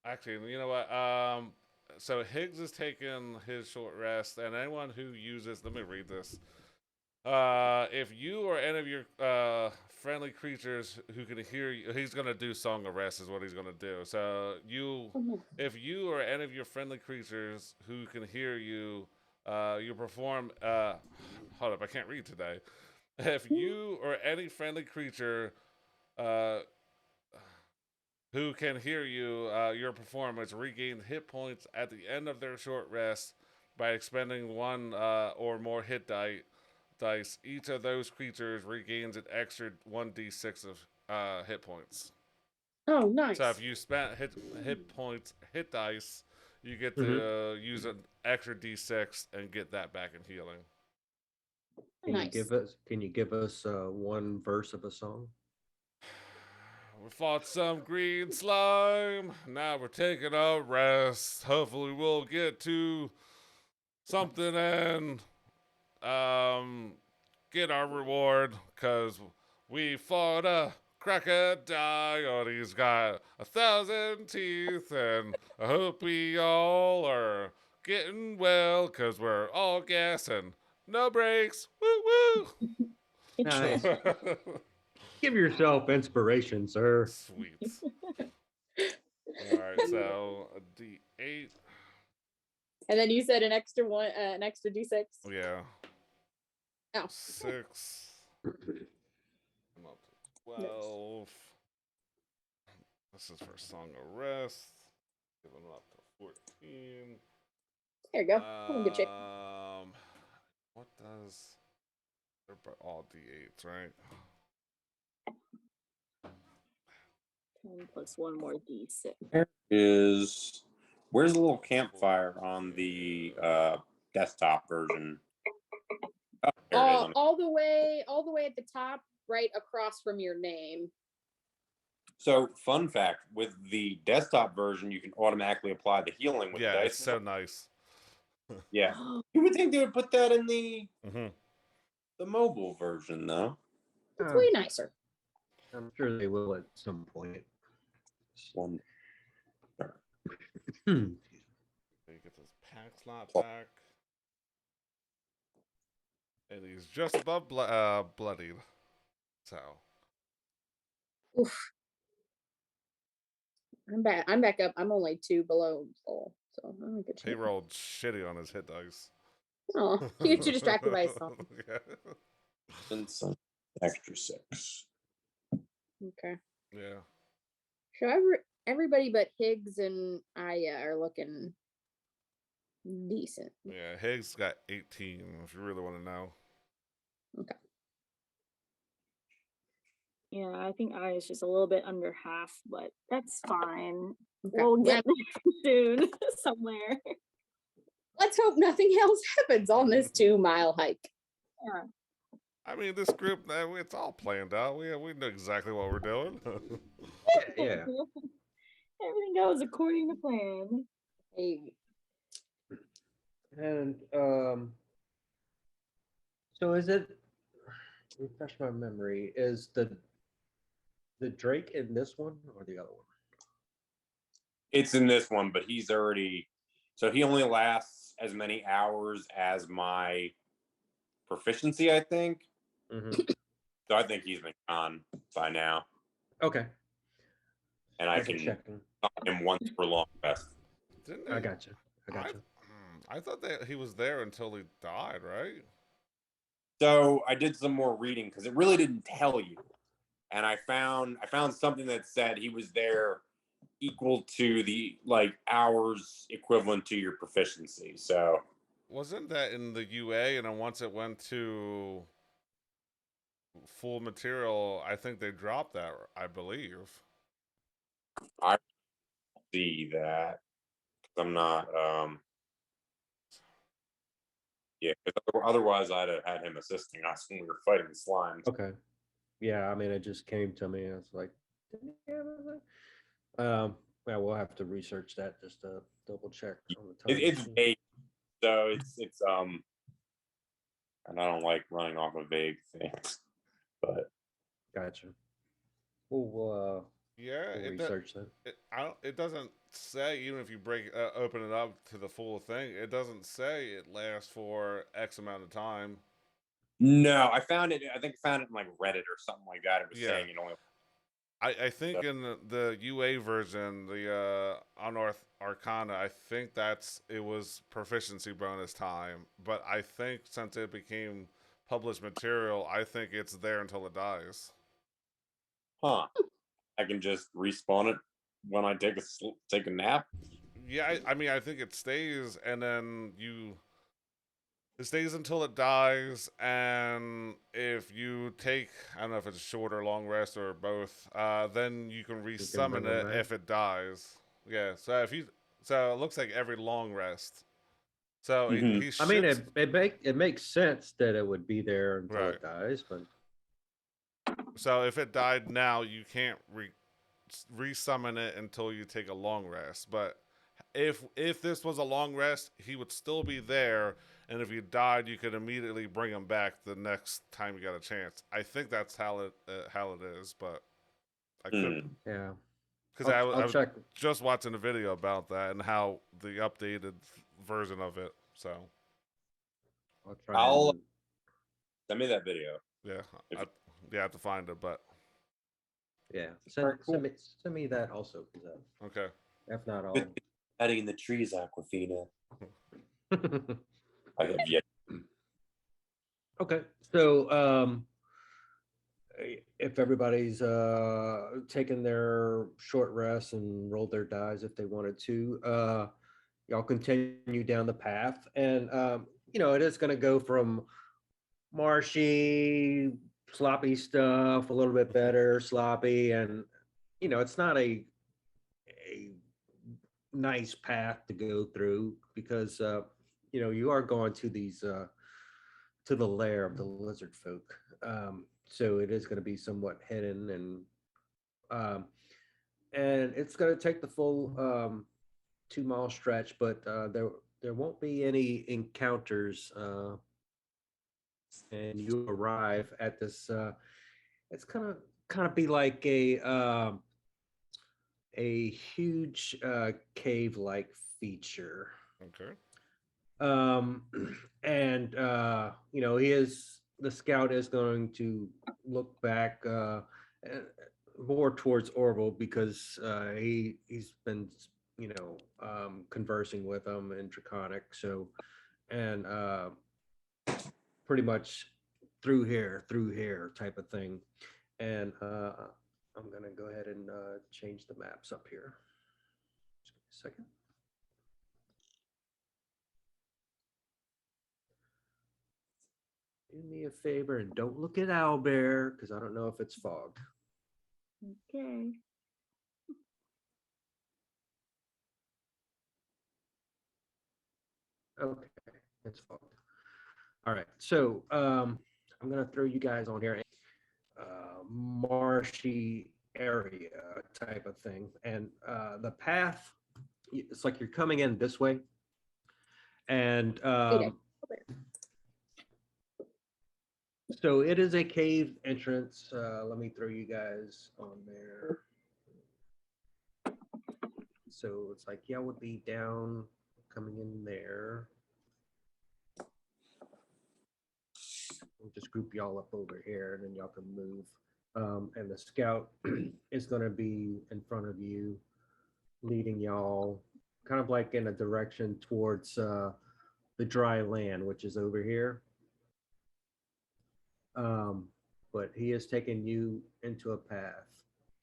Actually, you know what? So Higgs is taking his short rest, and anyone who uses, let me read this. If you or any of your friendly creatures who can hear you, he's gonna do Song of Rest is what he's gonna do. So if you or any of your friendly creatures who can hear you, you perform. Hold up, I can't read today. If you or any friendly creature, who can hear you, your performance regain hit points at the end of their short rest by expending one or more hit dice. Each of those creatures regains an extra 1d6 of hit points. Oh, nice. So if you spent hit dice, you get to use an extra d6 and get that back in healing. Can you give us one verse of a song? We fought some green slime. Now we're taking a rest. Hopefully we'll get to something and get our reward, because we fought a crocodile. He's got 1,000 teeth, and I hope we all are getting well, because we're all gas and no brakes. Woo woo! Nice. Give yourself inspiration, sir. Sweet. All right, so a D8. And then you said an extra one, an extra d6. Yeah. Oh. 6. I'm up to 12. This is for Song of Rest. Give them up to 14. There you go. I'm in good shape. What does? They're all D8s, right? 10 plus one more d6. Where's the little campfire on the desktop version? Oh, there it is. All the way at the top, right across from your name. So, fun fact: with the desktop version, you can automatically apply the healing with the dice. It's so nice. Yeah, you would think they would put that in the Mm-hmm. mobile version, though. It's way nicer. I'm sure they will at some point. One. You get this pack slot back. And he's just above bloodied. So. Oof. I'm back up. I'm only 2 below full, so I'm in good shape. He rolled shitty on his hit dice. Oh, you're too distracted by his song. Yeah. And some extra 6. Okay. Yeah. So everybody but Higgs and Aya are looking decent. Yeah, Higgs got 18, if you really want to know. Okay. Yeah, I think I is just a little bit under half, but that's fine. Okay. We'll get there soon somewhere. Let's hope nothing else happens on this 2-mile hike. Yeah. I mean, this group, it's all planned out. We know exactly what we're doing. Yeah. Everything goes according to plan. Hey. And so is it refresh my memory. Is the Drake in this one or the other one? It's in this one, but he's already so he only lasts as many hours as my proficiency, I think. Mm-hmm. So I think he's been gone by now, Okay. and I Double can checking. stop him once for long rest. Didn't I he? got you. I got you. I thought that he was there until he died, right? So I did some more reading because it really didn't tell you, and I found something that said he was there equal to the like hours equivalent to your proficiency. So Wasn't that in the UA? And then once it went to full material, I think they dropped that. I believe. I see that. I'm not. Yeah, because otherwise I'd have had him assisting us when we were fighting the slimes. Okay. Yeah, I mean, it just came to me. I was like, didn't he have it? Yeah, we'll have to research that just to double check on the time. It's machine. vague, so it's and I don't like running off of vague things, but Gotcha. We'll Yeah, we'll research that. It doesn't say, even if you open it up to the full thing. It doesn't say it lasts for X amount of time. no, I found it. I think I found it in like Reddit or something like that. It was Yeah. saying it only. I think in the UA version, the Unearthed Arcana, I think it was proficiency bonus time. But I think since it became published material, I think it's there until it dies. Huh. I can just respawn it when I take a nap. Yeah, I mean, I think it stays, and then it stays until it dies, and if you take, I don't know if it's a short or long rest or both, then you can resummon bring 'em it back. if it dies. Yeah, so it looks like every long rest. So Mhm. he I mean, should, it makes sense that it would be there until Right. it dies, but so if it died now, you can't resummon it until you take a long rest. But if this was a long rest, he would still be there, and if you died, you could immediately bring him back the next time you got a chance. I think that's how it is, but I could, yeah, because I I'll was check. just watching a video about that and how the updated version of it. So I'll try. I'll send me that video. yeah, If I, yeah, I have to find it, but Yeah, Alright, cool. send me that also. 'Cause, okay. if not, I'll. Adding in the trees, Aquafina. I have yet. Okay, so if everybody's taken their short rest and rolled their dice if they wanted to, y'all continue down the path, and it is going to go from marshy, sloppy stuff, a little bit better, sloppy, and it's not a nice path to go through because you are going to these to the lair of the lizard folk. So it is going to be somewhat hidden um, and it's going to take the full 2 mile stretch, but there won't be any encounters. And you arrive at this. It's kind of be like a huge cave-like feature. Okay. And the scout is going to look back more towards Orville because he's been conversing with him in Draconic, so and pretty much through here type of thing. And I'm gonna go ahead and change the maps up here. Just give me a second. Do me a favor and don't look at Owlbear because I don't know if it's fogged. Okay. Okay, it's fogged. All right, so I'm gonna throw you guys on here. Marshy area type of thing, and the path. It's like you're coming in this way, and So it is a cave entrance. Let me throw you guys on there. So it's like y'all would be down coming in there. We'll just group y'all up over here and then y'all can move. And the scout is going to be in front of you, leading y'all kind of like in a direction towards the dry land, which is over here. But he is taking you into a path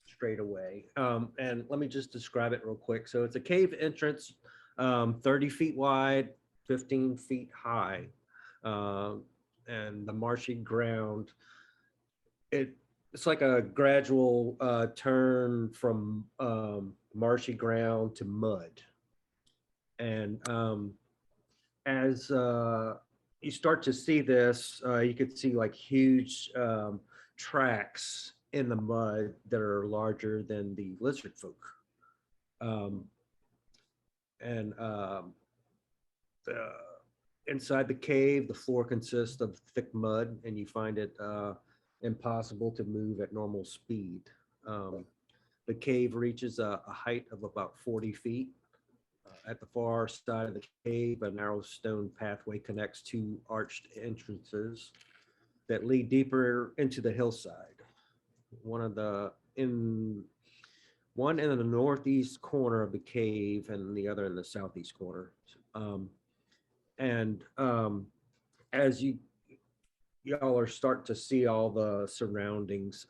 straight away. And let me just describe it real quick. So it's a cave entrance, 30 feet wide, 15 feet high. And the marshy ground, it's like a gradual turn from marshy ground to mud. And as you start to see this, you could see like huge tracks in the mud that are larger than the lizard folk. And inside the cave, the floor consists of thick mud, and you find it impossible to move at normal speed. The cave reaches a height of about 40 feet. At the far side of the cave, a narrow stone pathway connects two arched entrances that lead deeper into the hillside. One in the northeast corner of the cave and the other in the southeast corner. As y'all are starting to see all the surroundings,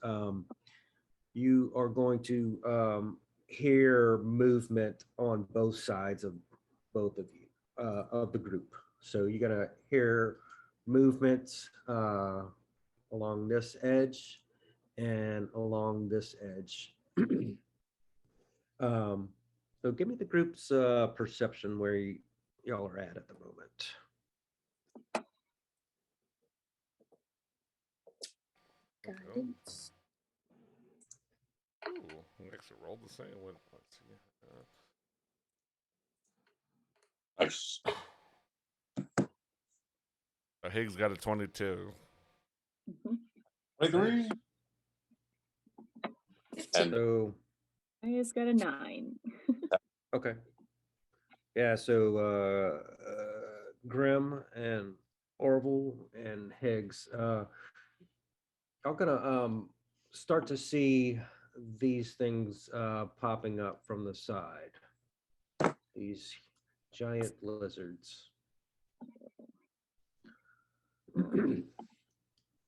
you are going to hear movement on both sides of both of you, of the group. So you're gonna hear movements along this edge and along this edge. So give me the group's perception where y'all are at the moment. Guidance. Ooh, we actually rolled the same one. Let's see. Nice. Higgs got a 22. 23. And So I just got a 9. okay. Yeah, so Grim and Orville and Higgs, y'all gonna start to see these things popping up from the side. These giant lizards.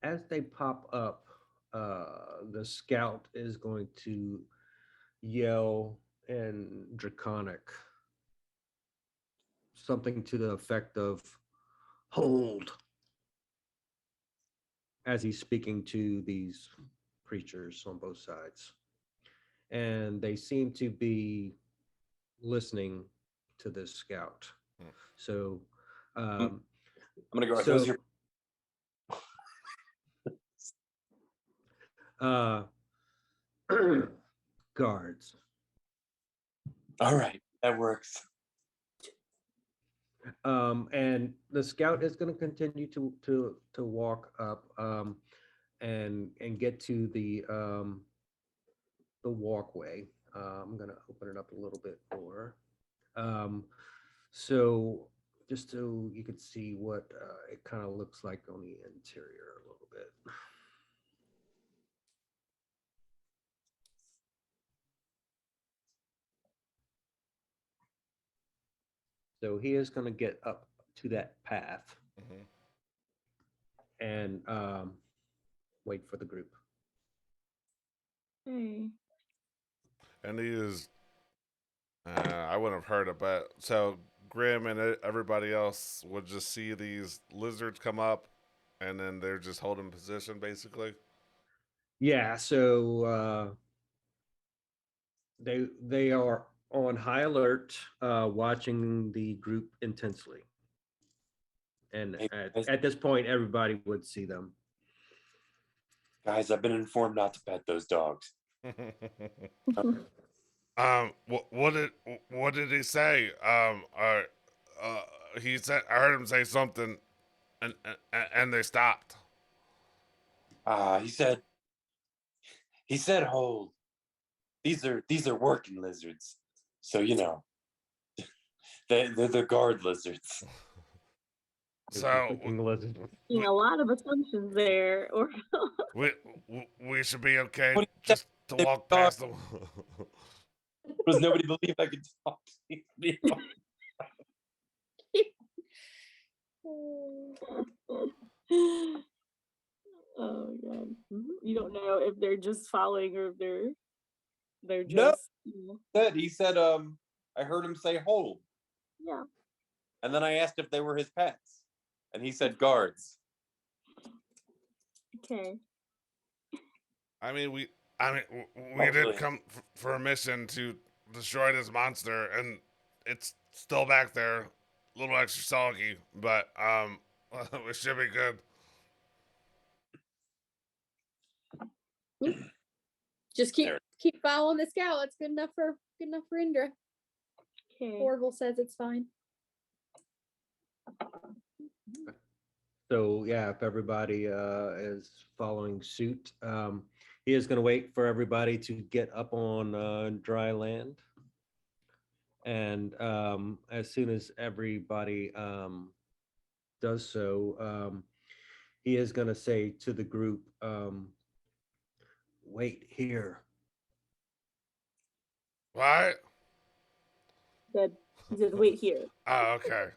As they pop up, the scout is going to yell in Draconic something to the effect of "hold," as he's speaking to these creatures on both sides. And they seem to be listening to this scout. So I'm gonna go. so, Those are guards. all right. That works. And the scout is going to continue to walk up and get to the walkway. I'm going to open it up a little bit more. So just so you can see what it kind of looks like on the interior a little bit. So he is going to get up to that path and wait for the group. Hey. And he is, I wouldn't have heard of it. So Grim and everybody else would just see these lizards come up, and then they're just holding position, basically. Yeah, so they are on high alert, watching the group intensely. And Hey, at this point, everybody would see them. Guys, I've been informed not to pet those dogs. What did he say? He said, I heard him say something, and they stopped. He said hold. These are working lizards. So they're guard lizards. So A lot of assumptions there. Or we should be okay What do you just to walk past them. Does nobody believe I could talk to these people? oh god, you don't know if they're just following or if they're No. just He said I heard him say hold. yeah. And then I asked if they were his pets. And he said guards. Okay. I mean, we Oh, did really? come for a mission to destroy this monster, and it's still back there, a little extra soggy, but it should be good. Just keep following the scout. It's good enough for Indra. Okay. Orville says it's fine. So yeah, if everybody is following suit, he is going to wait for everybody to get up on dry land, and as soon as everybody does so, he is going to say to the group, "Wait here." What? He said, wait here. Oh, okay.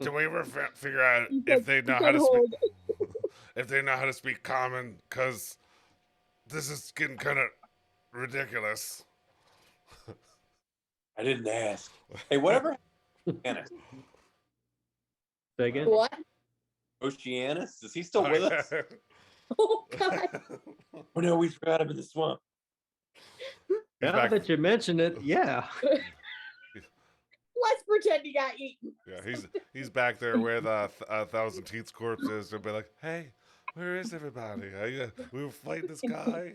Can we ever figure out He if said- they know he how said to hold. speak? If they know how to speak common, because this is getting kind of ridiculous. I didn't ask. Hey, whatever. Oceanus. Say again? What? Oceanus? Is he still with us? Oh god. Oh no, we forgot him in the swamp. Now that you mention it, yeah. Let's pretend he got eaten. Yeah, he's back there with Thousand Teeth's corpses. They'll be like, "Hey, where is everybody? We were fighting this guy."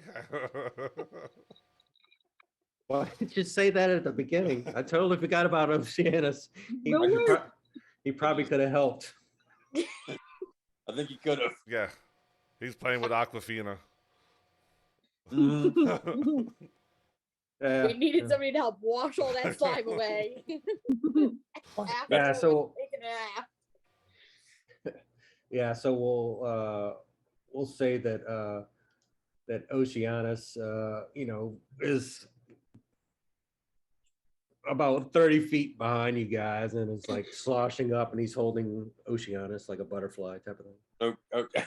Why did you say that at the beginning? I totally forgot about Oceanus. He probably could have helped. I think he could have. Yeah, he's playing with Aquafina. We needed somebody to help wash all that slime away. Yeah, so Taking it out. yeah, so we'll say that that Oceanus is about 30 feet behind you guys and is like sloshing up, and he's holding Oceanus like a butterfly type of thing. Oh, okay.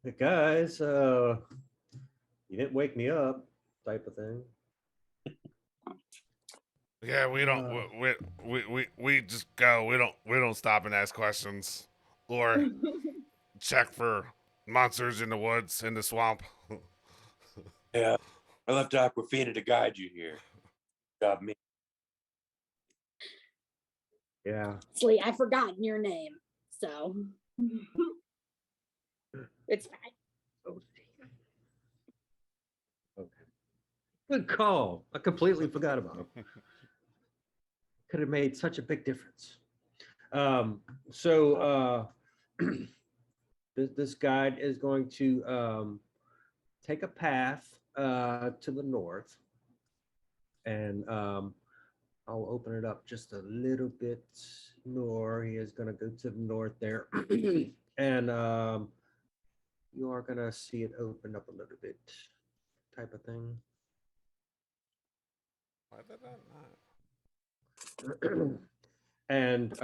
Hey, guys, you didn't wake me up type of thing. Yeah, we don't. We just go. We don't stop and ask questions or check for monsters in the woods in the swamp. Yeah, I left Aquafina to guide you here. Got me. Yeah. Actually, I've forgotten your name, so it's fine. Okay. Good call. I completely forgot about it. Could have made such a big difference. So this guide is going to take a path to the north, and I'll open it up just a little bit more. He is going to go to the north there, and you are going to see it open up a little bit, type of thing. Why did that not? And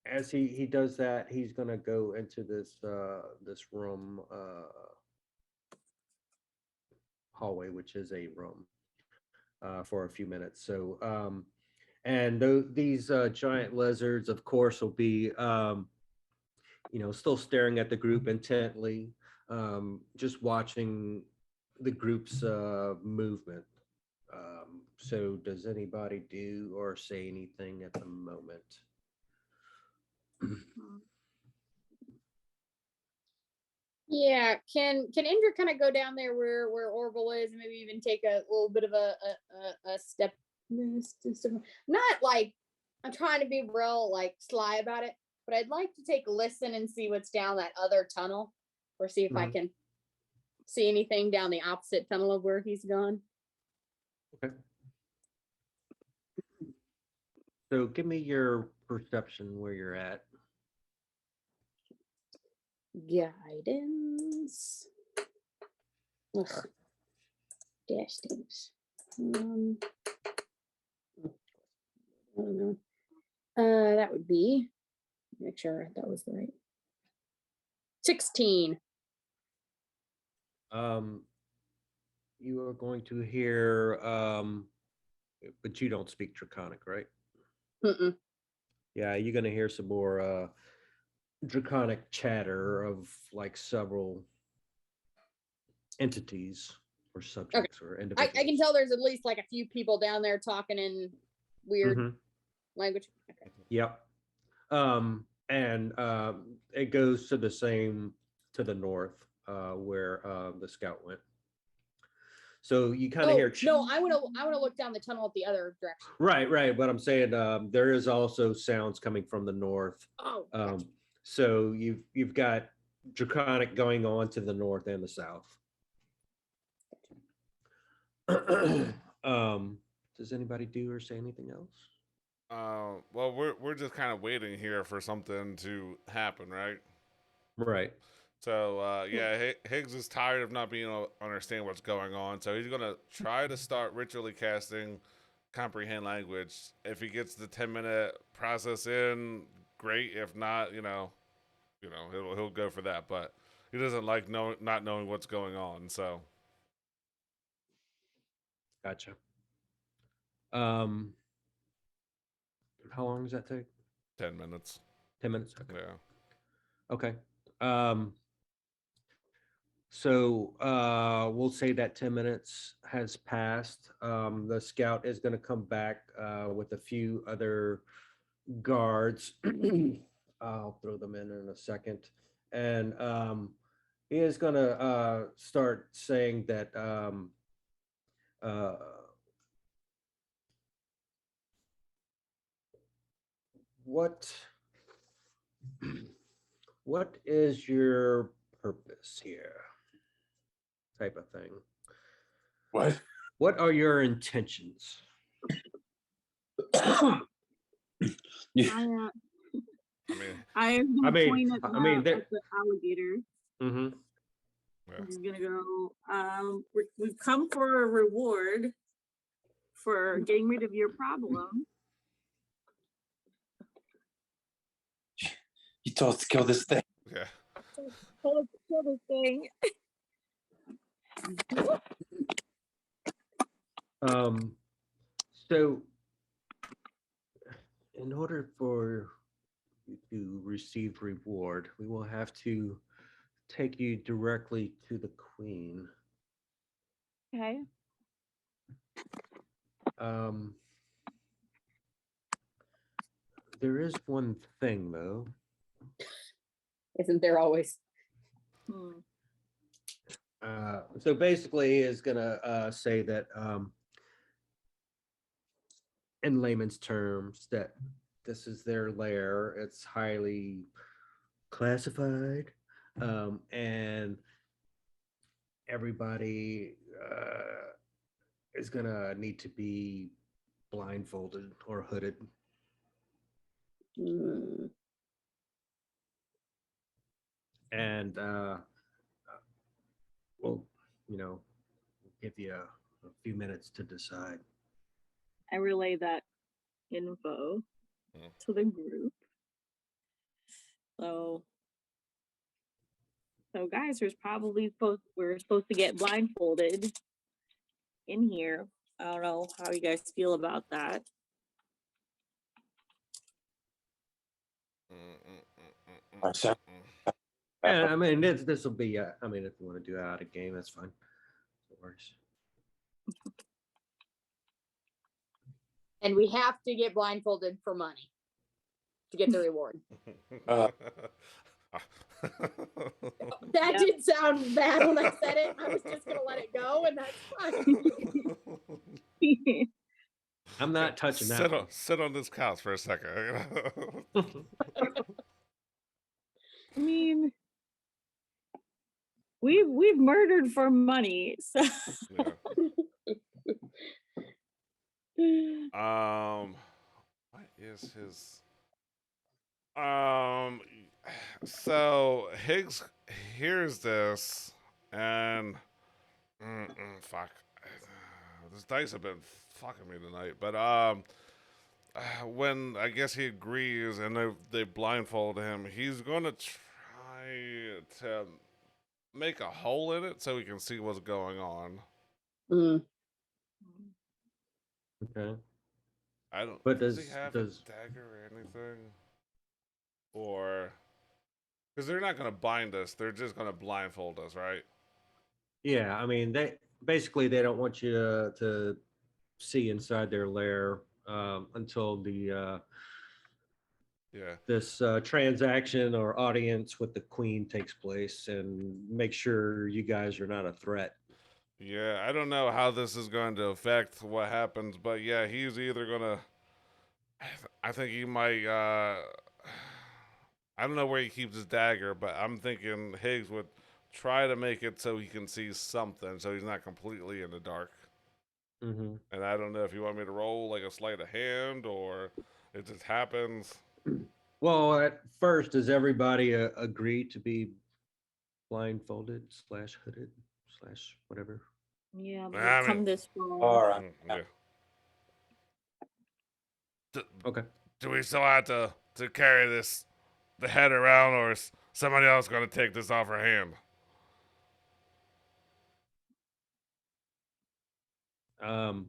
as he does that, he's gonna go into this room hallway, which is a room for a few minutes. So and these giant lizards, of course, will be still staring at the group intently, just watching the group's movement. So does anybody do or say anything at the moment? Yeah, can Indra kind of go down there where Orville is, and maybe even take a little bit of a step, not like I'm trying to be real like sly about it, but I'd like to take a listen and see what's down that other tunnel, or see if I Mhm. can see anything down the opposite tunnel of where he's gone. Okay. So give me your perception where you're at. Guidance. Ugh. Dash things. I don't know. That would be. Make sure that was the right. 16. You are going to hear, but you don't speak Draconic, right? Mm-mm. Yeah, you're gonna hear some more Draconic chatter of like several entities or subjects or I individuals. can tell there's at least like a few people down there talking in weird Mhm. language. Okay. Yep. And it goes to the same to the north, where the scout went. So you kind of hear no, I wanna look down the tunnel at the other direction. right. But I'm saying there is also sounds coming from the north. Oh, gotcha. So you've got Draconic going on to the north and the south. Does anybody do or say anything else? Well, we're just kind of waiting here for something to happen, right? Right. So yeah, Higgs is tired of not being able to understand what's going on, so he's gonna try to start ritually casting comprehend language. If he gets the 10-minute process in, great. If not, he'll go for that. But he doesn't like not knowing what's going on. So Gotcha. How long does that take? 10 minutes. 10 minutes. Okay. Yeah. Okay. So we'll say that 10 minutes has passed. The scout is going to come back with a few other guards. I'll throw them in a second. And he is going to start saying that uh, what what is your purpose here? Type of thing. What? What are your intentions? You- I I mean, am gonna point at the alligator. Mm-hmm. yeah. I'm just gonna go. We've come for a reward for getting rid of your problem. You told us to kill this thing. Yeah. So let's kill this thing. So in order for you to receive reward, we will have to take you directly to the queen. Okay. There is one thing though. Isn't there always? So basically is gonna say that in layman's terms that this is their lair. It's highly classified, and everybody is gonna need to be blindfolded or hooded. And we'll, give you a few minutes to decide. I relay that info to the group. So guys, we're supposed to get blindfolded in here. I don't know how you guys feel about that. And I mean, this will be. I mean, if you want to do it out of game, that's fine. No worries. And we have to get blindfolded for money to get the reward. That did sound bad when I said it. I was just gonna let it go, and that's fine. I'm not touching that one. Sit on this couch for a second. I mean, we've murdered for money, so Yeah. What is his? Um, so Higgs hears this, and fuck, this dice have been fucking me tonight. But when I guess he agrees and they blindfold him, he's gonna try to make a hole in it so he can see what's going on. Okay. I don't. But does does he have does a dagger or anything? Or because they're not gonna bind us, they're just gonna blindfold us, right? yeah? I mean, they don't want you to see inside their lair until the Yeah. this transaction or audience with the queen takes place, and make sure you guys are not a threat. Yeah, I don't know how this is going to affect what happens, but yeah, he's either gonna. I think he might. I don't know where he keeps his dagger, but I'm thinking Higgs would try to make it so he can see something, so he's not completely in the dark. Mm-hmm. And I don't know if you want me to roll like a sleight of hand or it just happens. Well, at first, does everybody agree to be blindfolded slash hooded slash whatever? yeah, but I we've mean, come this far. All right. yeah. Okay. Do we still have to carry the head around, or is somebody else going to take this off her hand? The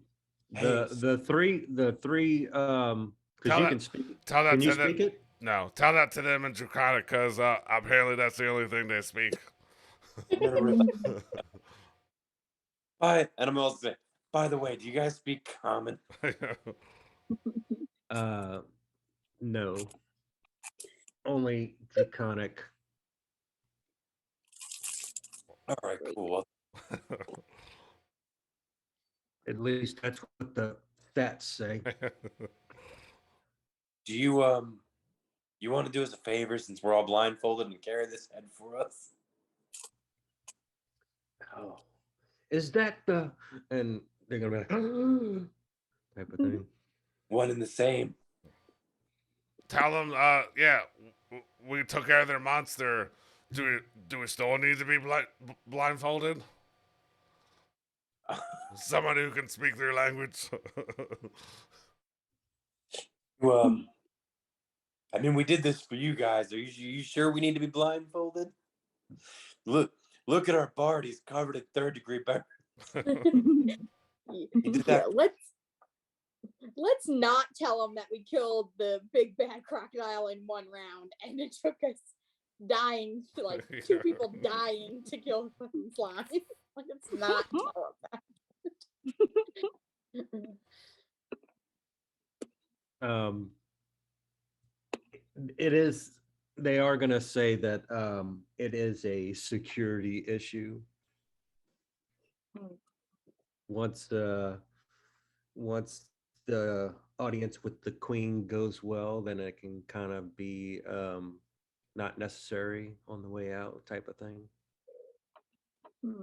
Hey, the three because Tell you that can speak. tell that Can you to them. speak it? No, tell that to them in Draconic, because apparently that's the only thing they speak. I'm gonna re- Bye, and I'm also say, by the way, do you guys speak common? No, only draconic. All right, cool. At least that's what the stats say. Do you want to do us a favor since we're all blindfolded and carry this head for us? Oh, is that the? And they're gonna be like, type of thing. One and the same. Tell them, yeah, we took care of their monster. Do we still need to be blindfolded? Someone who can speak their language. I mean, we did this for you guys. Are you sure we need to be blindfolded? Look at our bard. He's covered in third-degree burns. He did Yeah, that. let's not tell them that we killed the big bad crocodile in one round, and it took us dying, like two people dying to kill the fucking fly. Like, it's not tell them that. It is. They are gonna say that it is a security issue. Once once the audience with the queen goes well, then it can kind of be not necessary on the way out type of thing.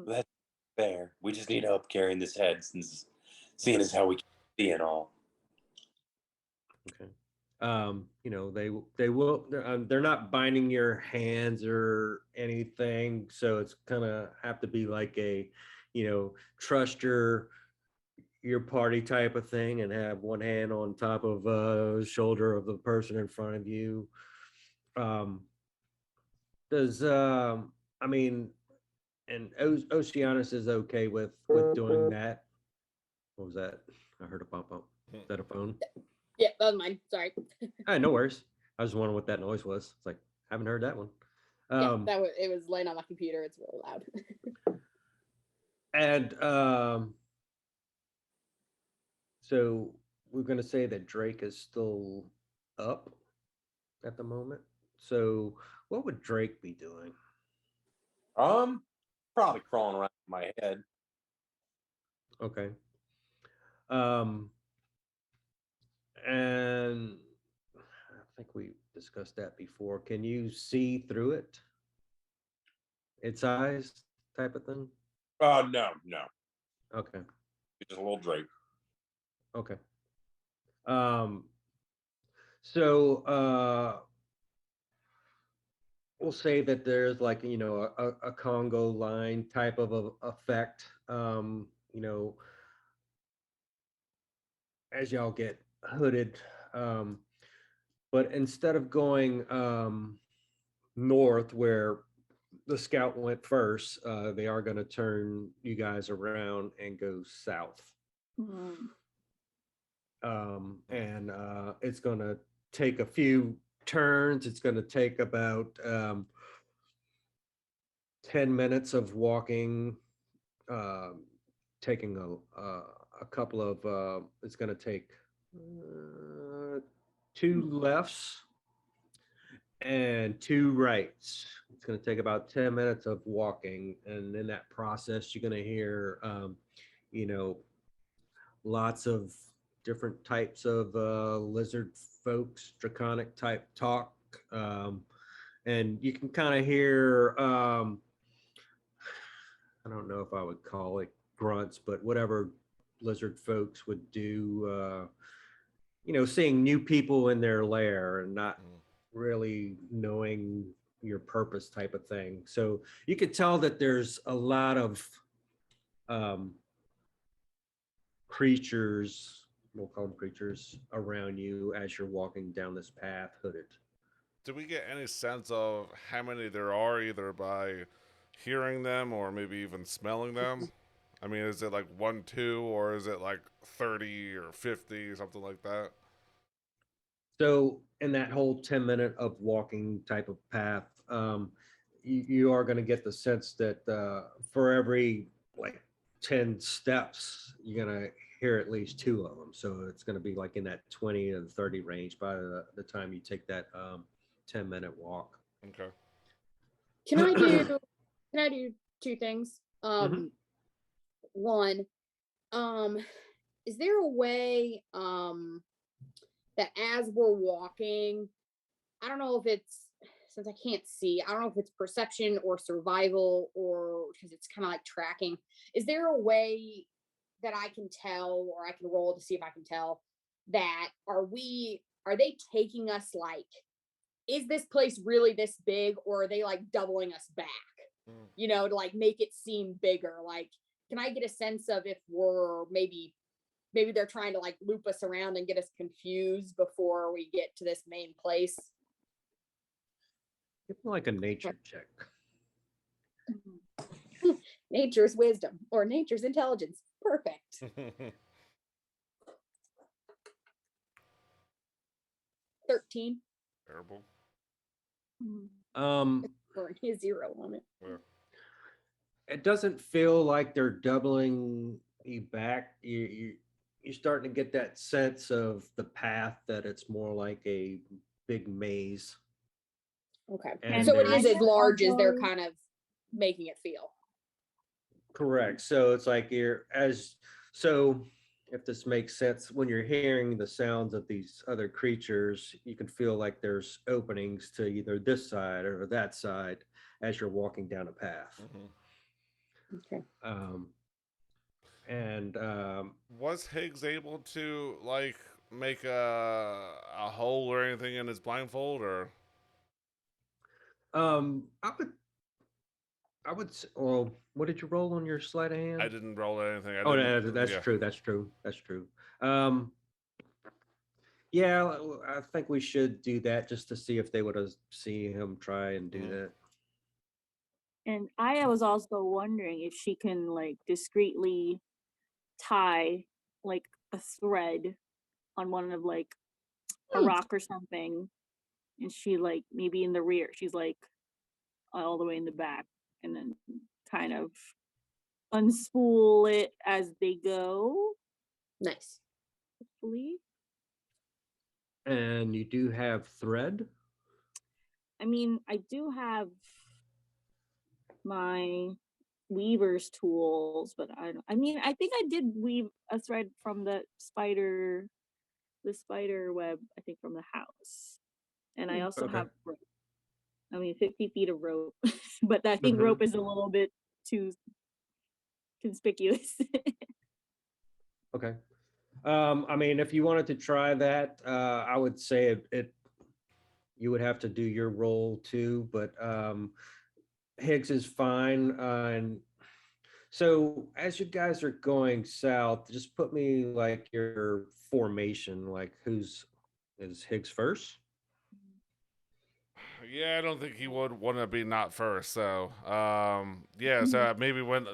That's fair. We just need help carrying this head, since seeing as how we can see and all. Okay. They will. They're not binding your hands or anything, so it's gonna have to be like a, trust your party type of thing, and have one hand on top of shoulder of the person in front of you. Does I mean, and Oceanus is okay with doing that. What was that? I heard a pop up. Is that a phone? Yeah, that was mine. Sorry. Hey, no worries. I was wondering what that noise was. It's like, haven't heard that one. Yeah, it was laying on my computer. It's really loud. And so we're gonna say that Drake is still up at the moment. So what would Drake be doing? Probably crawling around in my head. Okay. Um And I think we discussed that before. Can you see through it? Its eyes type of thing? Oh, no. Okay. It's just a little drape. Okay. So we'll say that there's like, a Congo line type of a effect, as y'all get hooded. But instead of going north where the scout went first, they are going to turn you guys around and go south. And it's going to take a few turns. It's going to take about 10 minutes of walking, taking a couple of, it's going to take 2 lefts and 2 rights. It's going to take about 10 minutes of walking. And in that process, you're going to hear, lots of different types of lizard folks, draconic type talk. And you can kind of hear, I don't know if I would call it grunts, but whatever lizard folks would do, seeing new people in their lair and not really knowing your purpose type of thing. So you could tell that there's a lot of creatures, we'll call them creatures, around you as you're walking down this path hooded. Do we get any sense of how many there are, either by hearing them or maybe even smelling them? I mean, is it like 1, 2, or is it like 30 or 50, something like that? So in that whole 10-minute of walking type of path, you are going to get the sense that for every like 10 steps, you're going to hear at least 2 of them. So it's going to be like in that 20 to 30 range by the time you take that 10-minute walk. Okay. Can I do 2 things? One, is there a way that as we're walking, I don't know if it's, since I can't see, I don't know if it's perception or survival, or because it's kind of like tracking. Is there a way that I can tell, or I can roll to see if I can tell, that are they taking us, like, is this place really this big, or are they like doubling us back, to like make it seem bigger? Like, can I get a sense of if we're maybe they're trying to like loop us around and get us confused before we get to this main place? Give me like a nature check. Nature's wisdom or nature's intelligence. Perfect. 13. Terrible. Or a 0 on it. Yeah. It doesn't feel like they're doubling you back. You're starting to get that sense of the path, that it's more like a big maze. Okay. And So it is there's- as large as they're kind of making it feel. Correct. So it's like if this makes sense, when you're hearing the sounds of these other creatures, you can feel like there's openings to either this side or that side as you're walking down a path. Okay. Was Higgs able to like make a hole or anything in his blindfold, or? I would. Well, what did you roll on your sleight of hand? I didn't roll anything. That's true. That's true. Yeah, I think we should do that just to see if they would have seen him try and do that. And I was also wondering if she can like discreetly tie like a thread on one of like a rock or something, and she like maybe in the rear, she's like all the way in the back, and then kind of unspool it as they go. Nice. Hopefully. And you do have thread? I mean, I do have my weaver's tools, but I think I did weave a thread from the spider the spider web, I think, from the house. And I also Okay. have rope. 50 feet of rope, but I think rope is a little bit too conspicuous. Okay. If you wanted to try that, I would say you would have to do your roll too, but Higgs is fine. And so as you guys are going south, just put me like your formation, like is Higgs first? Yeah, I don't think he would want to be not first. So, yeah. So maybe when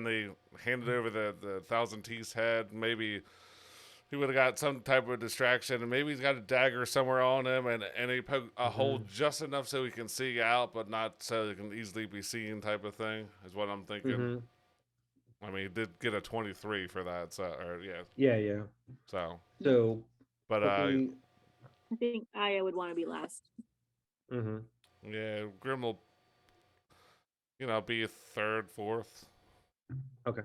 they handed over the Thousand Teeth's head, maybe he would have got some type of distraction, and maybe he's got a dagger somewhere on him, and he poked a hole just enough so he can see out, but not so he can easily be seen, type of thing. Is what I'm thinking. I mean, he did get a 23 for that. So, yeah. Yeah. So, but I think Aya would want to be last. Yeah, Grim will, be a third, fourth. Okay.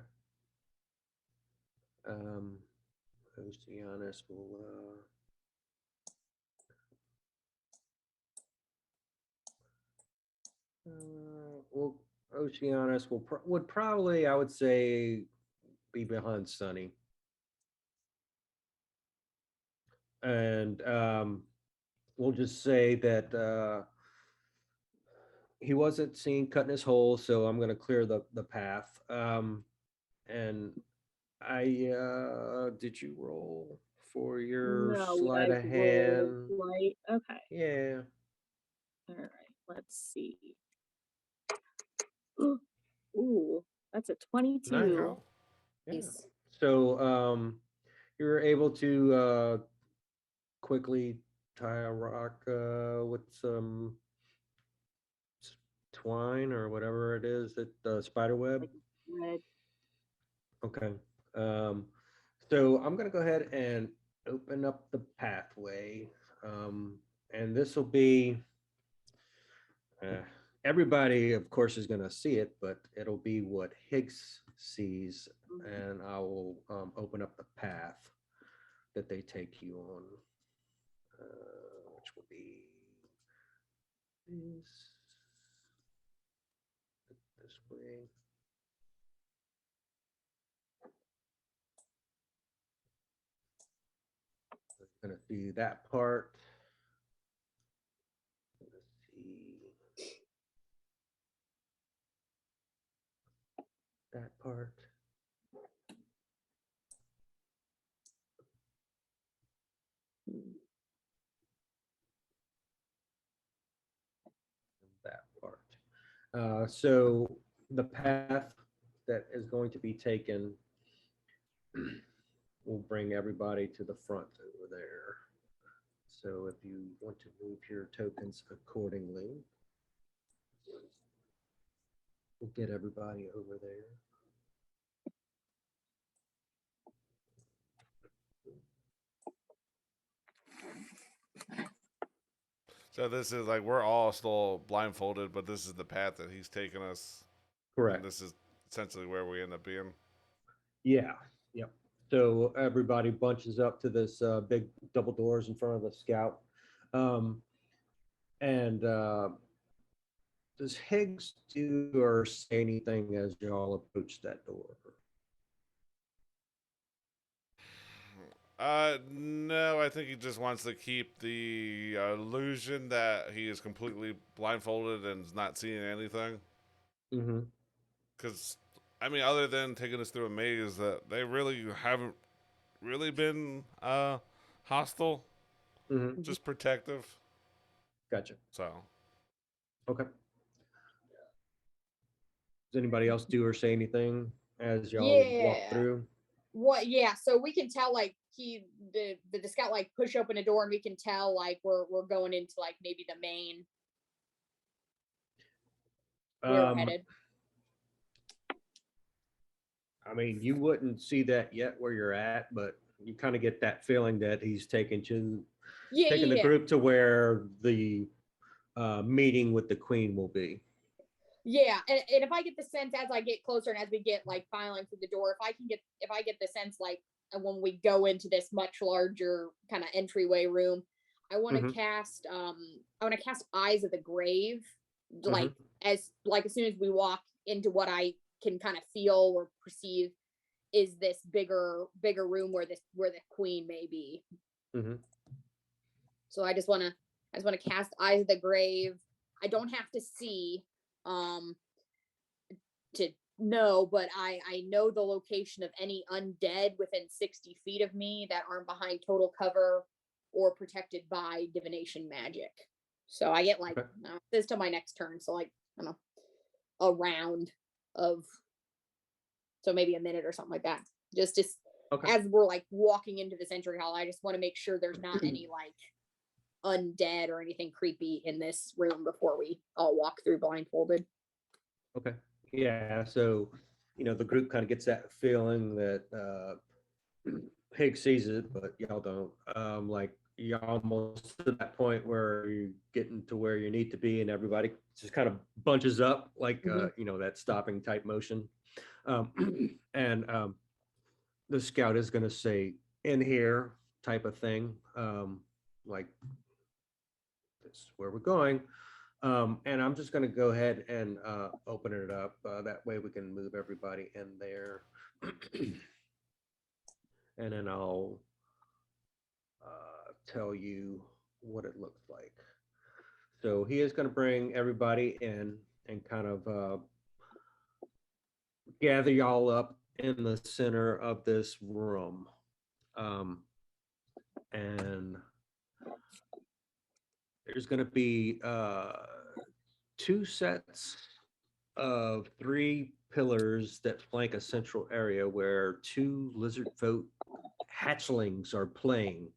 Oceanus will Oceanus would probably, I would say, be behind Sunny. And we'll just say that he wasn't seen cutting his hole, so I'm going to clear the path. And I did you roll for your sleight of hand? Right. Okay. Yeah. All right. Let's see. Ooh, that's a 22. There you go. Yeah. So you're able to quickly tie a rock with some twine or whatever it is that spider web. Red. Okay. So I'm gonna go ahead and open up the pathway, and this will be everybody, of course, is gonna see it, but it'll be what Higgs sees, and I will open up the path that they take you on, which will be this way. Going to see that part. Let's see that part. That part. So the path that is going to be taken will bring everybody to the front over there. So if you want to move your tokens accordingly, we'll get everybody over there. So this is like we're all still blindfolded, but this is the path that he's taken us. Correct. And this is essentially where we end up being. Yeah. Yep. So everybody bunches up to this big double doors in front of the scout. And does Higgs do or say anything as y'all approach that door? No, I think he just wants to keep the illusion that he is completely blindfolded and is not seeing anything. Because, other than taking us through a maze, that they really haven't really been hostile, just protective. Gotcha. So, okay. Does anybody else do or say anything as y'all walk through? What? Yeah. So we can tell like the scout like push open a door and we can tell like we're going into like maybe the main where we're headed. You wouldn't see that yet where you're at, but you kind of get that feeling that he's taking the group to where the meeting with the queen will be. Yeah, and if I get the sense as I get closer and as we get like filing through the door, if I get the sense like when we go into this much larger kind of entryway room, I want to Mhm. cast Eyes of the Grave, like Mhm. as soon as we walk into what I can kind of feel or perceive is this bigger room where the queen may be. Mhm. So I just want to cast Eyes of the Grave. I don't have to see to know, but I know the location of any undead within 60 feet of me that aren't behind total cover or protected by divination magic. So I get like Okay. this till my next turn. So like I don't know, a round of, so maybe a minute or something like that. Just Okay. as we're like walking into this entry hall, I just want to make sure there's not any like undead or anything creepy in this room before we all walk through blindfolded. Okay. Yeah. So, the group kind of gets that feeling that Higgs sees it, but y'all don't. Like you're almost to that point where you're getting to where you need to be, and everybody just kind of bunches up, like that stopping type motion. And the scout is going to say in here type of thing, like this is where we're going. And I'm just going to go ahead and open it up. That way we can move everybody in there. And then I'll tell you what it looks like. So he is going to bring everybody in and kind of gather y'all up in the center of this room. And there's going to be 2 sets of 3 pillars that flank a central area where 2 lizard folk hatchlings are playing.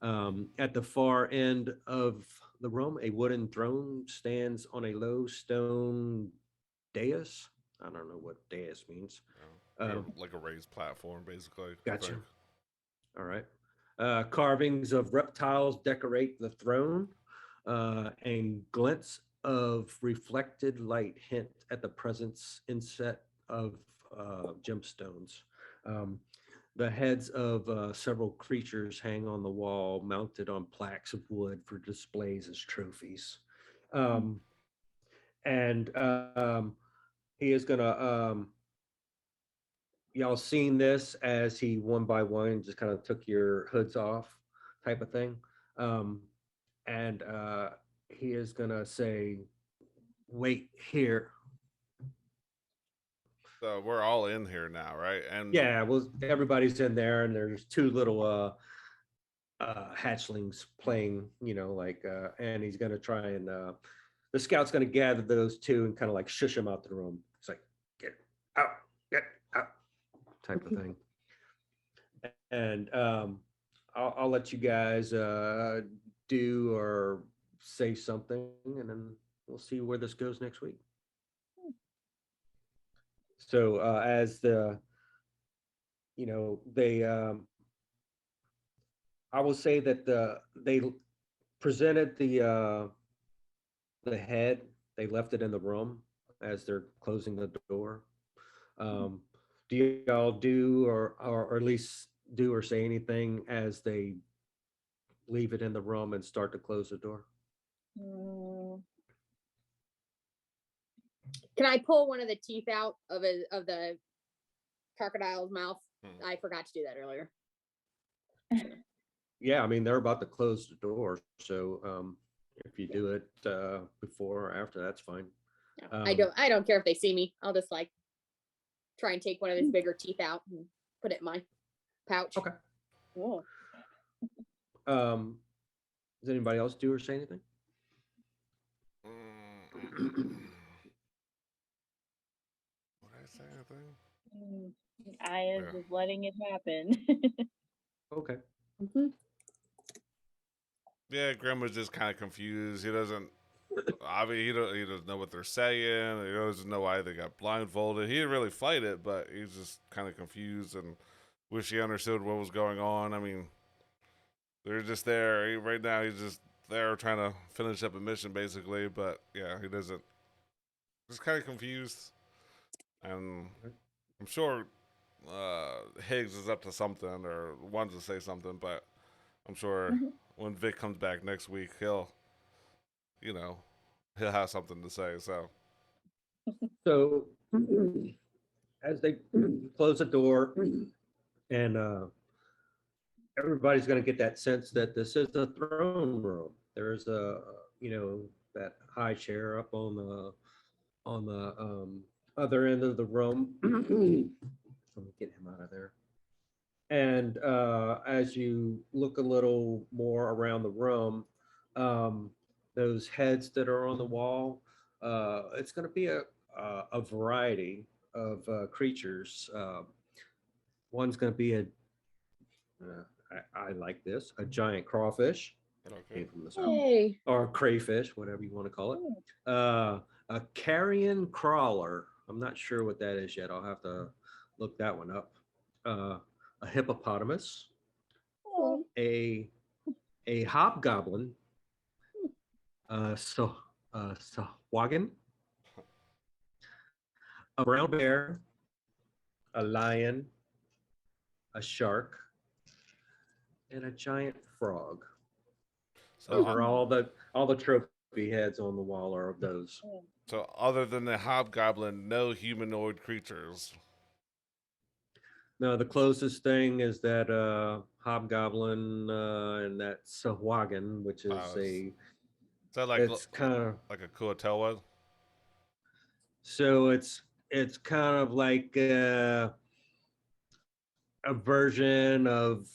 At the far end of the room, a wooden throne stands on a low stone dais. I don't know what dais means. Like a raised platform, basically. Gotcha. All right. Carvings of reptiles decorate the throne, and glints of reflected light hint at the presence inset of gemstones. The heads of several creatures hang on the wall, mounted on plaques of wood for displays as trophies. And he is going to, y'all seen this as he one by one just kind of took your hoods off type of thing. And he is going to say, wait here. So we're all in here now, right? And Yeah, well, everybody's in there, and there's 2 little hatchlings playing, and he's going to try and the scout's going to gather those 2 and kind of like shush them out the room. It's like, get out type of thing. And I'll let you guys do or say something, and then we'll see where this goes next week. So as they I will say that they presented the head. They left it in the room as they're closing the door. Do y'all do or at least do or say anything as they leave it in the room and start to close the door? Can I pull one of the teeth out of the crocodile's mouth? I forgot to do that earlier. Yeah, I mean they're about to close the door, so if you do it before or after, that's fine. I don't care if they see me. I'll just like try and take one of his bigger teeth out and put it in my pouch. Okay. Cool. Does anybody else do or say anything? Would I say anything? I am just letting it happen. Okay. Yeah, Grim was just kind of confused. He doesn't. Obviously, he doesn't know what they're saying. He doesn't know why they got blindfolded. He didn't really fight it, but he's just kind of confused and wish he understood what was going on. I mean, they're just there right now. He's just there trying to finish up a mission, basically. But yeah, he doesn't. Just kind of confused, and I'm sure Higgs is up to something or wants to say something, but I'm sure when Vic comes back next week, he'll have something to say. So So as they close the door and everybody's going to get that sense that this is the throne room. There's that high chair up on the other end of the room. Let me get him out of there. And as you look a little more around the room, those heads that are on the wall, it's going to be a variety of creatures. One's going to be I like this, a giant crawfish. okay. Came from the south. Hey. Or crayfish, whatever you want to call it. A carrion crawler. I'm not sure what that is yet. I'll have to look that one up. A hippopotamus, Oh. a hobgoblin, Sahuagin, a brown bear, a lion, a shark, and a giant frog. So, Those are all the trophy heads on the wall are of those. so other than the hobgoblin, no humanoid creatures. No, the closest thing is that hobgoblin and that Sahuagin, which is Is that like it's kind of like a Kuatoa? so it's kind of like a version of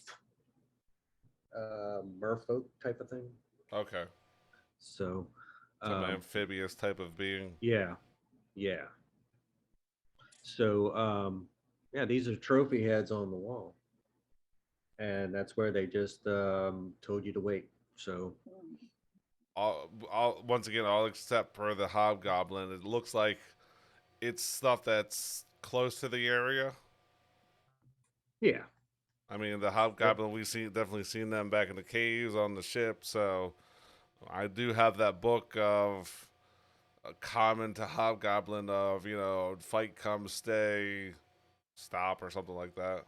merfolk type of thing. Okay. So Some amphibious type of being. yeah. So yeah, these are trophy heads on the wall. And that's where they just told you to wait. So Once again, all except for the hobgoblin. It looks like it's stuff that's close to the area. yeah. I mean, the hobgoblin definitely seen them back in the caves on the ship. So I do have that book of a common to hobgoblin of fight, come, stay, stop, or something like that.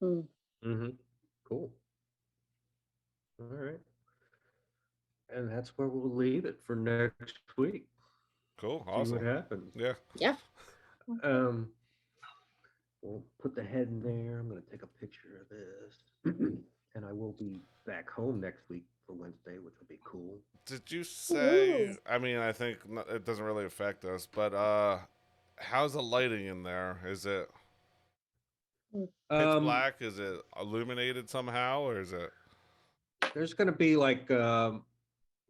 Mm-hmm. Cool. All right. And that's where we'll leave it for next week. Cool, See awesome. what happens. Yeah. Yeah. We'll put the head in there. I'm going to take a picture of this. And I will be back home next week for Wednesday, which will be cool. Did you say? I mean, I think it doesn't really affect us, but how's the lighting in there? Is it pitch black? Is it illuminated somehow, or is it? There's going to be like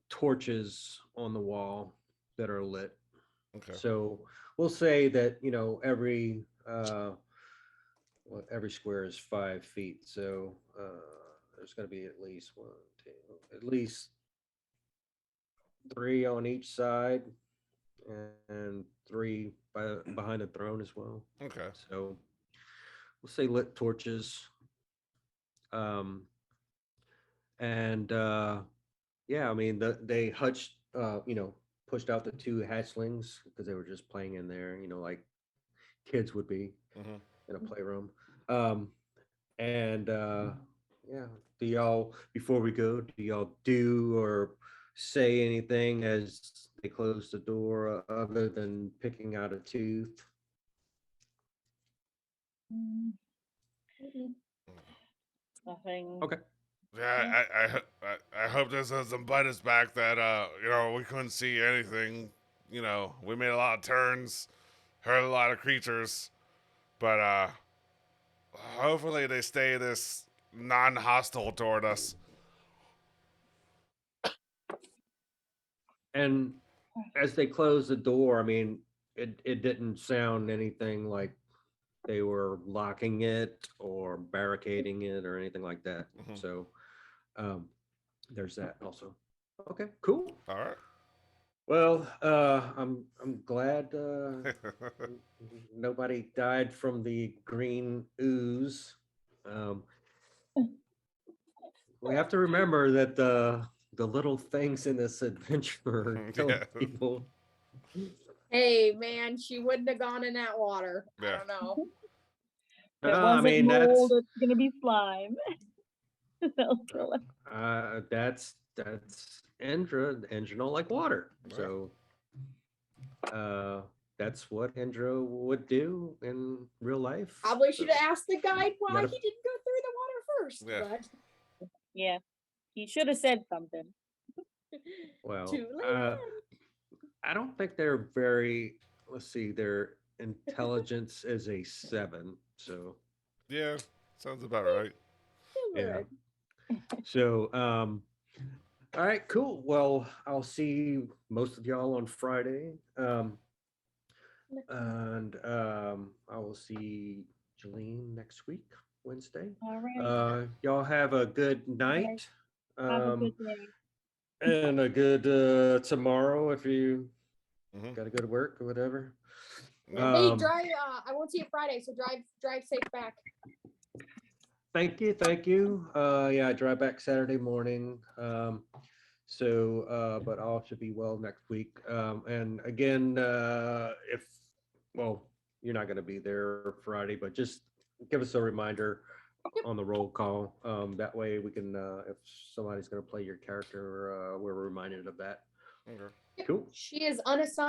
torches on the wall that are lit. Okay. So we'll say that every square is 5 feet. So there's going to be at least at least 3 on each side, and 3 behind the throne as well. Okay. So we'll say lit torches. And yeah, I mean they hutched, pushed out the 2 hatchlings because they were just playing in there, like kids would be in a playroom. And yeah, do y'all, before we go, do y'all do or say anything as they close the door other than picking out a tooth? Nothing. Okay. Yeah, I hope this doesn't bite us back. That we couldn't see anything. We made a lot of turns, heard a lot of creatures, but hopefully they stay this non-hostile toward us. And as they close the door, I mean, it didn't sound anything like they were locking it or barricading it or anything like that. So there's that also. Okay, cool. All right. Well, I'm glad nobody died from the green ooze. We have to remember that the little things in this adventure kill Yeah. people. Hey, man, she wouldn't have gone in that water. I Yeah. don't know. If it I wasn't mean, mold, it's gonna be slime. They'll throw it. that's Indra. Indra don't like water, Right. so that's what Indra would do in real life. Probably so- should have asked the guide why gotta- he didn't go through the water first. Yeah. But Yeah, he should have said something. Well, too late. I don't think they're very. Let's see, their intelligence is a 7. So Yeah, sounds about right. yeah. So all right, cool. Well, I'll see most of y'all on Friday. And I will see Jolene next week, Wednesday. All right. Y'all have a good night. Have a good day. And a good tomorrow if you Mhm. got to go to work or whatever. Hey, Um, drive. I won't see you Friday, so drive safe back. Thank you. Yeah, I drive back Saturday morning. But I'll should be well next week. And again, you're not going to be there Friday, but just give us a reminder on the roll call. That way we can, if somebody's going to play your character, we're reminded of that. Okay. Cool. She is unassigned.